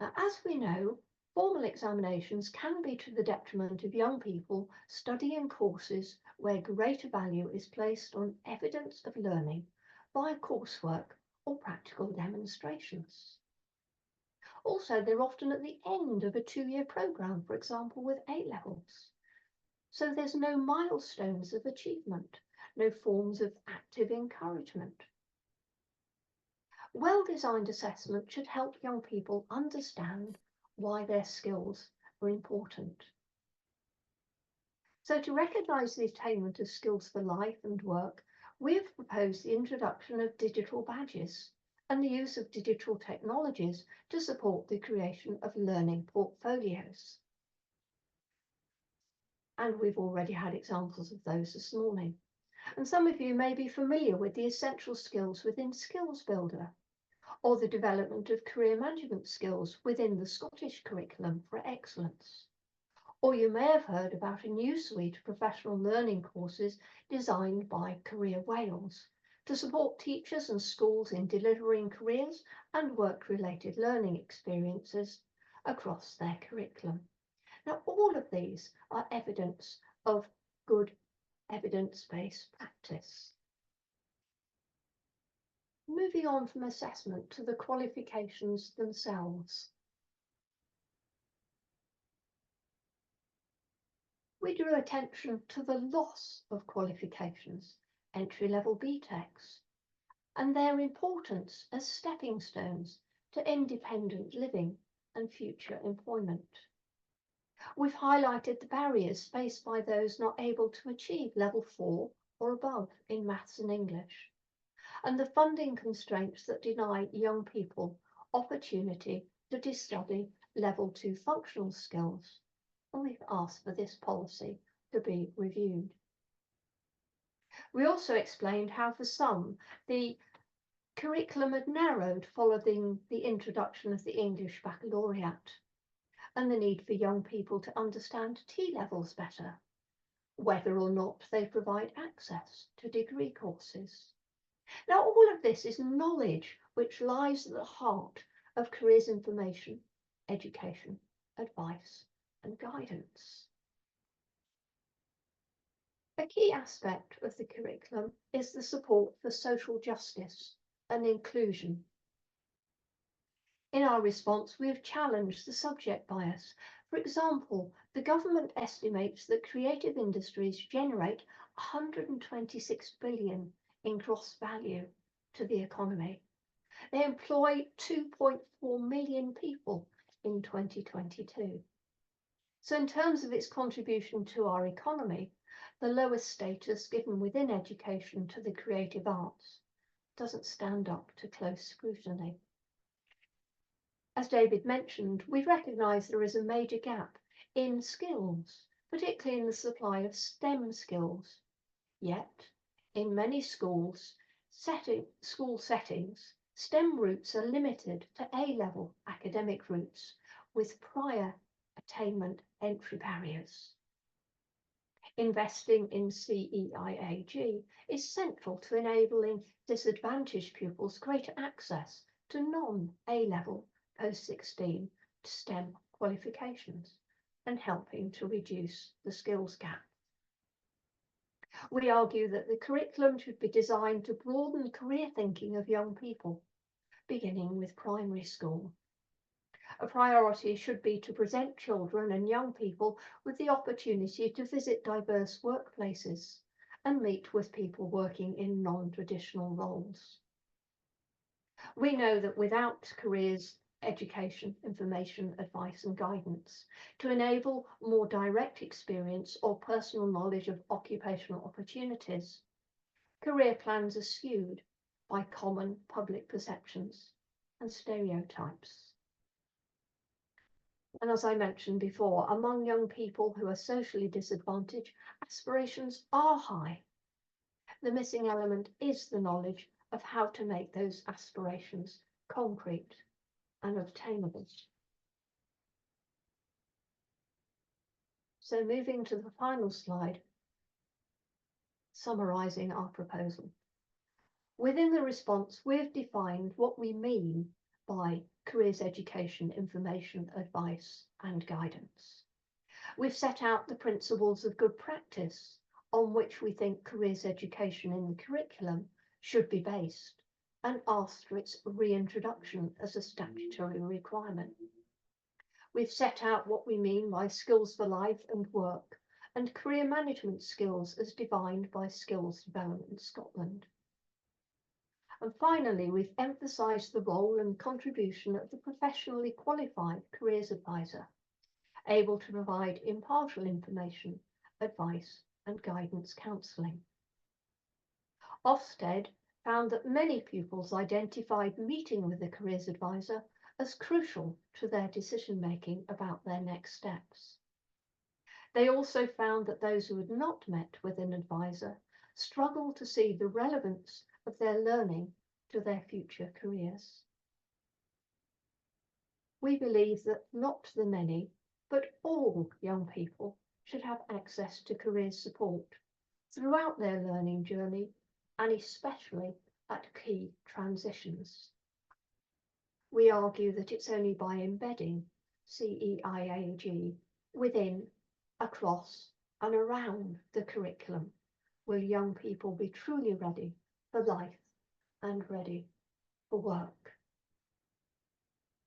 As we know, formal examinations can be to the detriment of young people studying courses where greater value is placed on evidence of learning via coursework or practical demonstrations. Also, they're often at the end of a 2-year programme, for example, with A-levels. So there's no milestones of achievement, no forms of active encouragement. Well-designed assessment should help young people understand why their skills are important. So to recognise the attainment of skills for life and work, we have proposed the introduction of digital badges and the use of digital technologies to support the creation of learning portfolios. And we've already had examples of those this morning. And some of you may be familiar with the essential skills within Skills Builder, or the development of career management skills within the Scottish curriculum for excellence. Or you may have heard about a new suite of professional learning courses designed by Career Wales to support teachers and schools in delivering careers and work-related learning experiences across their curriculum. Now, all of these are evidence of good evidence-based practice. Moving on from assessment to the qualifications themselves. We drew attention to the loss of qualifications, entry-level BTECs, and their importance as stepping stones to independent living and future employment. We've highlighted the barriers faced by those not able to achieve level 4 or above in maths and English, and the funding constraints that deny young people opportunity to study level 2 functional skills. And we've asked for this policy to be reviewed. We also explained how for some the curriculum had narrowed following the introduction of the English Baccalaureate and the need for young people to understand T-levels better, whether or not they provide access to degree courses. Now, all of this is knowledge which lies at the heart of careers information, education, advice, and guidance. A key aspect of the curriculum is the support for social justice and inclusion. In our response, we have challenged the subject bias. For example, the government estimates that creative industries generate 126 billion in gross value to the economy. They employ 2.4 million people in 2022. So in terms of its contribution to our economy, the lowest status given within education to the creative arts doesn't stand up to close scrutiny. As David mentioned, we recognise there is a major gap in skills, particularly in the supply of STEM skills. Yet, in many school settings, STEM routes are limited to A-level academic routes with prior attainment entry barriers. Investing in CEIAG is central to enabling disadvantaged pupils greater access to non-A-level post-16 STEM qualifications and helping to reduce the skills gap. We argue that the curriculum should be designed to broaden career thinking of young people, beginning with primary school. A priority should be to present children and young people with the opportunity to visit diverse workplaces and meet with people working in non-traditional roles. We know that without careers, education, information, advice and guidance to enable more direct experience or personal knowledge of occupational opportunities, career plans are skewed by common public perceptions and stereotypes. And as I mentioned before, among young people who are socially disadvantaged, aspirations are high. The missing element is the knowledge of how to make those aspirations concrete and obtainable. So moving to the final slide, summarising our proposal. Within the response, we've defined what we mean by careers education, information, advice and guidance. We've set out the principles of good practice on which we think careers education in the curriculum should be based and asked for its reintroduction as a statutory requirement. We've set out what we mean by skills for life and work and career management skills as defined by Skills Development Scotland. And finally, we've emphasised the role and contribution of the professionally qualified careers advisor, able to provide impartial information, advice and guidance counselling. Ofsted found that many pupils identified meeting with a careers advisor as crucial to their decision-making about their next steps. They also found that those who had not met with an advisor struggled to see the relevance of their learning to their future careers. We believe that not the many, but all young people should have access to careers support throughout their learning journey and especially at key transitions. We argue that it's only by embedding CEIAG within, across and around the curriculum will young people be truly ready for life and ready for work.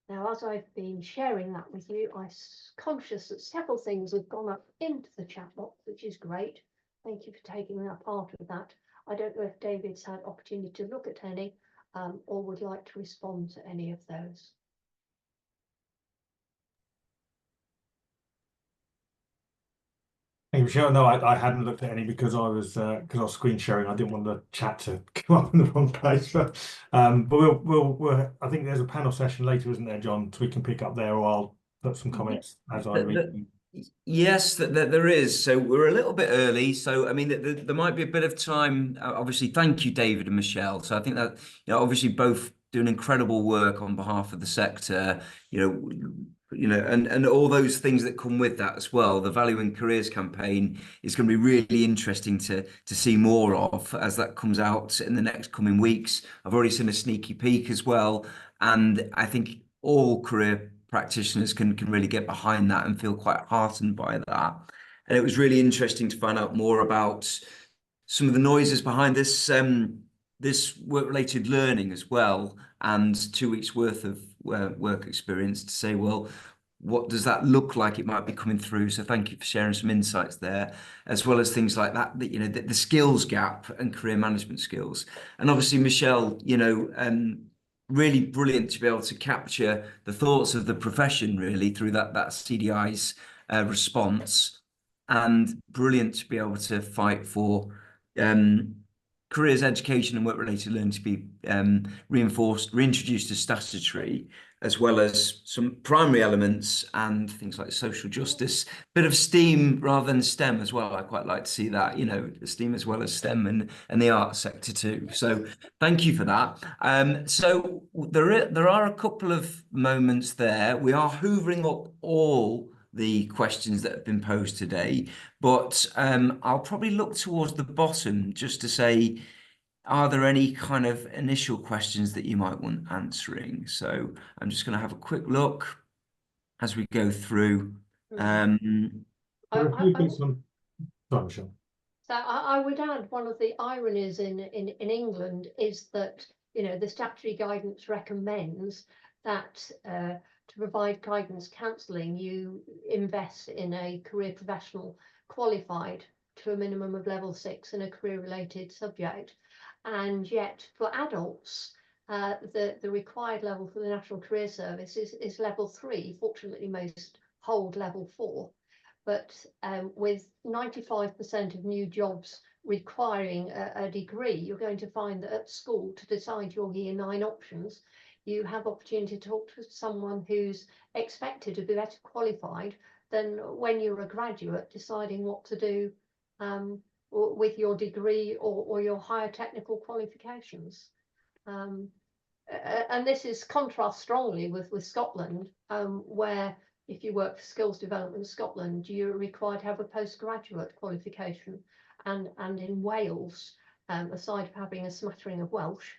Now, as I've been sharing that with you, I'm conscious that several things have gone up into the chat box, which is great. Thank you for taking a part of that. I don't know if David's had opportunity to look at any or would like to respond to any of those. Hey, Michelle, no, I hadn't looked at any because I was screen sharing. I didn't want the chat to come up in the wrong place. But we'll I think there's a panel session later, isn't there, John? So we can pick up there, or I'll put some comments as I read. Yes, there is. So we're a little bit early. So, I mean, there might be a bit of time. Obviously, thank you, David and Michelle. So I think that, obviously both doing incredible work on behalf of the sector, and all those things that come with that as well. The Value in Careers campaign is going to be really interesting to see more of as that comes out in the next coming weeks. I've already seen a sneaky peek as well. And I think all career practitioners can really get behind that and feel quite heartened by that. And it was really interesting to find out more about some of the noises behind this this work-related learning as well, and 2 weeks worth of work experience to say, well, what does that look like it might be coming through? So thank you for sharing some insights there, as well as things like that, you know, the skills gap and career management skills. And obviously, Michelle, you know, really brilliant to be able to capture the thoughts of the profession really through that CDI's response, and brilliant to be able to fight for careers, education and work-related learning to be reintroduced as statutory, as well as some primary elements and things like social justice, bit of STEAM rather than STEM as well. I quite like to see that, you know, STEAM as well as STEM and the arts sector too. So thank you for that. So there are a couple of moments there. We are hoovering up all the questions that have been posed today, but I'll probably look towards the bottom just to say, are there any kind of initial questions that you might want answering? So I'm just going to have a quick look as we go through. There are a few bits on. Sorry, Michelle. So I would add, one of the ironies in England is that, you know, the statutory guidance recommends that to provide guidance counselling, you invest in a career professional qualified to a minimum of level 6 in a career-related subject. And yet for adults, the required level for the National Career Service is level 3. Fortunately, most hold level 4. But with 95% of new jobs requiring a degree, you're going to find that at school, to decide your year 9 options, you have opportunity to talk to someone who's expected to be better qualified than when you're a graduate deciding what to do with your degree or your higher technical qualifications. And this is contrast strongly with Scotland, where if you work for Skills Development Scotland, you're required to have a postgraduate qualification. And in Wales, aside from having a smattering of Welsh,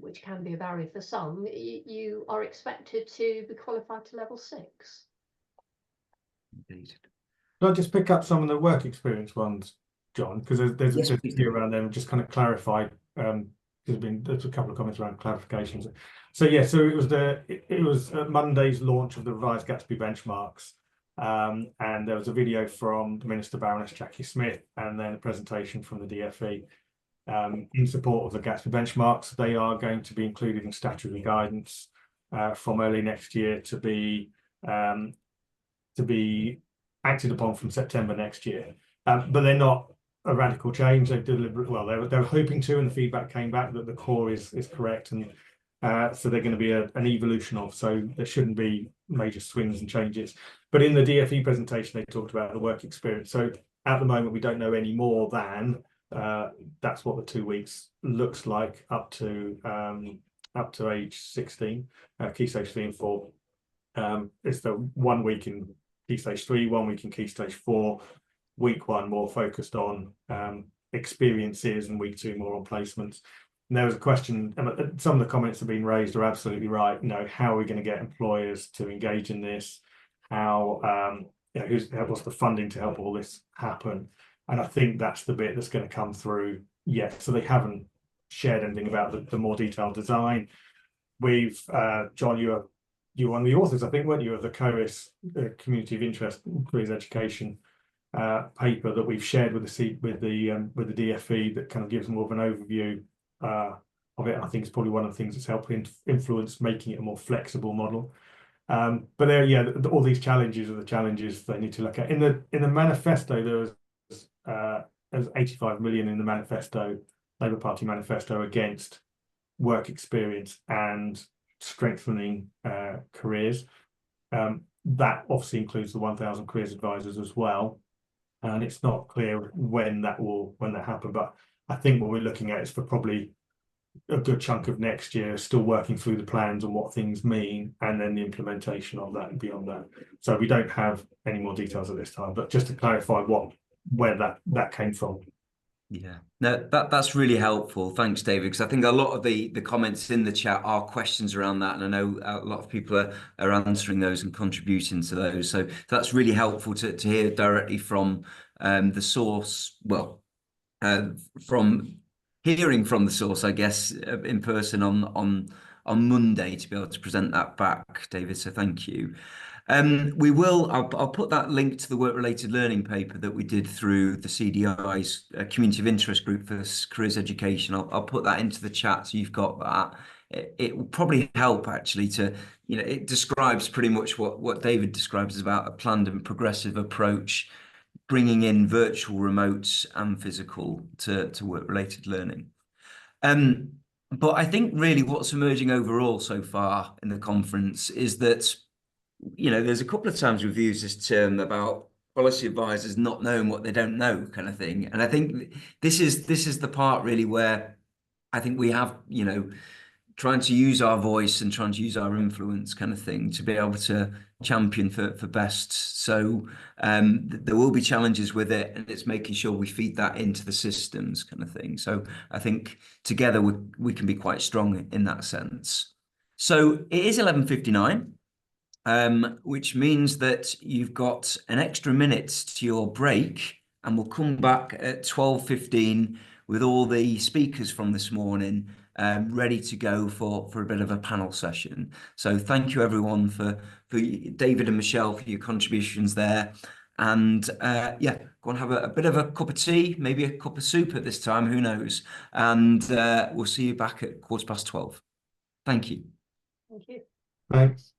which can be a barrier for some, you are expected to be qualified to level 6. Indeed. Can I just pick up some of the work experience ones, John? Because there's a few around them, just kind of clarify. There's a couple of comments around clarifications. So yeah, so it was Monday's launch of the revised Gatsby benchmarks, and there was a video from the Minister Baroness Jackie Smith, and then a presentation from the DfE in support of the Gatsby benchmarks. They are going to be included in statutory guidance from early next year to be acted upon from September next year. But they're not a radical change. They deliberate. Well, they were hoping to, and the feedback came back that the core is correct, and so they're going to be an evolution of. So there shouldn't be major swings and changes. But in the DfE presentation, they talked about the work experience. So at the moment, we don't know any more than that's what the 2 weeks looks like up to age 16, key stage 3 and 4. It's the 1 week in key stage 3, 1 week in key stage 4. Week 1 more focused on experiences, and week 2 more on placements. And there was a question, and some of the comments have been raised are absolutely right. You know, how are we going to get employers to engage in this? How what's the funding to help all this happen? And I think that's the bit that's going to come through yet. So they haven't shared anything about the more detailed design. We've John, you were one of the authors, I think, weren't you, of the CORIS Community of Interest Careers Education paper that we've shared with the DfE that kind of gives more of an overview of it. I think it's probably one of the things that's helping influence making it a more flexible model. But there, yeah, all these challenges are the challenges they need to look at. In the manifesto, there was 85 million in the manifesto, Labour Party manifesto, against work experience and strengthening careers. That obviously includes the 1,000 careers advisors as well. And it's not clear when that happen, but I think what we're looking at is for probably a good chunk of next year, still working through the plans and what things mean, and then the implementation of that and beyond that. So we don't have any more details at this time, but just to clarify where that came from. Yeah, no, that's really helpful. Thanks, David, because I think a lot of the comments in the chat are questions around that, and I know a lot of people are answering those and contributing to those. So that's really helpful to hear directly from the source. Well, from hearing from the source, I guess, in person on Monday, to be able to present that back, David. So thank you. I'll put that link to the work-related learning paper that we did through the CDI's Community of Interest group for careers education. I'll put that into the chat so you've got that. It will probably help actually to, it describes pretty much what David describes as about a planned and progressive approach, bringing in virtual, remote and physical to work-related learning. But I think really what's emerging overall so far in the conference is that, there's a couple of times we've used this term about policy advisors not knowing what they don't know kind of thing. And I think this is the part really where I think we have, trying to use our voice and trying to use our influence kind of thing to be able to champion for best. So there will be challenges with it, and it's making sure we feed that into the systems kind of thing. So I think together we can be quite strong in that sense. So it is 11:59. Which means that you've got an extra minute to your break, and we'll come back at 12:15 with all the speakers from this morning ready to go for a bit of a panel session. So thank you everyone for David and Michelle for your contributions there. And yeah, go and have a bit of a cup of tea, maybe a cup of soup at this time, who knows? And we'll see you back at 12:15. Thank you. Thank you. Thanks.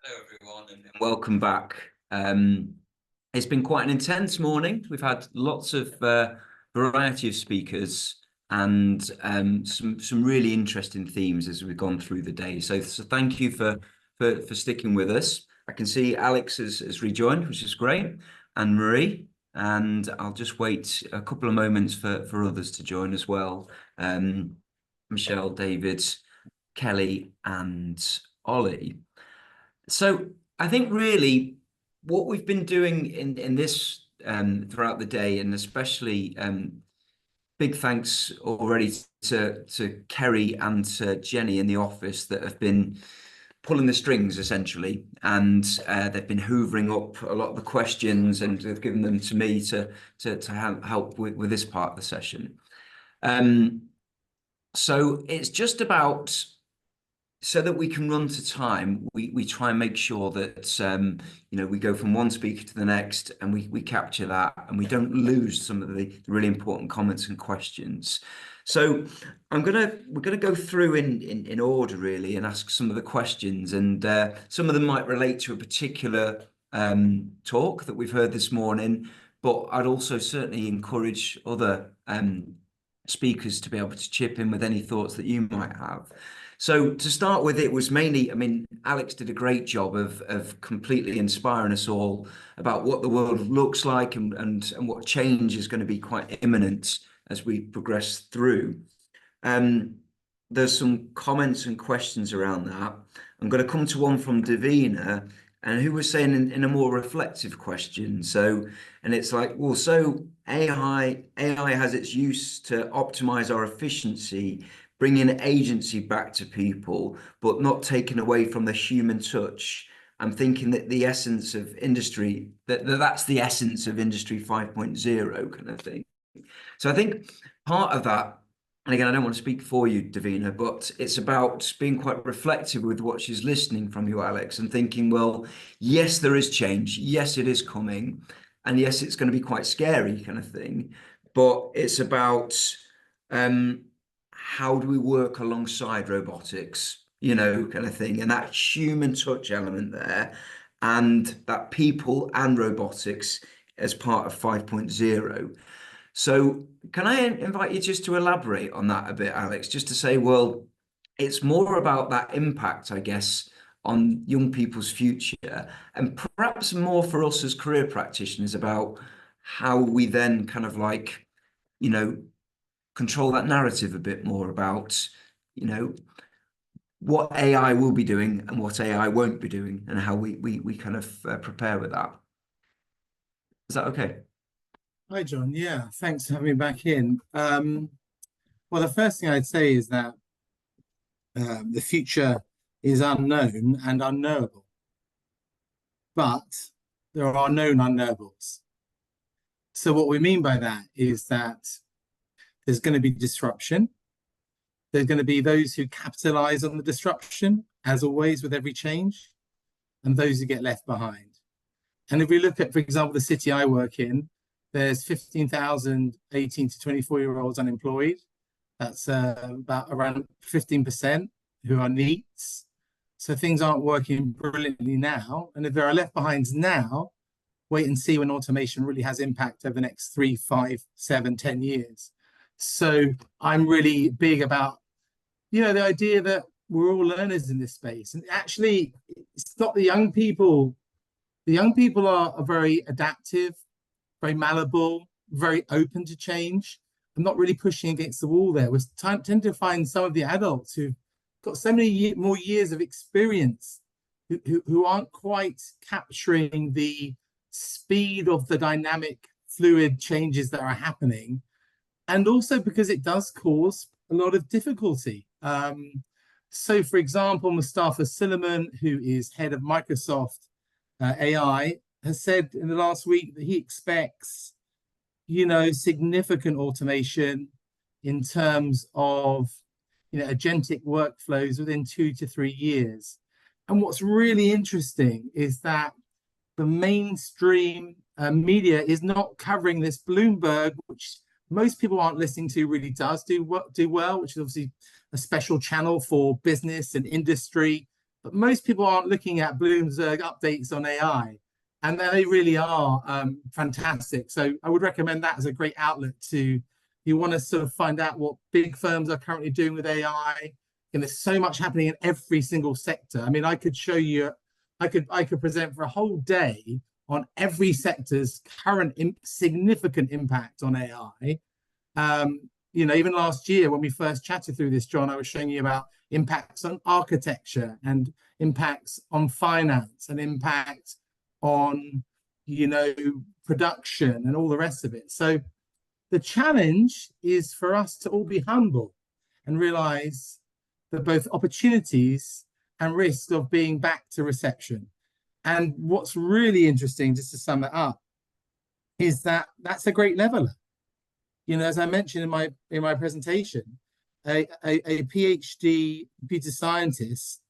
Hello, everyone, and welcome back. It's been quite an intense morning. We've had lots of variety of speakers and some really interesting themes as we've gone through the day. So thank you for sticking with us. I can see Alex has rejoined, which is great, and Marie. And I'll just wait a couple of moments for others to join as well. Michelle, David, Kelly, and Ollie. So I think really what we've been doing in this throughout the day, and especially big thanks already to Kerry and to Jenny in the office that have been pulling the strings essentially, and they've been hoovering up a lot of the questions and they've given them to me to help with this part of the session. So it's just about, so that we can run to time, we try and make sure that we go from one speaker to the next and we capture that and we don't lose some of the really important comments and questions. So we're gonna go through in order really and ask some of the questions, and some of them might relate to a particular talk that we've heard this morning, but I'd also certainly encourage other speakers to be able to chip in with any thoughts that you might have. So to start with, it was mainly, I mean, Alex did a great job of completely inspiring us all about what the world looks like and what change is going to be quite imminent as we progress through. There's some comments and questions around that. I'm going to come to one from Davina, and who was saying in a more reflective question. So, and it's like, well, so AI has its use to optimize our efficiency, bringing agency back to people, but not taking away from the human touch. I'm thinking that the essence of industry, that's the essence of Industry 5.0 kind of thing. So I think part of that, and again, I don't want to speak for you, Davina, but it's about being quite reflective with what she's listening from you, Alex, and thinking, well, yes, there is change. Yes, it is coming. And yes, it's going to be quite scary kind of thing. But it's about how do we work alongside robotics, kind of thing. And that human touch element there, and that people and robotics as part of 5.0. So can I invite you just to elaborate on that a bit, Alex, just to say, well, it's more about that impact, I guess, on young people's future, and perhaps more for us as career practitioners about how we then kind of like, control that narrative a bit more about, what AI will be doing and what AI won't be doing, and how we kind of prepare with that. Is that okay? Hi, John. Yeah, thanks for having me back in. Well, the first thing I'd say is that the future is unknown and unknowable, but there are known unknowables. So what we mean by that is that there's going to be disruption. There's going to be those who capitalize on the disruption, as always with every change, and those who get left behind. And if we look at, for example, the city I work in, there's 15,000 18 to 24-year-olds unemployed. That's about around 15% who are NEETs. So things aren't working brilliantly now. And if there are left behinds now, wait and see when automation really has impact over the next 3, 5, 7, 10 years. So I'm really big about, the idea that we're all learners in this space. And actually, it's not the young people. The young people are very adaptive, very malleable, very open to change. I'm not really pushing against the wall there. We tend to find some of the adults who've got so many more years of experience who aren't quite capturing the speed of the dynamic, fluid changes that are happening. And also because it does cause a lot of difficulty. So, for example, Mustafa Silliman, who is head of Microsoft AI, has said in the last week that he expects, significant automation in terms of, agentic workflows within 2 to 3 years. And what's really interesting is that the mainstream media is not covering this. Bloomberg, which most people aren't listening to, really does do well, which is obviously a special channel for business and industry. but most people aren't looking at Bloomberg updates on AI, and they really are fantastic. So I would recommend that as a great outlet to, you want to sort of find out what big firms are currently doing with AI. And there's so much happening in every single sector. I mean, I could show you, I could present for a whole day on every sector's current significant impact on AI. You know, even last year when we first chatted through this, John, I was showing you about impacts on architecture and impacts on finance and impact on, you know, production and all the rest of it. So the challenge is for us to all be humble and realize that both opportunities and risk of being back to reception. And what's really interesting, just to sum it up, is that that's a great leveler. You know, as I mentioned in my presentation, a PhD computer scientist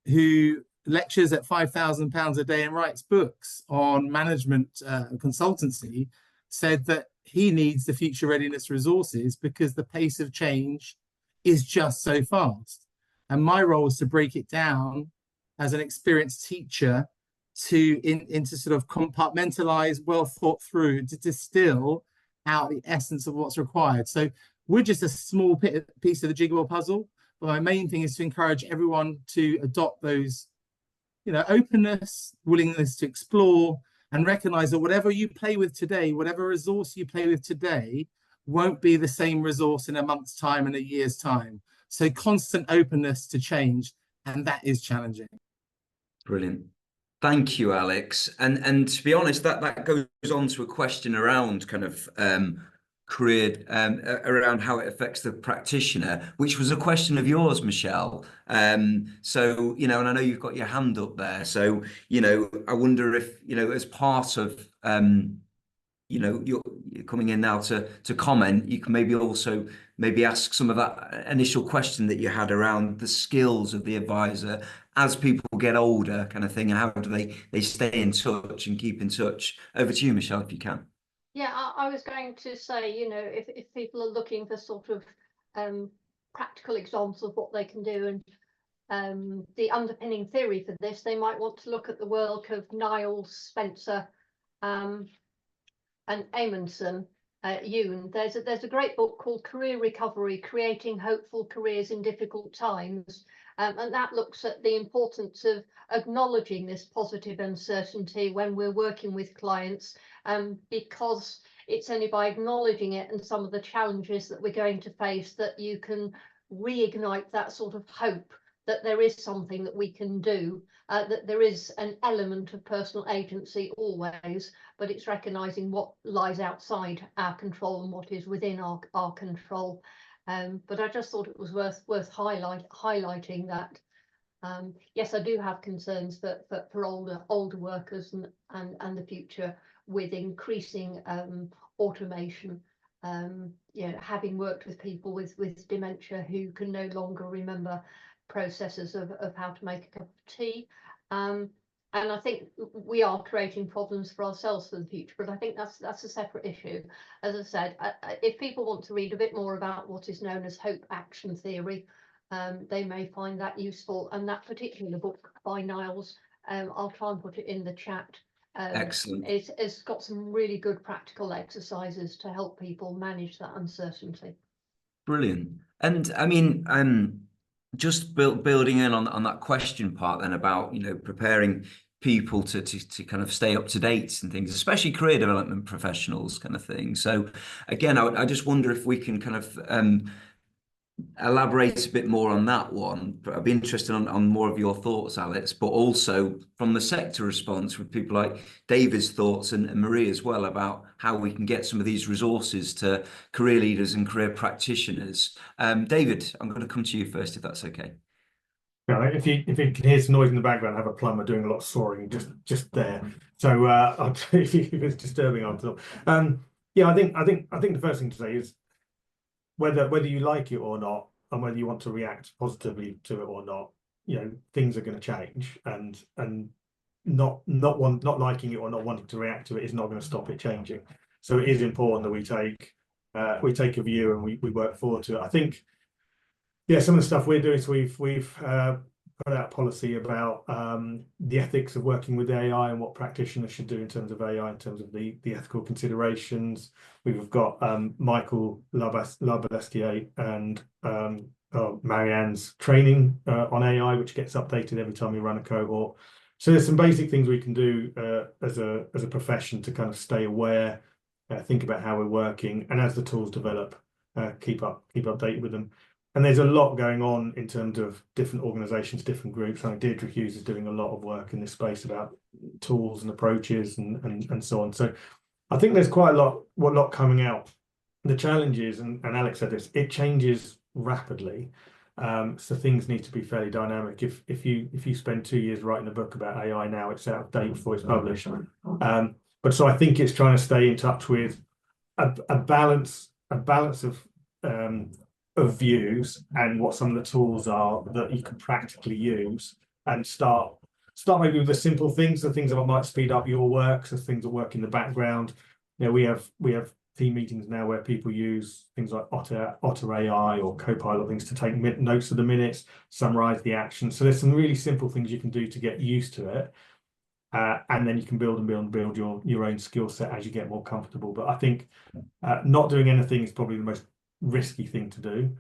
who lectures at £5,000 a day and writes books on management consultancy said that he needs the future readiness resources because the pace of change is just so fast. And my role is to break it down as an experienced teacher into sort of compartmentalize, well thought through, to distill out the essence of what's required. So we're just a small piece of the jigsaw puzzle, but my main thing is to encourage everyone to adopt those, you know, openness, willingness to explore, and recognize that whatever you play with today, whatever resource you play with today, won't be the same resource in a month's time and a year's time. So constant openness to change, and that is challenging. Brilliant. Thank you, Alex. And to be honest, that goes on to a question around kind of career, around how it affects the practitioner, which was a question of yours, Michelle. So, you know, and I know you've got your hand up there. So, you know, I wonder if, you know, as part of, you know, you're coming in now to comment, you can maybe also ask some of that initial question that you had around the skills of the advisor as people get older, kind of thing, and how do they stay in touch and keep in touch. Over to you, Michelle, if you can. Yeah, I was going to say, you know, if people are looking for sort of practical examples of what they can do, and the underpinning theory for this, they might want to look at the work of Niles, Spencer, and Amundsen, Yoon. There's a great book called Career Recovery: Creating Hopeful Careers in Difficult Times, and that looks at the importance of acknowledging this positive uncertainty when we're working with clients, because it's only by acknowledging it and some of the challenges that we're going to face that you can reignite that sort of hope that there is something that we can do, that there is an element of personal agency always, but it's recognizing what lies outside our control and what is within our control. But I just thought it was worth highlighting that. Yes, I do have concerns for older workers and the future with increasing automation. You know, having worked with people with dementia who can no longer remember processes of how to make a cup of tea. And I think we are creating problems for ourselves for the future, but I think that's a separate issue. As I said, if people want to read a bit more about what is known as hope action theory, they may find that useful. And that particular book by Niles, I'll try and put it in the chat. Excellent. It's got some really good practical exercises to help people manage that uncertainty. Brilliant. And I mean, just building in on that question part then about, you know, preparing people to kind of stay up to date and things, especially career development professionals kind of thing. So again, I just wonder if we can kind of elaborate a bit more on that one. But I'd be interested on more of your thoughts, Alex, but also from the sector response with people like David's thoughts and Marie as well about how we can get some of these resources to career leaders and career practitioners. David, I'm going to come to you first, if that's okay. Yeah, if you can hear some noise in the background, I have a plumber doing a lot of sawing just there. So if it's disturbing, I'll talk. Yeah, I think the first thing to say is whether you like it or not, and whether you want to react positively to it or not, you know, things are going to change, and not liking it or not wanting to react to it is not going to stop it changing. So it is important that we take a view and we work forward to it. I think, yeah, some of the stuff we're doing, so we've put out policy about the ethics of working with AI and what practitioners should do in terms of AI, in terms of the ethical considerations. We've got Michael Labaleskier and Marianne's training on AI, which gets updated every time we run a cohort. So there's some basic things we can do as a profession to kind of stay aware, think about how we're working, and as the tools develop, keep updated with them. And there's a lot going on in terms of different organisations, different groups. I know Deirdre Hughes is doing a lot of work in this space about tools and approaches and so on. So I think there's quite a lot coming out. The challenge is, and Alex said this, it changes rapidly. So things need to be fairly dynamic. If you spend 2 years writing a book about AI now, it's out of date before it's published. But so I think it's trying to stay in touch with a balance of views and what some of the tools are that you can practically use, and start maybe with the simple things, the things that might speed up your work, so things that work in the background. You know, we have team meetings now where people use things like Otter AI or Copilot things to take notes of the minutes, summarize the action. So there's some really simple things you can do to get used to it. And then you can build your own skill set as you get more comfortable. But I think not doing anything is probably the most risky thing to do.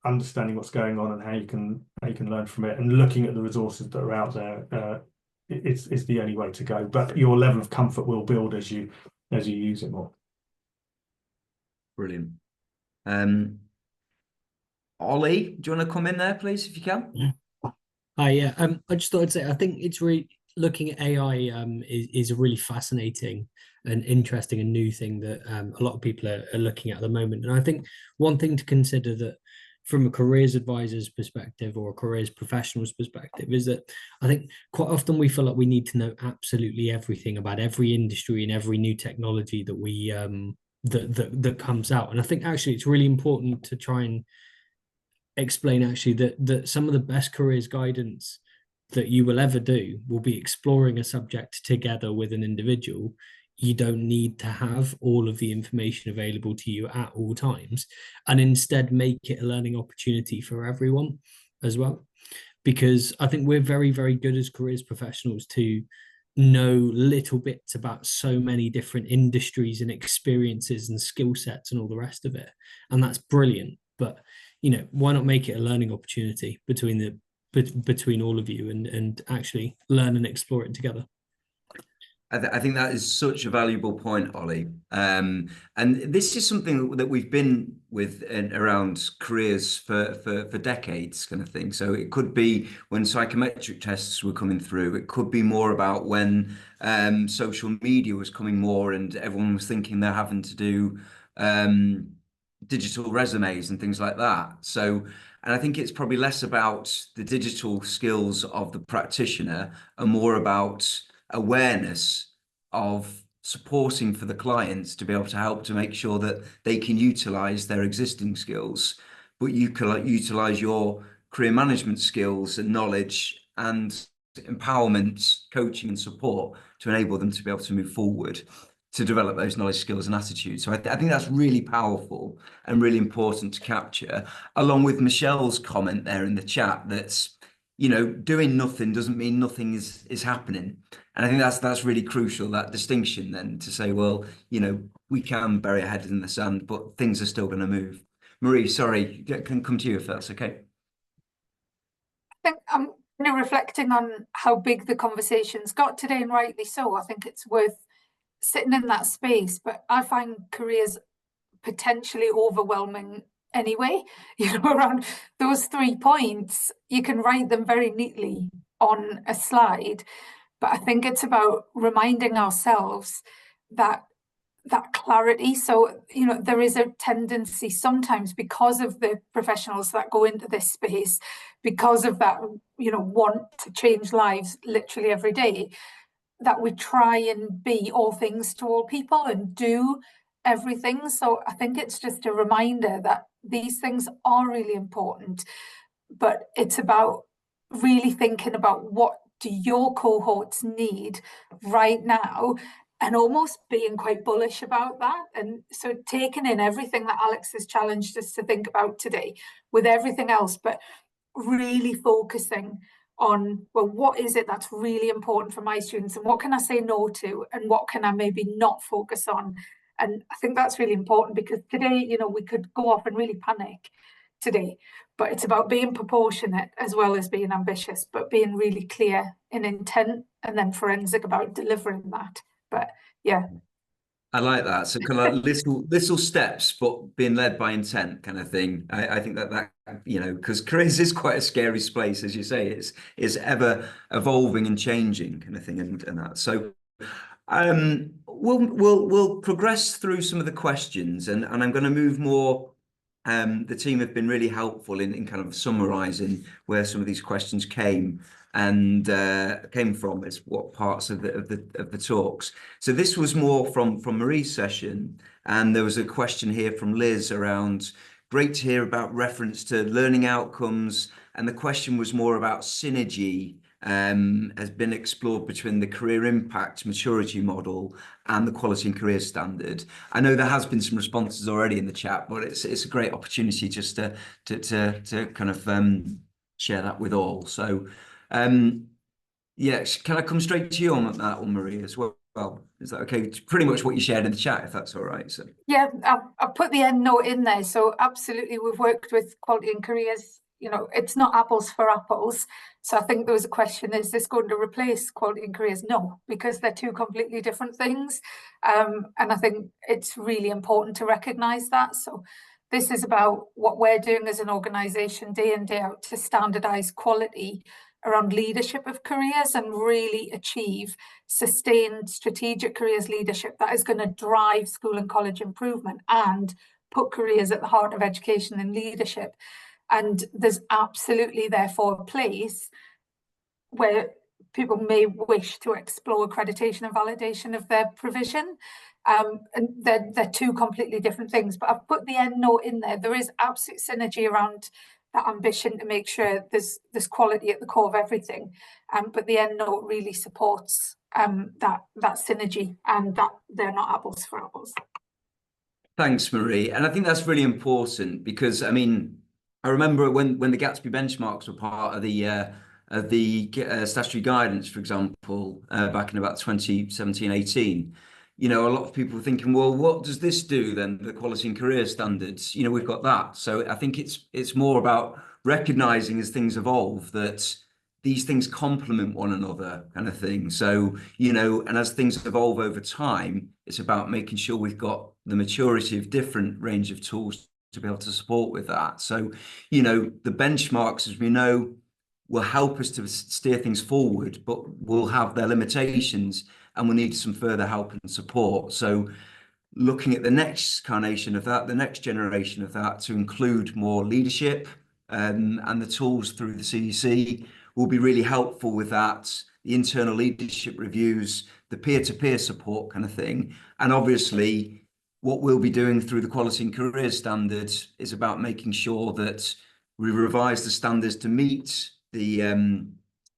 Understanding what's going on and how you can learn from it, and looking at the resources that are out there, it's the only way to go. But your level of comfort will build as you use it more. Brilliant. Ollie, do you want to come in there, please, if you can? Hi, yeah. I just thought I'd say I think it's really looking at AI is a really fascinating and interesting and new thing that a lot of people are looking at the moment. And I think one thing to consider that from a careers advisor's perspective or a careers professional's perspective is that I think quite often we feel like we need to know absolutely everything about every industry and every new technology that we that comes out. And I think actually it's really important to try and explain actually that some of the best careers guidance that you will ever do will be exploring a subject together with an individual. You don't need to have all of the information available to you at all times, and instead make it a learning opportunity for everyone as well. Because I think we're very, very good as careers professionals to know little bits about so many different industries and experiences and skill sets and all the rest of it. And that's brilliant. But, you know, why not make it a learning opportunity between all of you and actually learn and explore it together? I think that is such a valuable point, Ollie. And this is something that we've been with around careers for decades, kind of thing. So it could be when psychometric tests were coming through. It could be more about when social media was coming more and everyone was thinking they're having to do digital resumes and things like that. So, and I think it's probably less about the digital skills of the practitioner and more about awareness of supporting for the clients to be able to help to make sure that they can utilize their existing skills, but you can utilize your career management skills and knowledge and empowerment, coaching and support to enable them to be able to move forward, to develop those knowledge, skills and attitudes. So I think that's really powerful and really important to capture, along with Michelle's comment there in the chat that's, you know, doing nothing doesn't mean nothing is happening. And I think that's really crucial, that distinction then, to say, well, you know, we can bury our head in the sand, but things are still going to move. Marie, sorry, can come to you if that's okay. I think I'm reflecting on how big the conversation's got today, and rightly so. I think it's worth sitting in that space, but I find careers potentially overwhelming anyway. You know, around those 3 points, you can write them very neatly on a slide, but I think it's about reminding ourselves that clarity. So, you know, there is a tendency sometimes, because of the professionals that go into this space, because of that, you know, want to change lives literally every day, that we try and be all things to all people and do everything. So I think it's just a reminder that these things are really important, but it's about really thinking about what do your cohorts need right now, and almost being quite bullish about that. And so taking in everything that Alex has challenged us to think about today with everything else, but really focusing on, well, what is it that's really important for my students, and what can I say no to, and what can I maybe not focus on? And I think that's really important, because today, you know, we could go off and really panic today, but it's about being proportionate as well as being ambitious, but being really clear in intent and then forensic about delivering that. But yeah. I like that. So kind of like little steps, but being led by intent, kind of thing. I think that you know, because careers is quite a scary space, as you say. It's ever evolving and changing, kind of thing, and that. So we'll progress through some of the questions, and I'm going to move more. The team have been really helpful in kind of summarising where some of these questions came from, as what parts of the talks. So this was more from Marie's session, and there was a question here from Liz around, great to hear about reference to learning outcomes, and the question was more about synergy has been explored between the career impact maturity model and the quality and career standard. I know there has been some responses already in the chat, but it's a great opportunity just to kind of share that with all. So yeah, can I come straight to you on that one, Marie, as well? Is that okay? It's pretty much what you shared in the chat, if that's all right. So yeah, I've put the end note in there. So absolutely, we've worked with quality and careers. You know, it's not apples for apples. So I think there was a question, is this going to replace quality and careers? No, because they're two completely different things. And I think it's really important to recognise that. So this is about what we're doing as an organisation day in, day out to standardise quality around leadership of careers and really achieve sustained strategic careers leadership that is going to drive school and college improvement and put careers at the heart of education and leadership. And there's absolutely, therefore, a place where people may wish to explore accreditation and validation of their provision. And they're two completely different things. But I've put the end note in there. There is absolute synergy around that ambition to make sure there's quality at the core of everything. But the end note really supports that synergy, and that they're not apples for apples. Thanks, Marie. And I think that's really important, because I mean, I remember when the Gatsby benchmarks were part of the statutory guidance, for example, back in about 2017-18. You know, a lot of people were thinking, well, what does this do then? The quality and career standards, you know, we've got that. So I think it's more about recognizing as things evolve that these things complement one another, kind of thing. So, you know, and as things evolve over time, it's about making sure we've got the maturity of different range of tools to be able to support with that. So, you know, the benchmarks, as we know, will help us to steer things forward, but will have their limitations, and we'll need some further help and support. So looking at the next carnation of that, the next generation of that, to include more leadership and the tools through the CEC will be really helpful with that. The internal leadership reviews, the peer-to-peer support kind of thing. And obviously, what we'll be doing through the quality and career standards is about making sure that we revise the standards to meet the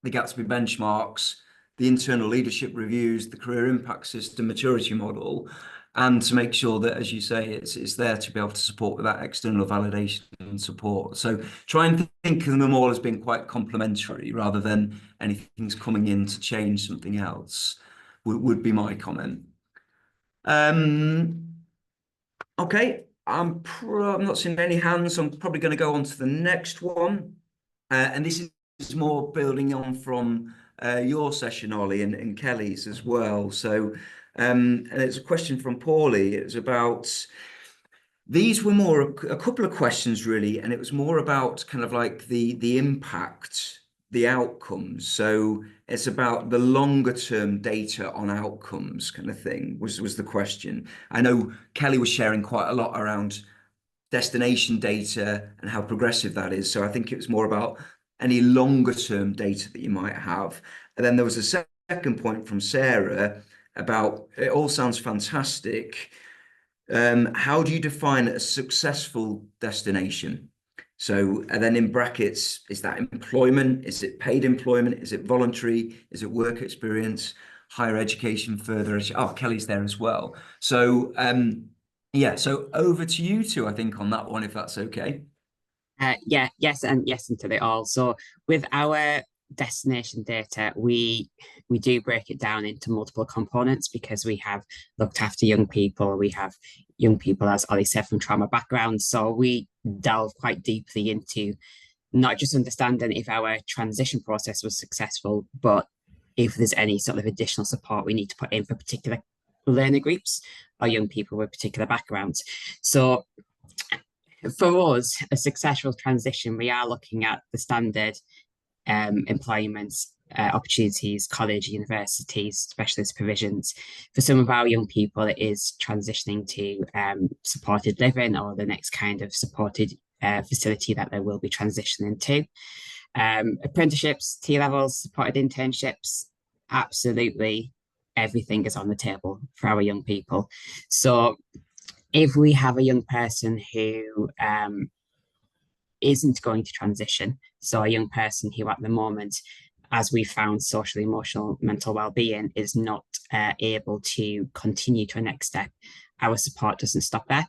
Gatsby benchmarks, the internal leadership reviews, the career impact system maturity model, and to make sure that, as you say, it's there to be able to support with that external validation and support. So try and think of them all as being quite complementary rather than anything's coming in to change something else, would be my comment. Okay, I'm not seeing any hands, so I'm probably going to go on to the next one. And this is more building on from your session, Ollie, and Kelly's as well. So and it's a question from Paulie. It was about, these were more a couple of questions really, and it was more about kind of like the impact, the outcomes. So it's about the longer term data on outcomes kind of thing was the question. I know Kelly was sharing quite a lot around destination data and how progressive that is. So I think it was more about any longer term data that you might have. And then there was a second point from Sarah about, it all sounds fantastic. How do you define a successful destination? So, and then in brackets, is that employment? Is it paid employment? Is it voluntary? Is it work experience, higher education, further education? Oh, Kelly's there as well. So, yeah, so over to you two, I think, on that one, if that's okay. Yeah, yes, and yes into it all. So with our destination data, we do break it down into multiple components because we have looked after young people. We have young people, as Ollie said, from trauma backgrounds. So we delve quite deeply into not just understanding if our transition process was successful, but if there's any sort of additional support we need to put in for particular learner groups or young people with particular backgrounds. So for us, a successful transition, we are looking at the standard employment opportunities, college, universities, specialist provisions. For some of our young people, it is transitioning to supported living or the next kind of supported facility that they will be transitioning to. Apprenticeships, T-levels, supported internships, absolutely everything is on the table for our young people. So if we have a young person who isn't going to transition, so a young person who at the moment, as we found, social, emotional, mental well-being is not able to continue to a next step, our support doesn't stop there.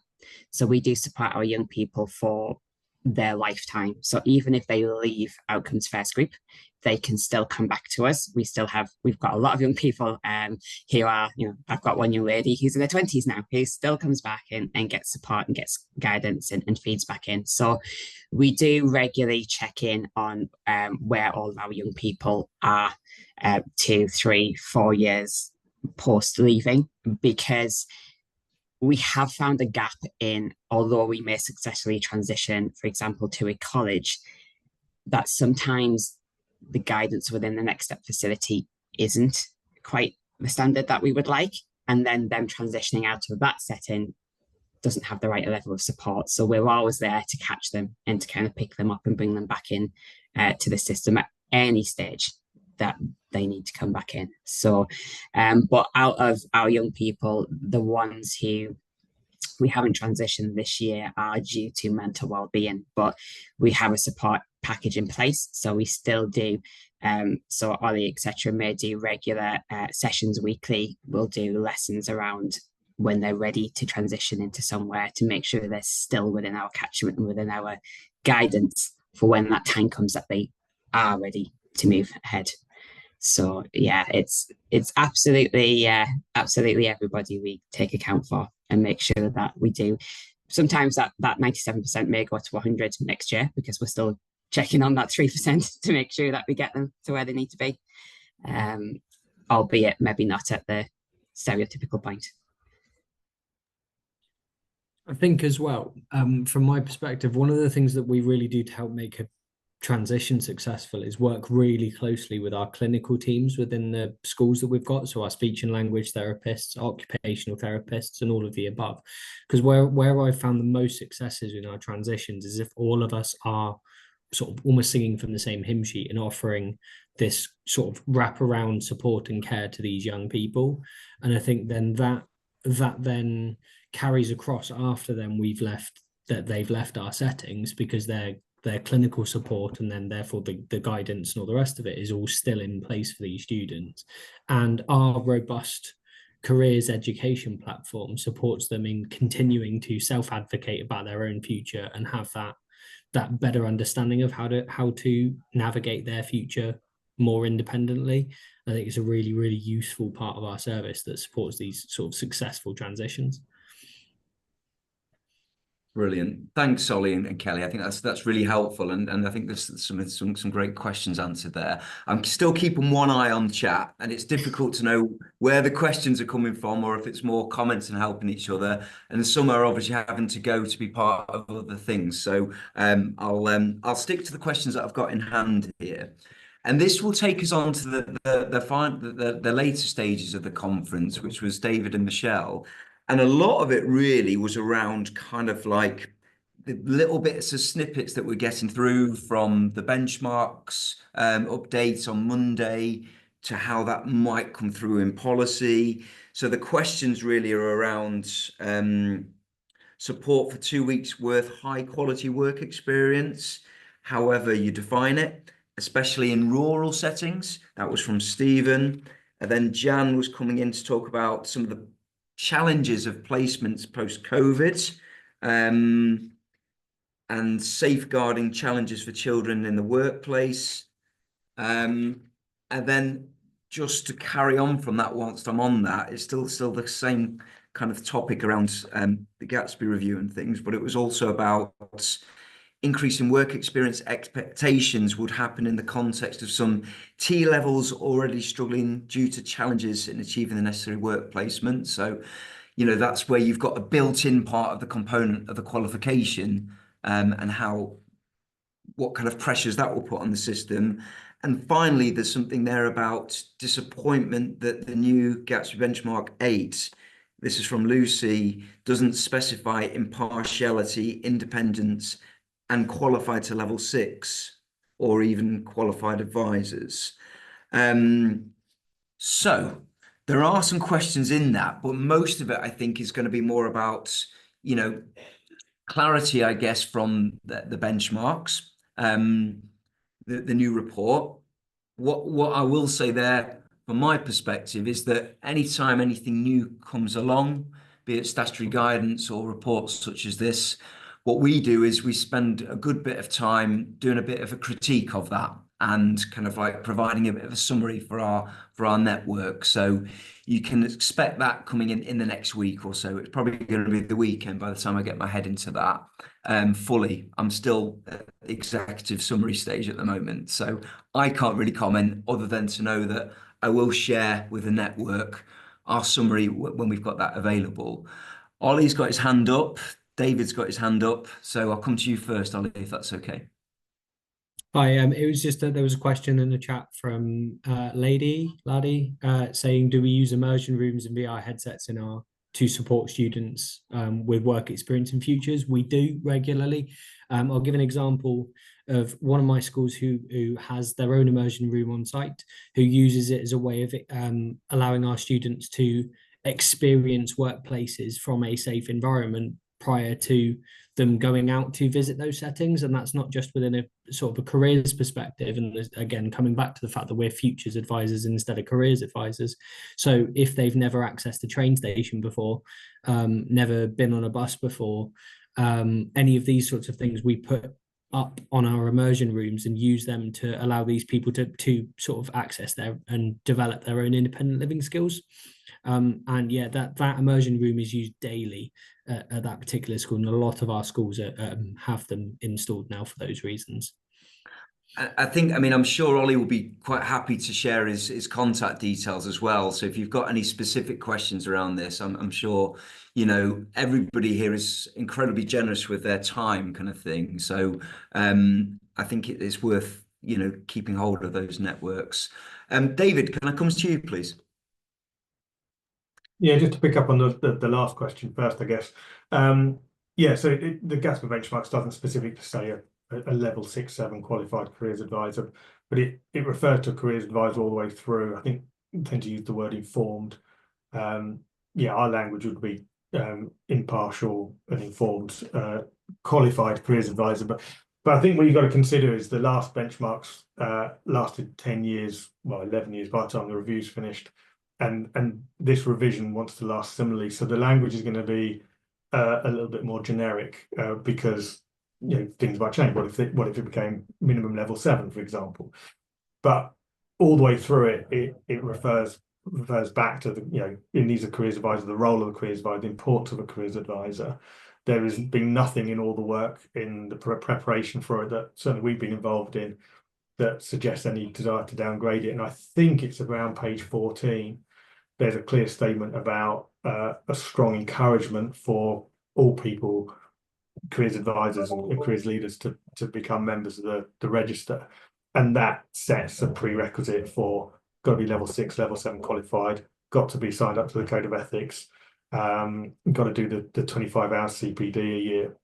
So we do support our young people for their lifetime. So even if they leave Outcomes First Group, they can still come back to us. We've got a lot of young people who are, I've got one young lady who's in her 20s now, who still comes back and gets support and gets guidance and feeds back in. So we do regularly check in on where all of our young people are 2, 3, 4 years post leaving, because we have found a gap in, although we may successfully transition, for example, to a college, that sometimes the guidance within the Next Step facility isn't quite the standard that we would like. And then them transitioning out of that setting doesn't have the right level of support. So we're always there to catch them and to kind of pick them up and bring them back in to the system at any stage that they need to come back in. So, but out of our young people, the ones who we haven't transitioned this year are due to mental well-being, but we have a support package in place. So we still do. So Ollie, etc., may do regular sessions weekly. We'll do lessons around when they're ready to transition into somewhere to make sure they're still within our catchment and within our guidance for when that time comes that they are ready to move ahead. So yeah, it's absolutely everybody we take account for and make sure that we do. Sometimes that 97% may go to 100 next year because we're still checking on that 3% to make sure that we get them to where they need to be, albeit maybe not at the stereotypical point. I think as well, from my perspective, one of the things that we really do to help make a transition successful is work really closely with our clinical teams within the schools that we've got. So our speech and language therapists, occupational therapists, and all of the above. Because where I've found the most successes in our transitions is if all of us are sort of almost singing from the same hymn sheet and offering this sort of wraparound support and care to these young people. And I think then that then carries across after then they've left our settings, because their clinical support and then therefore the guidance and all the rest of it is all still in place for these students. And our robust careers education platform supports them in continuing to self-advocate about their own future and have that better understanding of how to navigate their future more independently. I think it's a really, really useful part of our service that supports these sort of successful transitions. Brilliant. Thanks, Ollie and Kelly. I think that's really helpful, and I think there's some great questions answered there. I'm still keeping one eye on the chat, and it's difficult to know where the questions are coming from or if it's more comments and helping each other. And some are obviously having to go to be part of other things. So I'll stick to the questions that I've got in hand here. And this will take us on to the later stages of the conference, which was David and Michelle. And a lot of it really was around kind of like the little bits of snippets that we're getting through from the benchmarks updates on Monday to how that might come through in policy. So the questions really are around support for 2 weeks worth high quality work experience, however you define it, especially in rural settings. That was from Stephen. And then Jan was coming in to talk about some of the challenges of placements post-COVID. and safeguarding challenges for children in the workplace. And then just to carry on from that, whilst I'm on that, it's still the same kind of topic around the Gatsby review and things, but it was also about increasing work experience expectations would happen in the context of some T levels already struggling due to challenges in achieving the necessary work placement. So, you know, that's where you've got a built-in part of the component of the qualification, and what kind of pressures that will put on the system. And finally, there's something there about disappointment that the new Gatsby Benchmark 8, this is from Lucy, doesn't specify impartiality, independence, and qualified to level 6, or even qualified advisors. So there are some questions in that, but most of it, I think, is going to be more about, you know, clarity, I guess, from the benchmarks, the new report. What I will say there, from my perspective, is that anytime anything new comes along, be it statutory guidance or reports such as this, what we do is we spend a good bit of time doing a bit of a critique of that and kind of like providing a bit of a summary for our network. So you can expect that coming in the next week or so. It's probably going to be the weekend by the time I get my head into that fully. I'm still at the executive summary stage at the moment, so I can't really comment other than to know that I will share with the network our summary when we've got that available. Ollie's got his hand up. David's got his hand up, so I'll come to you first, Ollie, if that's okay. Hi, it was just that there was a question in the chat from Laddie, saying, do we use immersion rooms and VR headsets to support students with work experience in futures? We do regularly. I'll give an example of one of my schools who has their own immersion room on site, who uses it as a way of allowing our students to experience workplaces from a safe environment prior to them going out to visit those settings. And that's not just within a sort of a careers perspective. And again, coming back to the fact that we're futures advisors instead of careers advisors. So if they've never accessed a train station before, never been on a bus before, any of these sorts of things we put up on our immersion rooms and use them to allow these people to sort of access their and develop their own independent living skills. And yeah, that immersion room is used daily at that particular school, and a lot of our schools have them installed now for those reasons. I think, I mean, I'm sure Ollie will be quite happy to share his contact details as well. So if you've got any specific questions around this, I'm sure, you know, everybody here is incredibly generous with their time, kind of thing. So I think it's worth, you know, keeping hold of those networks. David, can I come to you, please? Yeah, just to pick up on the last question first, I guess. Yeah, so the Gatsby benchmarks doesn't specifically say a level 6-7 qualified careers advisor, but it refers to a careers advisor all the way through. I think I tend to use the word informed. Yeah, our language would be impartial and informed qualified careers advisor. But I think what you've got to consider is the last benchmarks lasted 10 years, well, 11 years by the time the review's finished. And this revision wants to last similarly. So the language is going to be a little bit more generic because, you know, things might change. What if it became minimum level 7, for example? But all the way through it refers back to the, you know, in these are careers advisor, the role of a careers advisor, the importance of a careers advisor. There has been nothing in all the work in the preparation for it that certainly we've been involved in that suggests any desire to downgrade it. And I think it's around page 14. There's a clear statement about a strong encouragement for all people, careers advisors and careers leaders, to become members of the register. And that sets a prerequisite for got to be level 6, level 7 qualified, got to be signed up to the Code of Ethics, got to do the 25 hours CPD a year.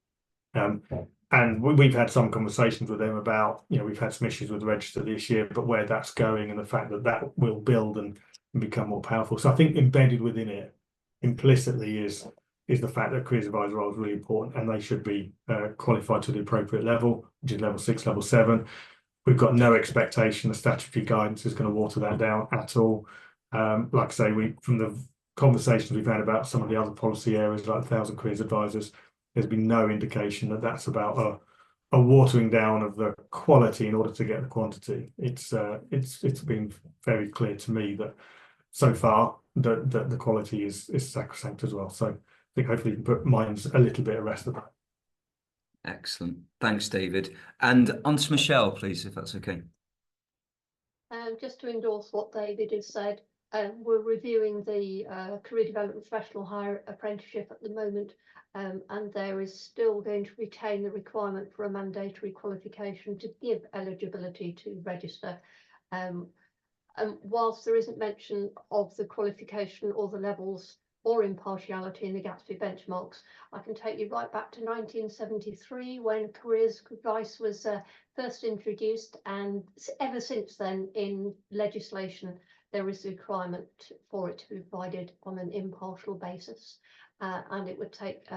And we've had some conversations with them about, you know, we've had some issues with the register this year, but where that's going and the fact that will build and become more powerful. So I think embedded within it implicitly is the fact that careers advisor role is really important, and they should be qualified to the appropriate level, which is level 6, level 7. We've got no expectation the statutory guidance is going to water that down at all. Like I say, from the conversations we've had about some of the other policy areas like 1,000 careers advisors, there's been no indication that that's about a watering down of the quality in order to get the quantity. It's been very clear to me that so far that the quality is sacrosanct as well. So I think hopefully you can put minds a little bit at rest of that. Excellent. Thanks, David. And on to Michelle, please, if that's okay. Just to endorse what David has said, we're reviewing the career development professional hire apprenticeship at the moment, and there is still going to retain the requirement for a mandatory qualification to give eligibility to register. And whilst there isn't mention of the qualification or the levels or impartiality in the Gatsby benchmarks, I can take you right back to 1973 when careers advice was first introduced, and ever since then in legislation there is a requirement for it to be provided on an impartial basis, and it would take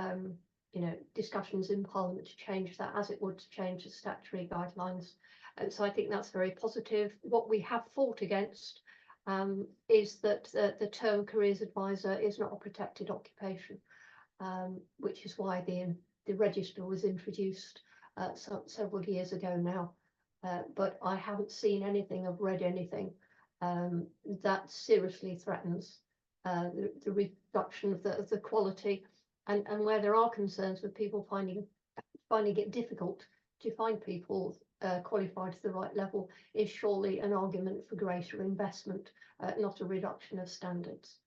discussions in Parliament to change that, as it would to change the statutory guidelines. And so I think that's very positive. What we have fought against is that the term careers advisor is not a protected occupation, which is why the register was introduced several years ago now. But I haven't seen anything, I've read anything that seriously threatens the reduction of the quality, and where there are concerns with people finding it difficult to find people qualified to the right level, is surely an argument for greater investment, not a reduction of standards.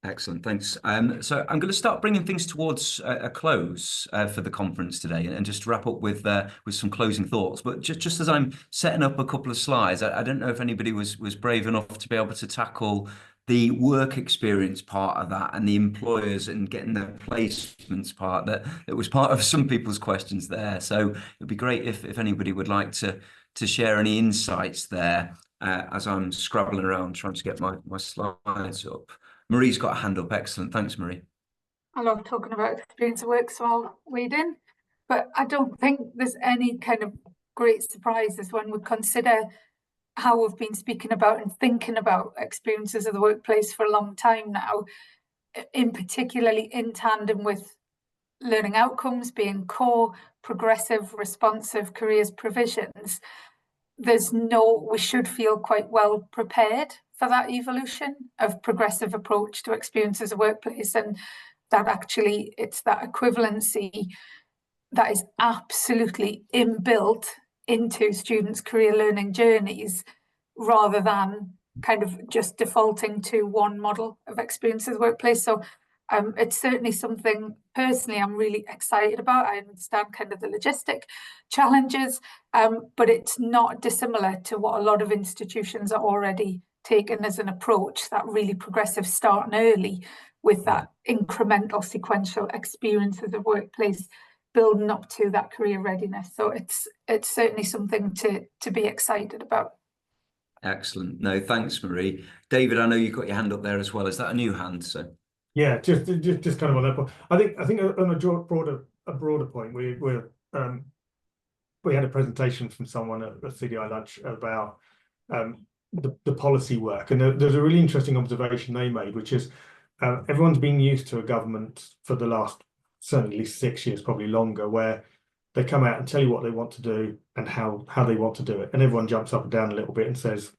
Excellent, thanks. So I'm going to start bringing things towards a close for the conference today, and just wrap up with some closing thoughts. But just as I'm setting up a couple of slides, I don't know if anybody was brave enough to be able to tackle the work experience part of that, and the employers and getting their placements part that was part of some people's questions there. So it'd be great if anybody would like to share any insights there as I'm scrabbling around trying to get my slides up. Marie's got a hand up. Excellent. Thanks, Marie. I love talking about experience of work, so I'll wade in. But I don't think there's any kind of great surprises when we consider how we've been speaking about and thinking about experiences of the workplace for a long time now, in particularly in tandem with learning outcomes being core, progressive, responsive careers provisions. We should feel quite well prepared for that evolution of progressive approach to experiences of workplace, and that actually it's that equivalency that is absolutely inbuilt into students' career learning journeys, rather than kind of just defaulting to one model of experiences of workplace. So it's certainly something personally I'm really excited about. I understand kind of the logistic challenges, but it's not dissimilar to what a lot of institutions are already taking as an approach, that really progressive starting early with that incremental sequential experiences of workplace building up to that career readiness. So it's certainly something to be excited about. Excellent. No, thanks, Marie. David, I know you've got your hand up there as well. Is that a new hand? So yeah, just kind of on that point. I think on a broader point, we had a presentation from someone at CDI lunch about the policy work, and there's a really interesting observation they made, which is everyone's been used to a government for the last certainly at least 6 years, probably longer, where they come out and tell you what they want to do and how they want to do it, and everyone jumps up and down a little bit and says,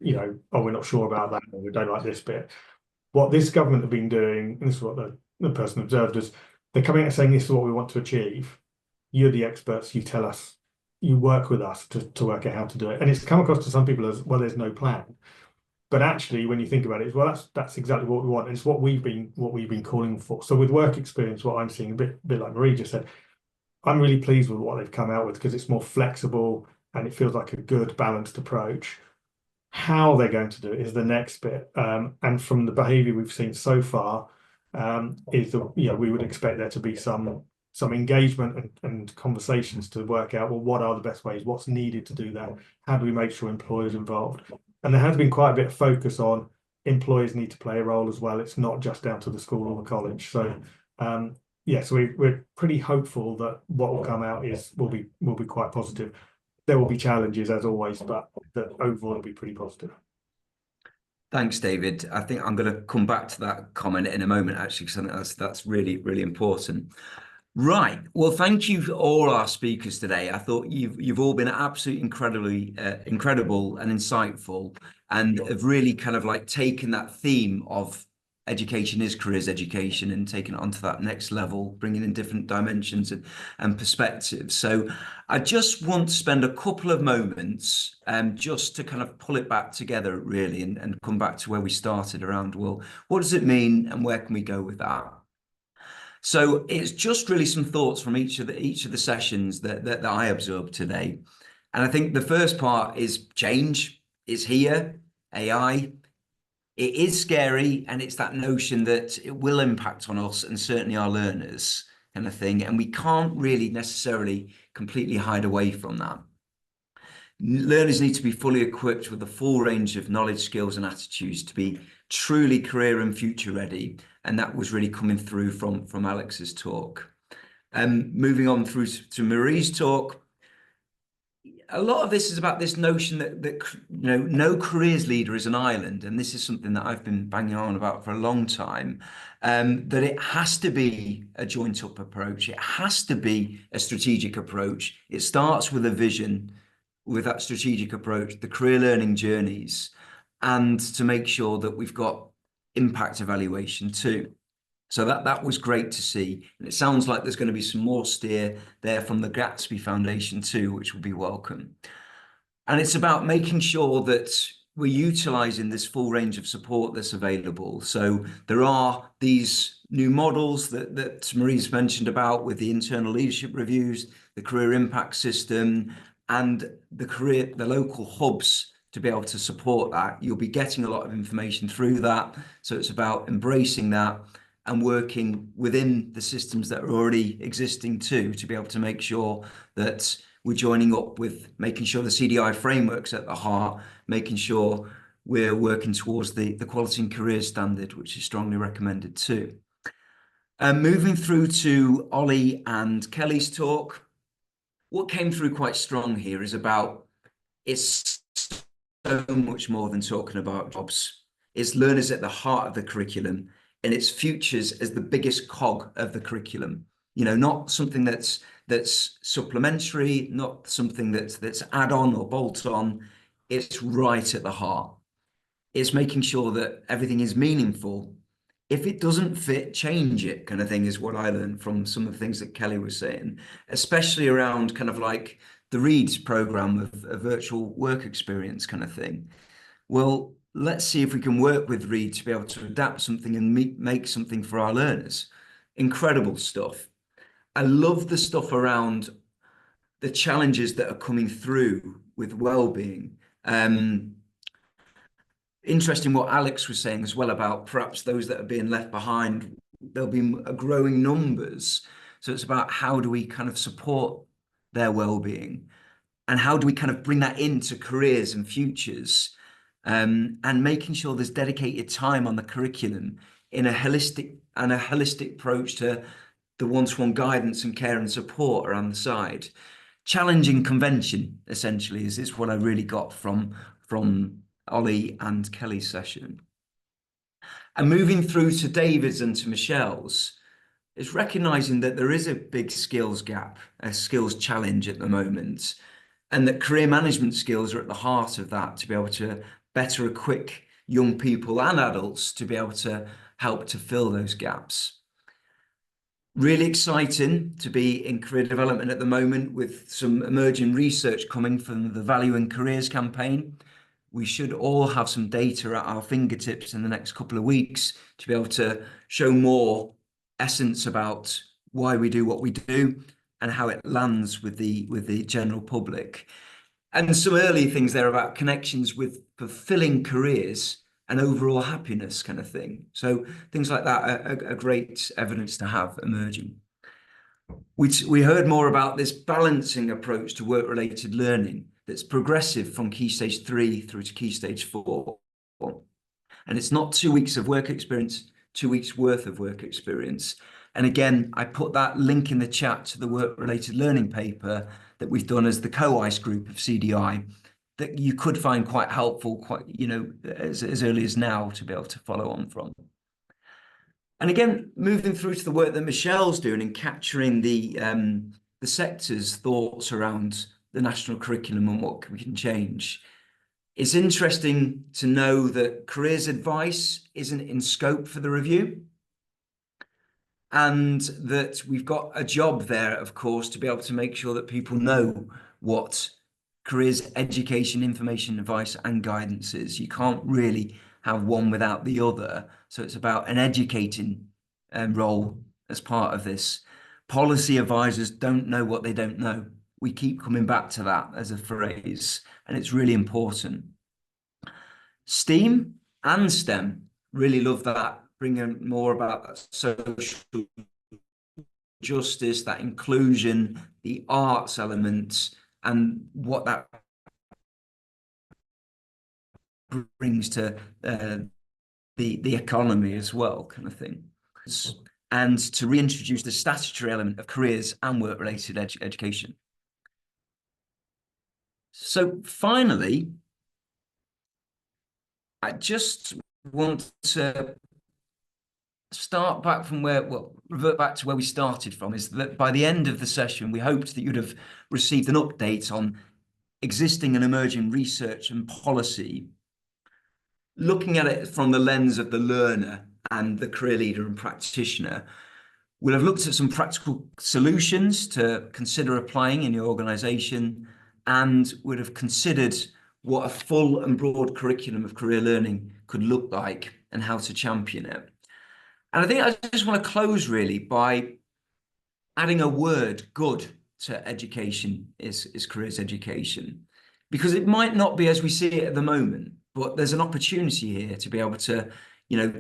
oh, we're not sure about that, or we don't like this bit. What this government have been doing, and this is what the person observed, is they're coming out and saying, this is what we want to achieve. You're the experts, you tell us, you work with us to work out how to do it. And it's come across to some people as, well, there's no plan. But actually, when you think about it, well, that's exactly what we want. And it's what we've been calling for. So with work experience, what I'm seeing, a bit like Marie just said, I'm really pleased with what they've come out with, because it's more flexible and it feels like a good balanced approach. How they're going to do it is the next bit. And from the behaviour we've seen so far, is that we would expect there to be some engagement and conversations to work out, well, what are the best ways, what's needed to do that, how do we make sure employers are involved. And there has been quite a bit of focus on employers need to play a role as well. It's not just down to the school or the college. So so we're pretty hopeful that what will come out will be quite positive. There will be challenges as always, but that overall will be pretty positive. Thanks, David. I think I'm going to come back to that comment in a moment, actually, because I think that's really, really important. Right. Well, thank you for all our speakers today. I thought you've all been absolutely incredible and insightful, and have really kind of like taken that theme of education is careers education and taken it onto that next level, bringing in different dimensions and perspectives. So I just want to spend a couple of moments just to kind of pull it back together really, and come back to where we started around, well, what does it mean and where can we go with that? So it's just really some thoughts from each of the sessions that I absorbed today. And I think the first part is change is here, AI. It is scary, and it's that notion that it will impact on us and certainly our learners kind of thing. And we can't really necessarily completely hide away from that. Learners need to be fully equipped with a full range of knowledge, skills, and attitudes to be truly career and future ready. And that was really coming through from Alex's talk. Moving on through to Marie's talk, a lot of this is about this notion that no careers leader is an island, and this is something that I've been banging on about for a long time. That it has to be a joint up approach. It has to be a strategic approach. It starts with a vision, with that strategic approach, the career learning journeys, and to make sure that we've got impact evaluation too. So that was great to see. And it sounds like there's going to be some more steer there from the Gatsby Foundation too, which will be welcome. And it's about making sure that we're utilising this full range of support that's available. So there are these new models that Marie's mentioned about with the internal leadership reviews, the career impact system, and the local hubs to be able to support that. You'll be getting a lot of information through that. So it's about embracing that and working within the systems that are already existing too, to be able to make sure that we're joining up with making sure the CDI framework's at the heart, making sure we're working towards the Quality and Careers Standard, which is strongly recommended too. Moving through to Ollie and Kelly's talk, what came through quite strong here is about, it's so much more than talking about jobs. It's learners at the heart of the curriculum, and its futures as the biggest cog of the curriculum. You know, not something that's supplementary, not something that's add-on or bolt-on. It's right at the heart. It's making sure that everything is meaningful. If it doesn't fit, change it, kind of thing, is what I learned from some of the things that Kelly was saying, especially around kind of like the READS program of a virtual work experience kind of thing. Well, let's see if we can work with Reed to be able to adapt something and make something for our learners. Incredible stuff. I love the stuff around the challenges that are coming through with well-being. Interesting what Alex was saying as well about perhaps those that are being left behind. There'll be growing numbers. So it's about how do we kind of support their well-being, and how do we kind of bring that into careers and futures, and making sure there's dedicated time on the curriculum in a holistic approach to the one-to-one guidance and care and support around the side. Challenging convention, essentially, is what I really got from Ollie and Kelly's session. And moving through to David's and to Michelle's, is recognizing that there is a big skills gap, a skills challenge at the moment, and that career management skills are at the heart of that, to be able to better equip young people and adults to be able to help to fill those gaps. Really exciting to be in career development at the moment, with some emerging research coming from the Value in Careers campaign. We should all have some data at our fingertips in the next couple of weeks to be able to show more essence about why we do what we do and how it lands with the general public. And some early things there about connections with fulfilling careers and overall happiness kind of thing. So things like that are great evidence to have emerging. We heard more about this balancing approach to work-related learning that's progressive from Key Stage 3 through to Key Stage 4. And it's not 2 weeks of work experience, 2 weeks worth of work experience. And again, I put that link in the chat to the work-related learning paper that we've done as the co-ICE group of CDI, that you could find quite helpful, quite, you know, as early as now to be able to follow on from. And again, moving through to the work that Michelle's doing in capturing the sector's thoughts around the national curriculum and what we can change. It's interesting to know that careers advice isn't in scope for the review, and that we've got a job there, of course, to be able to make sure that people know what careers education, information, advice and guidance is. You can't really have one without the other. So it's about an educating role as part of this. Policy advisors don't know what they don't know. We keep coming back to that as a phrase, and it's really important. STEAM and STEM, really love that, bringing more about that social justice, that inclusion, the arts elements, and what that brings to the economy as well, kind of thing. And to reintroduce the statutory element of careers and work-related education. So finally, I just want to start back from revert back to where we started from, is that by the end of the session, we hoped that you'd have received an update on existing and emerging research and policy, looking at it from the lens of the learner and the career leader and practitioner. We'll have looked at some practical solutions to consider applying in your organisation, and would have considered what a full and broad curriculum of career learning could look like and how to champion it. And I think I just want to close really by adding a word, good, to education is careers education, because it might not be as we see it at the moment, but there's an opportunity here to be able to,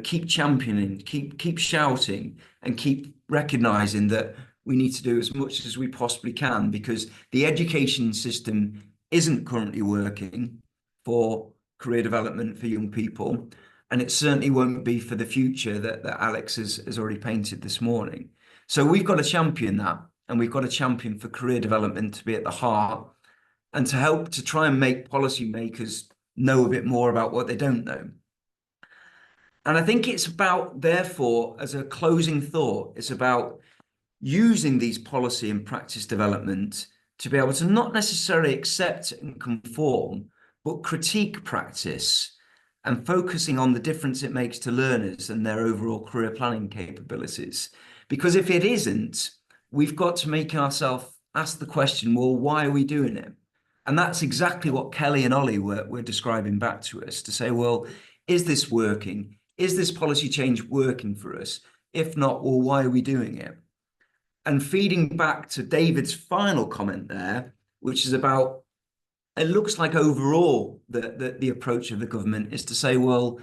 keep championing, keep shouting, and keep recognizing that we need to do as much as we possibly can, because the education system isn't currently working for career development for young people, and it certainly won't be for the future that Alex has already painted this morning. So we've got to champion that, and we've got to champion for career development to be at the heart, and to help to try and make policymakers know a bit more about what they don't know. And I think it's about, therefore, as a closing thought, it's about using these policy and practice development to be able to not necessarily accept and conform, but critique practice, and focusing on the difference it makes to learners and their overall career planning capabilities. Because if it isn't, we've got to make ourselves ask the question, well, why are we doing it? And that's exactly what Kelly and Ollie were describing back to us, to say, well, is this working? Is this policy change working for us? If not, well, why are we doing it? And feeding back to David's final comment there, which is about, it looks like overall the approach of the government is to say, well,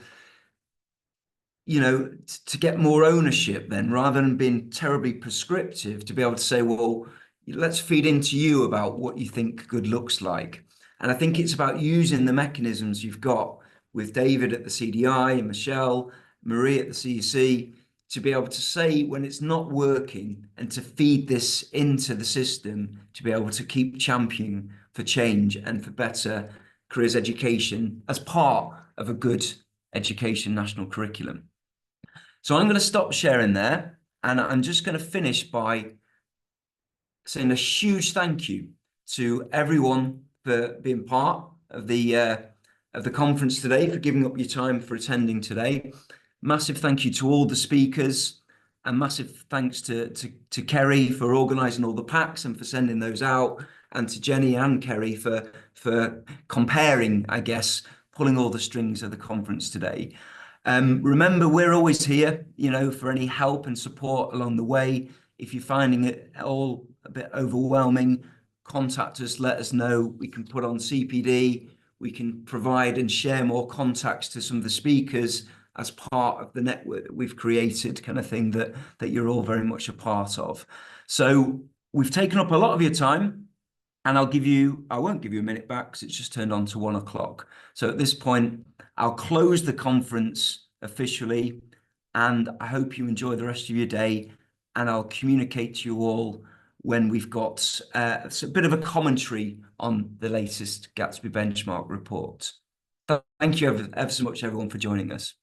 to get more ownership then, rather than being terribly prescriptive, to be able to say, well, let's feed into you about what you think good looks like. And I think it's about using the mechanisms you've got with David at the CDI and Michelle, Marie at the CEC, to be able to say when it's not working, and to feed this into the system to be able to keep championing for change and for better careers education as part of a good education national curriculum. So I'm going to stop sharing there, and I'm just going to finish by saying a huge thank you to everyone for being part of the conference today, for giving up your time for attending today. Massive thank you to all the speakers, and massive thanks to Kerry for organising all the packs and for sending those out, and to Jenny and Kerry for comparing, I guess, pulling all the strings of the conference today. Remember, we're always here, for any help and support along the way. If you're finding it all a bit overwhelming, contact us, let us know. We can put on CPD, we can provide and share more contacts to some of the speakers as part of the network that we've created, kind of thing that you're all very much a part of. So we've taken up a lot of your time, and I won't give you a minute back because it's just turned on to 1 o'clock. So at this point, I'll close the conference officially, and I hope you enjoy the rest of your day, and I'll communicate to you all when we've got a bit of a commentary on the latest Gatsby benchmark report. Thank you ever so much, everyone, for joining us.